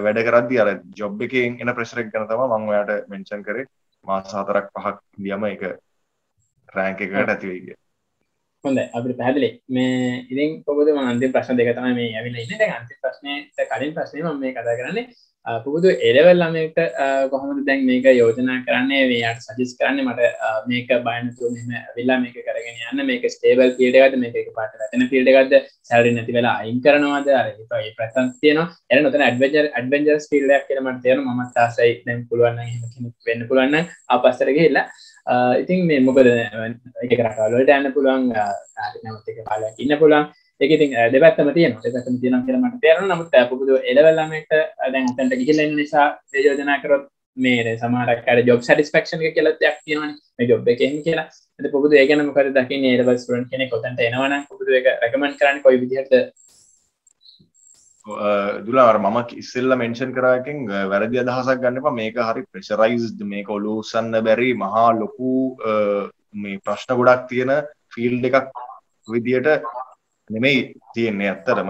වැඩ කරද්දී අර ජොබ් එකෙන් එන ප්‍රෙෂර් එක ගැන තමයි මම ඔයාලට මෙන්ෂන් කරේ. මාස 4ක් 5ක් ඉඳියම ඒක රෑන්ක් එකකට ඇති වෙයි කියලා. හොඳයි අපිට පැහැදිලි. මේ ඉතින් පොබුද මම අන්තිම ප්‍රශ්න දෙක තමයි මේ ඇවිල්ලා ඉන්නේ. දැන් අන්තිම ප්‍රශ්නේ කලින් ප්‍රශ්නේ මම මේ කතා කරන්නේ පොබුද A level ළමයට කොහොමද දැන් මේක යෝජනා කරන්නේ? මෙයාට සජෙස්ට් කරන්නේ මට මේක බය නැතුව මෙහෙම ඇවිල්ලා මේක කරගෙන යන්න. මේක ස්ටේබල් ෆීල්ඩ් එකක්ද? මේක එකපාරට වැටෙන ෆීල්ඩ් එකක්ද? සැලරි නැති වෙලා අයින් කරනවද? අර ඒ ප්‍රශ්න තියෙනවා. එන නොතන ඇඩ්වෙන්චරස් ෆීල්ඩ් එකක් කියලා මට තේරෙනවා. මමත් ආසයි දැන් පුළුවන් නම් එහෙම කෙනෙක් වෙන්න පුළුවන් නම් ආපස්සට ගිහිල්ලා ඉතින් මේ මොකද එක රටවල් වලට යන්න පුළුවන් නැවත එක කාලයක් ඉන්න පුළුවන්. ඒක ඉතින් දෙපැත්තම තියෙනවා. දෙපැත්තම තියෙනවා කියලා මට තේරෙනවා. නමුත් පොදු A level ළමයට දැන් උතන්ට ගිහිල්ලා ඉන්න නිසා ඒ යෝජනා කරොත් මේ සමහරක් අර ජොබ් සැටිස්ෆැක්ෂන් එක කියලා දෙයක් තියෙනවානේ. මේ ජොබ් එකේ ඉන්න කියලා. ඒත් පොදු ඒ ගැන මොකද දකින්නේ A level ස්ටුඩන්ට් කෙනෙක් උතන්ට එනවා නම් පොදු ඒක රෙකමන්ඩ් කරන්නේ කොයි විදිහටද? දුලා මම ඉස්සෙල්ලා මෙන්ෂන් කරා එකෙන් වැරදි අදහසක් ගන්න එපා. මේක හරි ප්‍රෙෂරයිස්ඩ්, මේක ඔලුව උස්සන්න බැරි මහා ලොකු මේ ප්‍රශ්න ගොඩක් තියෙන ෆීල්ඩ් එකක් විදියට නෙමෙයි තියෙන්නේ. ඇත්තටම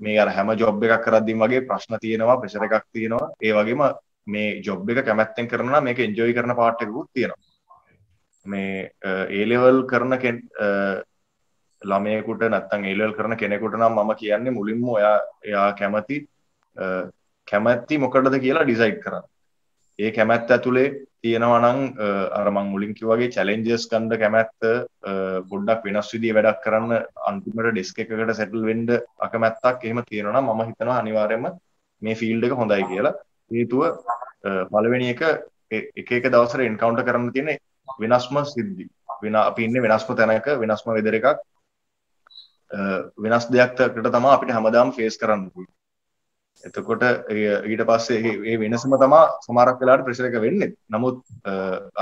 මේ අර හැම ජොබ් එකක් කරද්දීම වගේ ප්‍රශ්න තියෙනවා, ප්‍රෙෂර් එකක් තියෙනවා. ඒ වගේම මේ ජොබ් එක කැමැත්තෙන් කරනවා නම් මේක එන්ජොයි කරන පාර්ට් එකකුත් තියෙනවා. මේ A level කරන ළමයෙකුට නැත්නම් A level කරන කෙනෙකුට නම් මම කියන්නේ මුලින්ම එයා කැමැති මොකටද කියලා ඩිසයිඩ් කරන්න. ඒ කැමැත්ත ඇතුලේ තියෙනවා නම් අර මම මුලින් කිව්වා වගේ චැලෙන්ජස් ගන්න කැමැත්ත, පොඩ්ඩක් වෙනස් විදිහේ වැඩක් කරන්න, අන්තිමට ඩෙස්ක් එකකට සෙටල් වෙන්න අකමැත්තක් එහෙම තියෙනවා නම් මම හිතනවා අනිවාර්යයෙන්ම මේ ෆීල්ඩ් එක හොඳයි කියලා. හේතුව පළවෙනි එක එක දවසට එන්කවුන්ටර් කරන්න තියෙන වෙනස්ම සිද්ධි. අපි ඉන්නේ වෙනස්ම තැනක, වෙනස්ම වෙදර එකක්, වෙනස් දෙයක්කට තමයි අපිට හැමදාම ෆේස් කරන්න තියෙන්නේ. එතකොට ඊට පස්සේ මේ වෙනසම තමයි සමහරක් වෙලාවට ප්‍රෙෂර් එක වෙන්නේ. නමුත්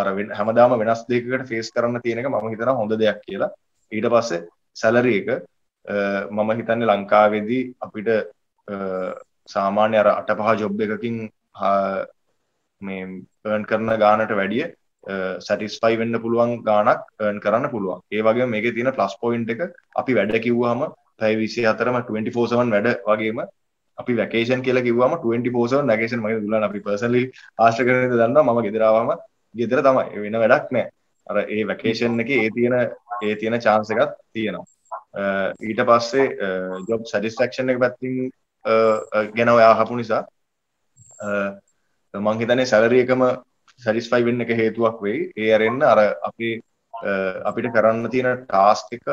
අර හැමදාම වෙනස් දෙයකකට ෆේස් කරන්න තියෙන එක මම හිතනවා හොඳ දෙයක් කියලා. ඊට පස්සේ සැලරි එක මම හිතන්නේ ලංකාවේදී අපිට සාමාන්‍ය අර 8-5 ජොබ් එකකින් මේ earn කරන ගානට වැඩිය satisfy වෙන්න පුළුවන් ගාණක් earn කරන්න පුළුවන්. ඒ වගේම මේකේ තියෙන plus point එක අපි වැඩ කිව්වහම පැය 24ම 24/7 වැඩ වගේම අපි වැකේෂන් කියලා කිව්වම 24/7 වැකේෂන් මගේ දුලන අපි පර්සනලි ආශ්‍රය කරන ඉඳ දන්නවා මම ගෙදර ආවම ගෙදර තමයි වෙන වැඩක් නැහැ අර ඒ වැකේෂන් එකේ ඒ තියෙන chance එකක් තියෙනවා ඊට පස්සේ job satisfaction එක පැත්තෙන් ගැන ඔය අහපු නිසා මං හිතන්නේ salary එකම satisfy වෙන්න එක හේතුවක් වෙයි ඒ අරෙන්න අර අපිට කරන්න තියෙන task එක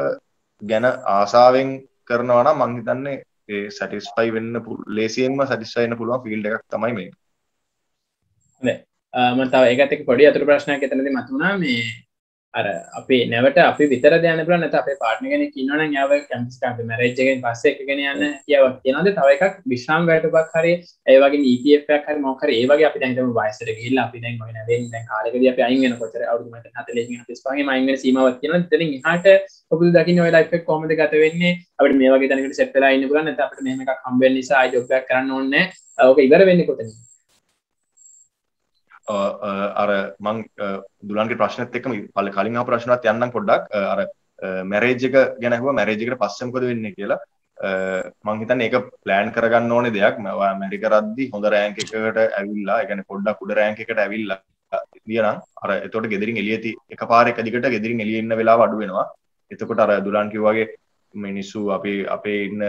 ගැන ආසාවෙන් කරනවා නම් මං හිතන්නේ ඒ satisfy වෙන්න ලේසියෙන්ම satisfy වෙන්න පුළුවන් field එකක් තමයි මේක. හොඳයි. මම තව ඒකත් එක්ක පොඩි අතුරු ප්‍රශ්නයක් එතනදී මතුණා මේ අර අපි නැවට අපි විතර දැනන්න පුළුවන් නැත්නම් අපේ පාර්ට්නර් කෙනෙක් ඉන්නවා නම් යාව කැම්පස් කාර්ය මැරේජ් එකෙන් පස්සේ එකගෙන යන්න කියාවක් කියනවාද තව එකක් විශ්‍රාම වැටුපක් හරි ඒ වගේ EPF එකක් හරි මොකක් හරි ඒ වගේ අපි දැන් හිතමු වයසට ගිහිල්ලා අපි දැන් ඔය නැවෙන්නේ දැන් කාලෙකදී අපි අයින් වෙනකොට අවුරුදු 40 ඉඳන් 45 අයින් වෙන සීමාවක් තියෙනවා එතනින් එහාට ඔබට දකින්න ඔය ලයිෆ් එක කොහොමද ගත වෙන්නේ අපිට මේ වගේ තැනකට සෙට් වෙලා ඉන්න පුළුවන් නැත්නම් අපිට මෙහෙම එකක් හම්බ වෙන්න නිසා ආයි ජොබ් එකක් කරන්න ඕනේ නැහැ ඕක ඉවර වෙන්නේ කොතනද අර මං දුලන්ගේ ප්‍රශ්නෙත් එක්කම කලින් ආපු ප්‍රශ්නවත් යන්නම් පොඩ්ඩක් අර මැරේජ් එක ගැන අහුවා මැරේජ් එකට පස්සේ මොකද වෙන්නේ කියලා මං හිතන්නේ ඒක ප්ලෑන් කරගන්න ඕනේ දෙයක් මම ඇමරිකා රද්දි හොඳ රෑන්ක් එකකට ඇවිල්ලා ඒ කියන්නේ පොඩ්ඩක් උඩ රෑන්ක් එකකට ඇවිල්ලා ඉතියනම් අර එතකොට ගෙදරින් එළියදී එකපාර එක දිගට ගෙදරින් එළියේ ඉන්න වෙලාව අඩු වෙනවා එතකොට අර දුලන් කිව්වාගේ මිනිස්සු අපේ ඉන්න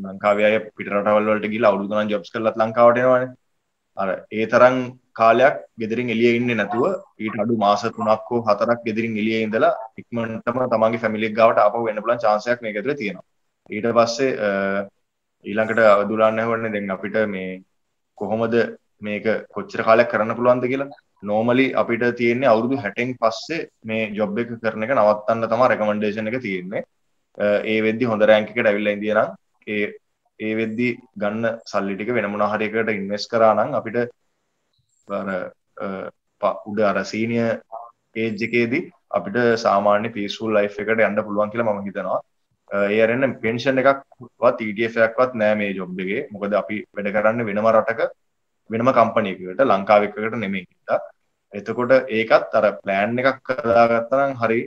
ලංකාවේ අය පිට රටවල් වලට ගිහලා අවුරුදු ගණන් ජොබ්ස් කරලත් ලංකාවට එනවානේ අර ඒ තරම් කාලයක් ගෙදරින් එළියේ ඉන්නේ නැතුව ඊට අඩු මාස 3ක් හෝ 4ක් ගෙදරින් එළියේ ඉඳලා ඉක්මනටම තමන්ගේ ෆැමිලි එක ගාවට ආපහු එන්න පුළුවන් chance එකක් මේක ඇතුලේ තියෙනවා. ඊට පස්සේ ඊළඟට දුලන්න හොන්නේ දැන් අපිට මේ කොහොමද මේක කොච්චර කාලයක් කරන්න පුළුවන්ද කියලා. normally අපිට තියෙන්නේ අවුරුදු 60න් පස්සේ මේ job එක කරන එක නවත්තන්න තමයි recommendation එක තියෙන්නේ. ඒ වෙද්දි හොඳ rank එකකට ඇවිල්ලා ඉඳියා නම් ඒ වෙද්දි ගන්න සල්ලි ටික වෙන මොනවා හරි එකකට ඉන්වෙස්ට් කරා නම් අපිට උඩ අර සීනියර් ඒජ් එකේදී අපිට සාමාන්‍ය පීස්ෆුල් ලයිෆ් එකකට යන්න පුළුවන් කියලා මම හිතනවා. ඒ අරෙන්න පෙන්ෂන් එකක්වත් ETF එකක්වත් නැහැ මේ ජොබ් එකේ. මොකද අපි වැඩ කරන්නේ වෙනම රටක වෙනම කම්පැනි එකකට ලංකාව එකකට නෙමෙයි කියලා. එතකොට ඒකත් අර ප්ලෑන් එකක් හදාගත්තා නම් හරි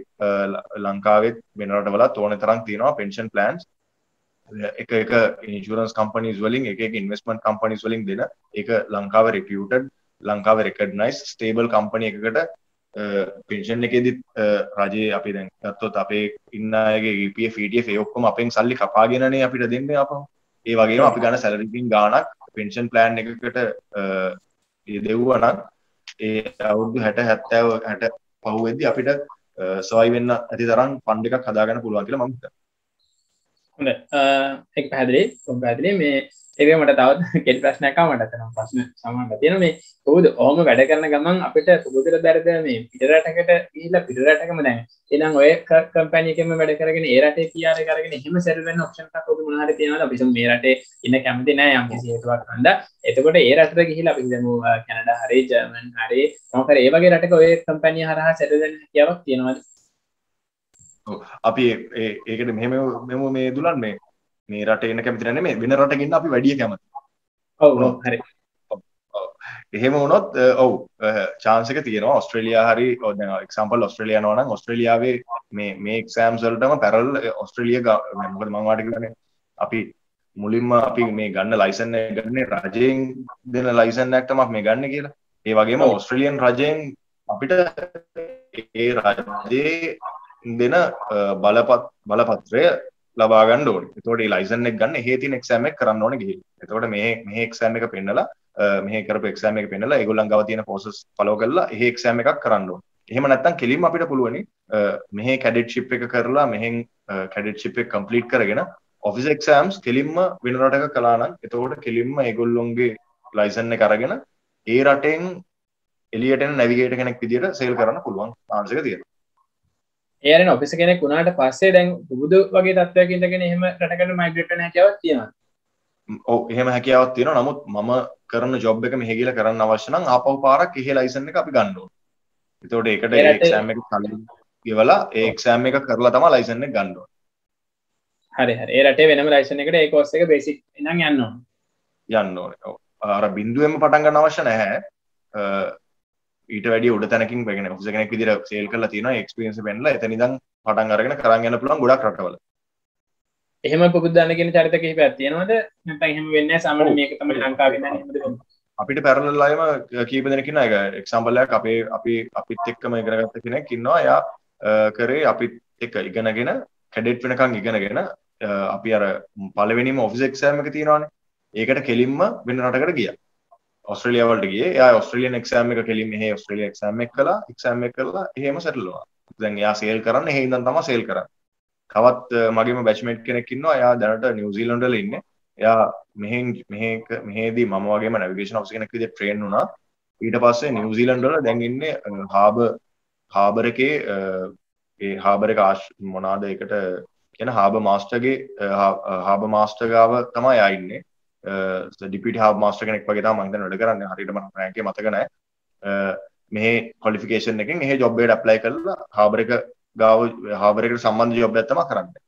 ලංකාවෙත් වෙන රටවලත් ඕනේ තරම් තියෙනවා පෙන්ෂන් ප්ලෑන්ස්. එක ඉන්ෂුරන්ස් කම්පනීස් වලින් එක ඉන්වෙස්ට්මන්ට් කම්පනීස් වලින් දෙන ඒක ලංකාවේ රෙපියුටඩ් ලංකාවේ රෙකග්නයිස් ස්ටේබල් කම්පැනි එකකට පෙන්ෂන් එකේදීත් රජයේ අපි දැන් ගත්තොත් අපේ ඉන්න අයගේ EPF ETF ඒ ඔක්කොම අපෙන් සල්ලි කපාගෙනනේ අපිට දෙන්නේ අපහු. ඒ වගේම අපි ගන්න සැලරි එකකින් ගාණක් පෙන්ෂන් ප්ලෑන් එකකට දෙවුවා නම් ඒ අවුරුදු 60 70 60 පහුවෙද්දී අපිට සොයි වෙන්න ඇති තරම් ෆන්ඩ් එකක් හදාගන්න පුළුවන් කියලා මම හිතනවා. හොඳයි ඒක පැහැදිලි මේ ඒක මට තවත් කෙටි ප්‍රශ්නයක් ආවා මට තන ප්‍රශ්න සමහරක් තියෙනවා මේ කොහොමද ඔහොම වැඩ කරන ගමන් අපිට සුබුතර දැරද මේ පිට රටකට ගිහිල්ලා පිට රටකම දැන් එහෙනම් ඔය කම්පැනි එකෙම වැඩ කරගෙන ඒ රටේ PR එක අරගෙන එහෙම සෙටල් වෙන්න ඔප්ෂන් එකක් ඔබ මොනවා හරි තියනවාද අපි මේ රටේ ඉන්න කැමති නෑ යම් කිසි හේතුවක් හන්දා එතකොට ඒ රටට ගිහිල්ලා අපි දැන් කැනඩා හරි ජර්මන් හරි මොකද ඒ වගේ රටක ඔය කම්පැනි හරහා සෙටල් වෙන්න හැකියාවක් තියෙනවද අපි ඒකට මෙහෙම මේ දුලන් මේ රටේ ඉන්න කැමති නැහැ මේ වෙන රටක ඉන්න අපි වැඩි කැමති. ඔව් හරි. එහෙම වුණොත් ඔව් chance එක තියෙනවා ඕස්ට්‍රේලියා හරි දැන් එක්සැම්පල් ඕස්ට්‍රේලියා යනවා නම් ඕස්ට්‍රේලියාවේ මේ එක්සෑම්ස් වලටම පැරලල් ඕස්ට්‍රේලියා මොකද මම වාට කියන්නේ අපි මුලින්ම අපි මේ ගන්න ලයිසන් එක ගන්නේ රජයෙන් දෙන ලයිසන් එකක් තමයි මේ ගන්න කියලා. ඒ වගේම ඕස්ට්‍රේලියන් රජයෙන් අපිට ඒ රජයේ දෙන බලපත්‍රය ලබා ගන්න ඕනේ. එතකොට මේ ලයිසන් එක ගන්න එහෙ තියෙන එක්සෑම් එක කරන්න ඕනේ ගිහින්. එතකොට මේ එක්සෑම් එක පෙන්නලා මෙහෙ කරපු එක්සෑම් එක පෙන්නලා ඒගොල්ලන් ගාව තියෙන ප්‍රොසෙස් ෆලෝ කරලා එහෙ එක්සෑම් එකක් කරන්න ඕනේ. එහෙම නැත්නම් කෙලින්ම අපිට පුළුවනි මෙහෙ කැඩට්ෂිප් එක කරලා මෙහෙන් කැඩට්ෂිප් එක කම්ප්ලීට් කරගෙන ඔෆිස් එක්සෑම්ස් කෙලින්ම වෙන රටක කළා නම් එතකොට කෙලින්ම ඒගොල්ලොන්ගේ ලයිසන් එක අරගෙන ඒ රටෙන් එළියට එන නැවිගේටර් කෙනෙක් විදියට සේල් කරන්න පුළුවන් chance එක තියෙනවා. ඒරෙන් ඔෆිස් කෙනෙක් වුණාට පස්සේ දැන් බුදු වගේ තත්ත්වයක ඉඳගෙන එහෙම රටකට මයිග්‍රේට් වෙන්න හැකියාවක් තියෙනවා. ඔව් එහෙම හැකියාවක් තියෙනවා. නමුත් මම කරන ජොබ් එක මෙහෙ ගිහලා කරන්න අවශ්‍ය නම් ආපහු පාරක් එහෙ ලයිසන් එක අපි ගන්න ඕනේ. ඒතකොට ඒකට ඒ එක්සෑම් එක කලින් ගෙවලා ඒ එක්සෑම් එක කරලා තමයි ලයිසන් එක ගන්න ඕනේ. හරි. ඒ රටේ වෙනම ලයිසන් එකට ඒ කෝස් එක බේසික් ඉඳන් යන්න ඕනේ. යන්න ඕනේ. ඔව්. අර බිඳුවෙන්ම පටන් ගන්න අවශ්‍ය නැහැ. ඊට වැඩි උඩ තැනකින් වෙගෙන ඔෆිස් කෙනෙක් විදිහට සේල් කරලා තියෙනවා එක්ස්පීරියන්ස් එක වෙන්නලා එතන ඉඳන් පටන් අරගෙන කරන් යන්න පුළුවන් ගොඩක් රටවල. එහෙම පුබුදු දාන්න කියන චරිත කිහිපයක් තියෙනවද නැත්නම් එහෙම වෙන්නේ නැහැ සාමාන්‍ය මේක තමයි ලංකාවේ ඉඳන් එහෙමද වෙන්නේ අපිට පැරලල් අයම කීප දෙනෙක් ඉන්නවා. ඒක එක්සැම්පල් එකක් අපිත් එක්කම ඉගෙන ගත්ත කෙනෙක් ඉන්නවා. එයා කරේ අපිත් එක්ක ඉගෙනගෙන කැඩෙට් වෙනකන් ඉගෙනගෙන අපි අර පළවෙනිම ඔෆිස් එක්සෑම් එක තියෙනවානේ. ඒකට කෙලින්ම වෙන රටකට ගියා. ඔස්ට්‍රේලියාව වලට ගියේ. එයා ඔස්ට්‍රේලියන් එක්සෑම් එක කෙලින්ම මෙහෙ ඔස්ට්‍රේලියා එක්සෑම් එක කළා. එක්සෑම් එක කරලා එහෙම සෙටල් වුණා. දැන් එයා සේල් කරන්නේ එහෙ ඉඳන් තමයි සේල් කරන්නේ. තවත් මගේම බැච්මේට් කෙනෙක් ඉන්නවා. එයා දැනට නිව්සීලන්ත වල ඉන්නේ. එයා මෙහෙදී මම වගේම නැවිගේෂන් ඔෆිසර් කෙනෙක් විදිහට ට්‍රේන් වුණා. ඊට පස්සේ නිව්සීලන්ත වල දැන් ඉන්නේ හාබර් එකේ ඒ හාබර් එක මොනවාද ඒකට කියන හාබර් මාස්ටර් ගාව තමයි එයා ඉන්නේ. ඩිපියුටි හාබර් මාස්ටර් කෙනෙක් වගේ තමයි මම හිතන්නේ වැඩ කරන්නේ. හරියට මම රෑන්ක් එක මතක නැහැ. මෙහි ක්වොලිෆිකේෂන් එකෙන් එහෙ ජොබ් එකට ඇප්ලයි කරලා හාබර් එකට සම්බන්ධ ජොබ් එකක් තමයි කරන්නේ.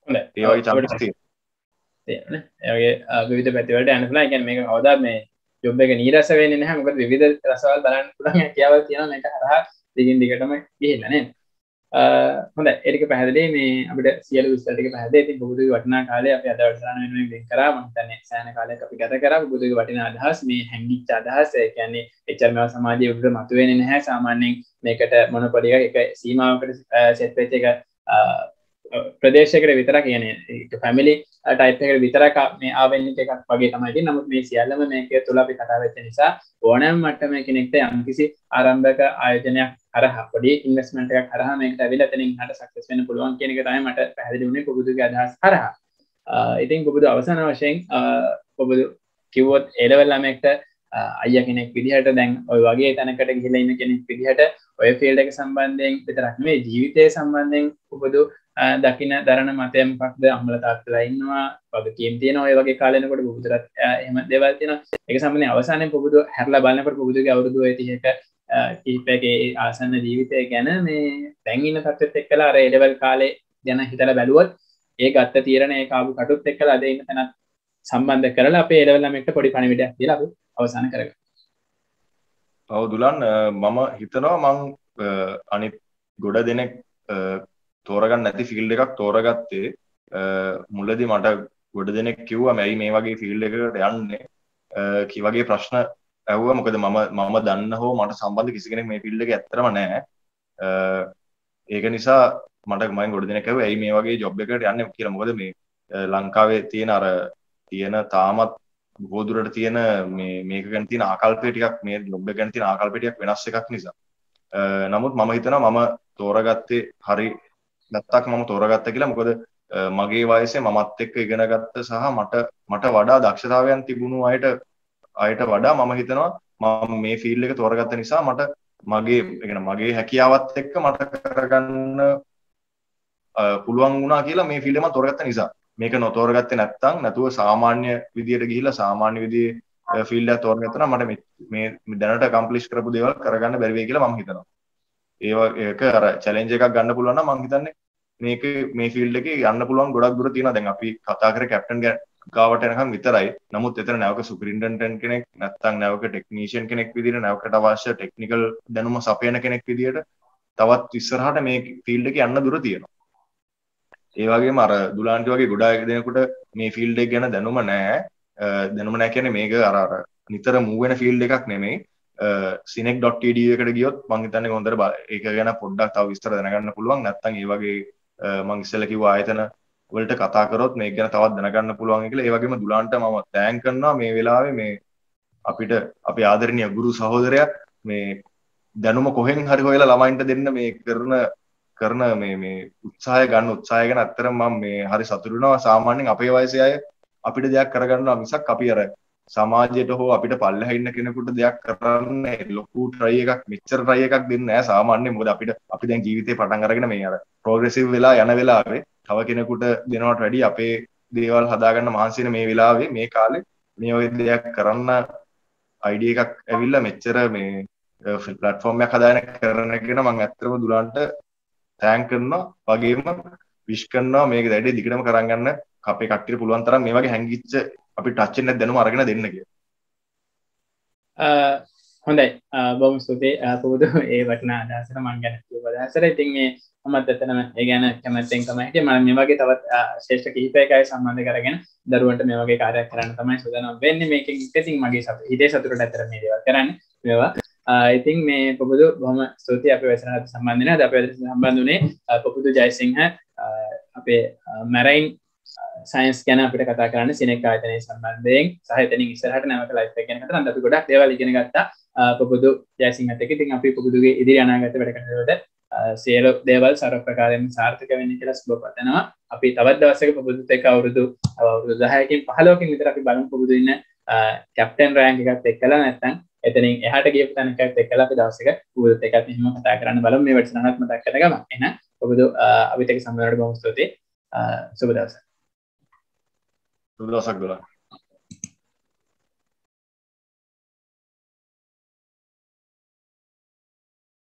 හොඳයි. ඒ වගේ chance තියෙනවා. ඒගේ විවිධ පැතිවලට යන්න පුළුවන්. ඒ කියන්නේ මේක කවදාත් මේ ජොබ් එක නීරස වෙන්නේ නැහැ. මොකද විවිධ රසවල් බලන්න පුළුවන් හැකියාවල් තියෙනවා මේක හරහා දිගින් දිගටම ගිහිල්ලා නේද? හොඳයි. ඒක පැහැදිලි මේ අපිට සියලු විස්තර ටික පැහැදිලි. ඉතින් බුදුගේ වටිනා කාලේ අපි අද වැඩසටහන වෙනුවෙන් වෙන් කරා. මම හිතන්නේ සෑහෙන කාලයක් අපි ගත කරා. බුදුගේ වටිනා අදහස් මේ හැංගිච්ච අදහස්. ඒ කියන්නේ එච්චරම සමාජයේ උඩට මතුවෙන්නේ නැහැ. සාමාන්‍යයෙන් මේකට මොනොපොලි එක සීමාවකට සෙට් වෙච්ච එක ප්‍රදේශයකට විතරක් කියන්නේ ෆැමිලි ටයිප් එකකට විතරක් මේ ආවෙන්නේ එකක් වගේ තමයි තියෙන්නේ. නමුත් මේ සියල්ලම මේක තුළ අපි කතා වෙච්ච නිසා ඕනෑම මට්ටමේ කෙනෙක්ට යම්කිසි ආරම්භක ආයෝජනයක් හරහා පොඩි ඉන්වෙස්ට්මන්ට් එකක් හරහා මේකට ඇවිල්ලා එතනින් හට සක්සස් වෙන්න පුළුවන් කියන එක තමයි මට පැහැදිලි වුණේ පුබුදුගේ අදහස් හරහා. ඉතින් පුබුදු අවසාන වශයෙන් පුබුදු කිව්වොත් ඒ ලෙවල් ළමයෙක්ට අයියා කෙනෙක් විදිහට දැන් ওই වගේ තැනකට ගිහිල්ලා ඉන්න කෙනෙක් විදිහට ඔය ෆීල්ඩ් එක සම්බන්ධයෙන් විතරක් නෙවෙයි ජීවිතය සම්බන්ධයෙන් පුබුදු දකින්න දරන මතය මොකක්ද අම්මලා තාත්තලා ඉන්නවා වගකීම් තියෙනවා ඔය වගේ කාලෙනකොට පුබුදුරත් එහෙම දේවල් තියෙනවා ඒක සම්බන්ධයෙන් අවසානයේ පුබුදු හැරලා බලනකොට පුබුදුගේ අවුරුදු 30ක කිහිපයකේ ආසන්න ජීවිතය ගැන මේ දැන් ඉන්න තත්ත්වෙත් එක්කලා අර ඒ ලෙවල් කාලේ ගැන හිතලා බැලුවොත් ඒ ගත්ත තීරණ ඒ කාපු කටුත් එක්කලා අද ඉන්න තැනත් සම්බන්ධ කරලා අපේ ඒ ලෙවල් ළමෙක්ට පොඩි පණිවිඩයක් දීලා අපි අවසන් කරගමු. ඔව් දුලන් මම හිතනවා මං අනිත් ගොඩ දෙනෙක් තෝරගන්න නැති ෆීල්ඩ් එකක් තෝරගත්තේ මුලදී මට ගොඩ දෙනෙක් කිව්වා මැයි මේ වගේ ෆීල්ඩ් එකකට යන්නේ කි වගේ ප්‍රශ්න ඇහුවා මොකද මම දන්න හෝ මට සම්බන්ධ කිසි කෙනෙක් මේ ෆීල්ඩ් එකේ ඇත්තටම නැහැ ඒක නිසා මට මම ගොඩ දෙනෙක් ඇහුවා ඇයි මේ වගේ ජොබ් එකකට යන්නේ කියලා මොකද මේ ලංකාවේ තියෙන තාමත් බොහෝ දුරට තියෙන මේක ගැන තියෙන ආකල්පය ටිකක් මේ ජොබ් එක ගැන තියෙන ආකල්පය ටිකක් වෙනස් එකක් නිසා නමුත් මම හිතනවා මම තෝරගත්තේ හරි නැත්තක් මම තෝරගත්තා කියලා මොකද මගේ වයසේ මමත් එක්ක ඉගෙන ගත්ත සහ මට වඩා දක්ෂතාවයන් තිබුණු අයට වඩා මම හිතනවා මම මේ ෆීල්ඩ් එක තෝරගත්ත නිසා මට මගේ හැකියාවත් එක්ක මට කරගන්න පුළුවන් වුණා කියලා මේ ෆීල්ඩ් එක මම තෝරගත්ත නිසා මේක නොතෝරගත්තේ නැතුව සාමාන්‍ය විදියට ගිහිල්ලා සාමාන්‍ය විදියේ ෆීල්ඩ් එක තෝරගත්තා නම් මට මේ දැනට කම්ප්ලීට් කරපු දේවල් කරගන්න බැරි වෙයි කියලා මම හිතනවා ඒක අර චැලෙන්ජ් එකක් ගන්න පුළුවන් නම් මම හිතන්නේ මේක මේ ෆීල්ඩ් එකේ යන්න පුළුවන් ගොඩක් දුර තියෙනවා දැන් අපි කතා කරේ කැප්ටන් ගාවට එනකම් විතරයි නමුත් එතන නැවක සුපරින්ටෙන්ඩන්ට් කෙනෙක් නැත්නම් නැවක ටෙක්නීෂියන් කෙනෙක් විදියට නැවකට අවශ්‍ය ටෙක්නිකල් දැනුම සපයන කෙනෙක් විදියට තවත් ඉස්සරහට මේ ෆීල්ඩ් එකේ යන්න දුර තියෙනවා ඒ වගේම අර දුලාන්ටි වගේ ගොඩාක් දෙනෙකුට මේ ෆීල්ඩ් එක ගැන දැනුම නැහැ කියන්නේ මේක අර නිතර මූව් වෙන ෆීල්ඩ් එකක් නෙමෙයි sinek.td එකට ගියොත් මම හිතන්නේ හොඳට ඒක ගැන පොඩ්ඩක් තව විස්තර දැනගන්න පුළුවන් නැත්නම් ඒ වගේ මම ඉස්සෙල්ලා කිව්ව ආයතන වලට කතා කරොත් මේක ගැන තවත් දැනගන්න පුළුවන් කියලා ඒ වගේම දුලාන්ට මම තෑන්ක් කරනවා මේ වෙලාවේ මේ අපිට අපේ ආදරණීය ගුරු සහෝදරයා මේ දැනුම කොහෙන් හරි හොයලා ළමයින්ට දෙන්න මේ කරන මේ උත්සාහය ගැන ඇත්තටම මම මේ හරි සතුටු වෙනවා සාමාන්‍යයෙන් අපේ වයසේ අය අපිට දෙයක් කරගන්නවා මිසක් අපි අර සමාජයට හෝ අපිට පල්ලෙහා ඉන්න කෙනෙකුට දෙයක් කරන්න ලොකු try එකක් මෙච්චර try එකක් දෙන්නේ නැහැ සාමාන්‍යයෙන් මොකද අපි දැන් ජීවිතේ පටන් අරගෙන මේ අර progressive වෙලා යන වෙලාවේ තව කෙනෙකුට දෙනවට වැඩිය අපේ දේවල් හදාගන්න මහන්සි වෙන මේ වෙලාවේ මේ කාලේ මේ වගේ දෙයක් කරන්න idea එකක් ඇවිල්ලා මෙච්චර මේ platform එකක් හදාගෙන කරන එක මම ඇත්තටම දුලාන්ට thank කරනවා වගේම wish කරනවා මේක වැඩි දිගටම කරන් ගන්න අපේ කට්ටියට පුළුවන් තරම් මේ වගේ හැංගිච්ච අපි ටච් එකක් දැනුම අරගෙන දෙන්න කියලා. හොඳයි. බොහොම ස්තුතියි. පුබුදු ඒ වටිනා අදහසට මම ගැන කිව්ව අදහසට. ඉතින් මේ මමත් එතනම ඒ ගැන කැමැත්තෙන් තමයි හිටියේ. මම මේ වගේ තවත් ශ්‍රේෂ්ඨ කිහිපයකයි සම්බන්ධ කරගෙන දරුවන්ට මේ වගේ කාර්යයක් කරන්න තමයි සූදානම් වෙන්නේ. මේකෙන් ඉතින් මගේ හිතේ සතුටට ඇතර මේ දේවල් කරන්නේ මේවා. ඉතින් මේ පොබුදු බොහොම ස්තුතියි අපේ වැඩසටහනට සම්බන්ධ වෙනවා. අපි වැඩසටහනට සම්බන්ධ වුණේ පොබුදු ජයසිංහ අපේ මැරයින් සයන්ස් ගැන අපිට කතා කරන්න සිනෙක් ආයතනයේ සම්බන්ධයෙන් සහ එතනින් ඉස්සරහට නැවත ලයිෆ් එක ගැන කතා කරන්න අපි ගොඩක් දේවල් ඉගෙන ගත්තා පොබුදු ජයසිංහත් එක්ක. ඉතින් අපි පොබුදුගේ ඉදිරි අනාගත වැඩ කටයුතු සියලු දේවල් සර්ව ප්‍රකාරයෙන් සාර්ථක වෙන්න කියලා සුබ පතනවා. අපි තවත් දවසක පොබුදුත් එක්ක අවුරුදු 10කින් 15කින් විතර අපි බලමු පොබුදු ඉන්න කැප්ටන් රෑන්ක් එකත් එක්කලා නැත්නම් එතනින් එහාට ගියපු තැනකත් එක්කලා අපි දවසක පොබුදුත් එක්කත් එහෙම කතා කරන්න බලමු. මේ වැඩසටහනත් මතක් කරගන්න ගමන්. එහෙනම් පොබුදු අපිට එක්ක සම්බන්ධ වෙනකොට බොහොම ස්තුතියි. සුබ දවසක්. සුබ දවසක් දොලා.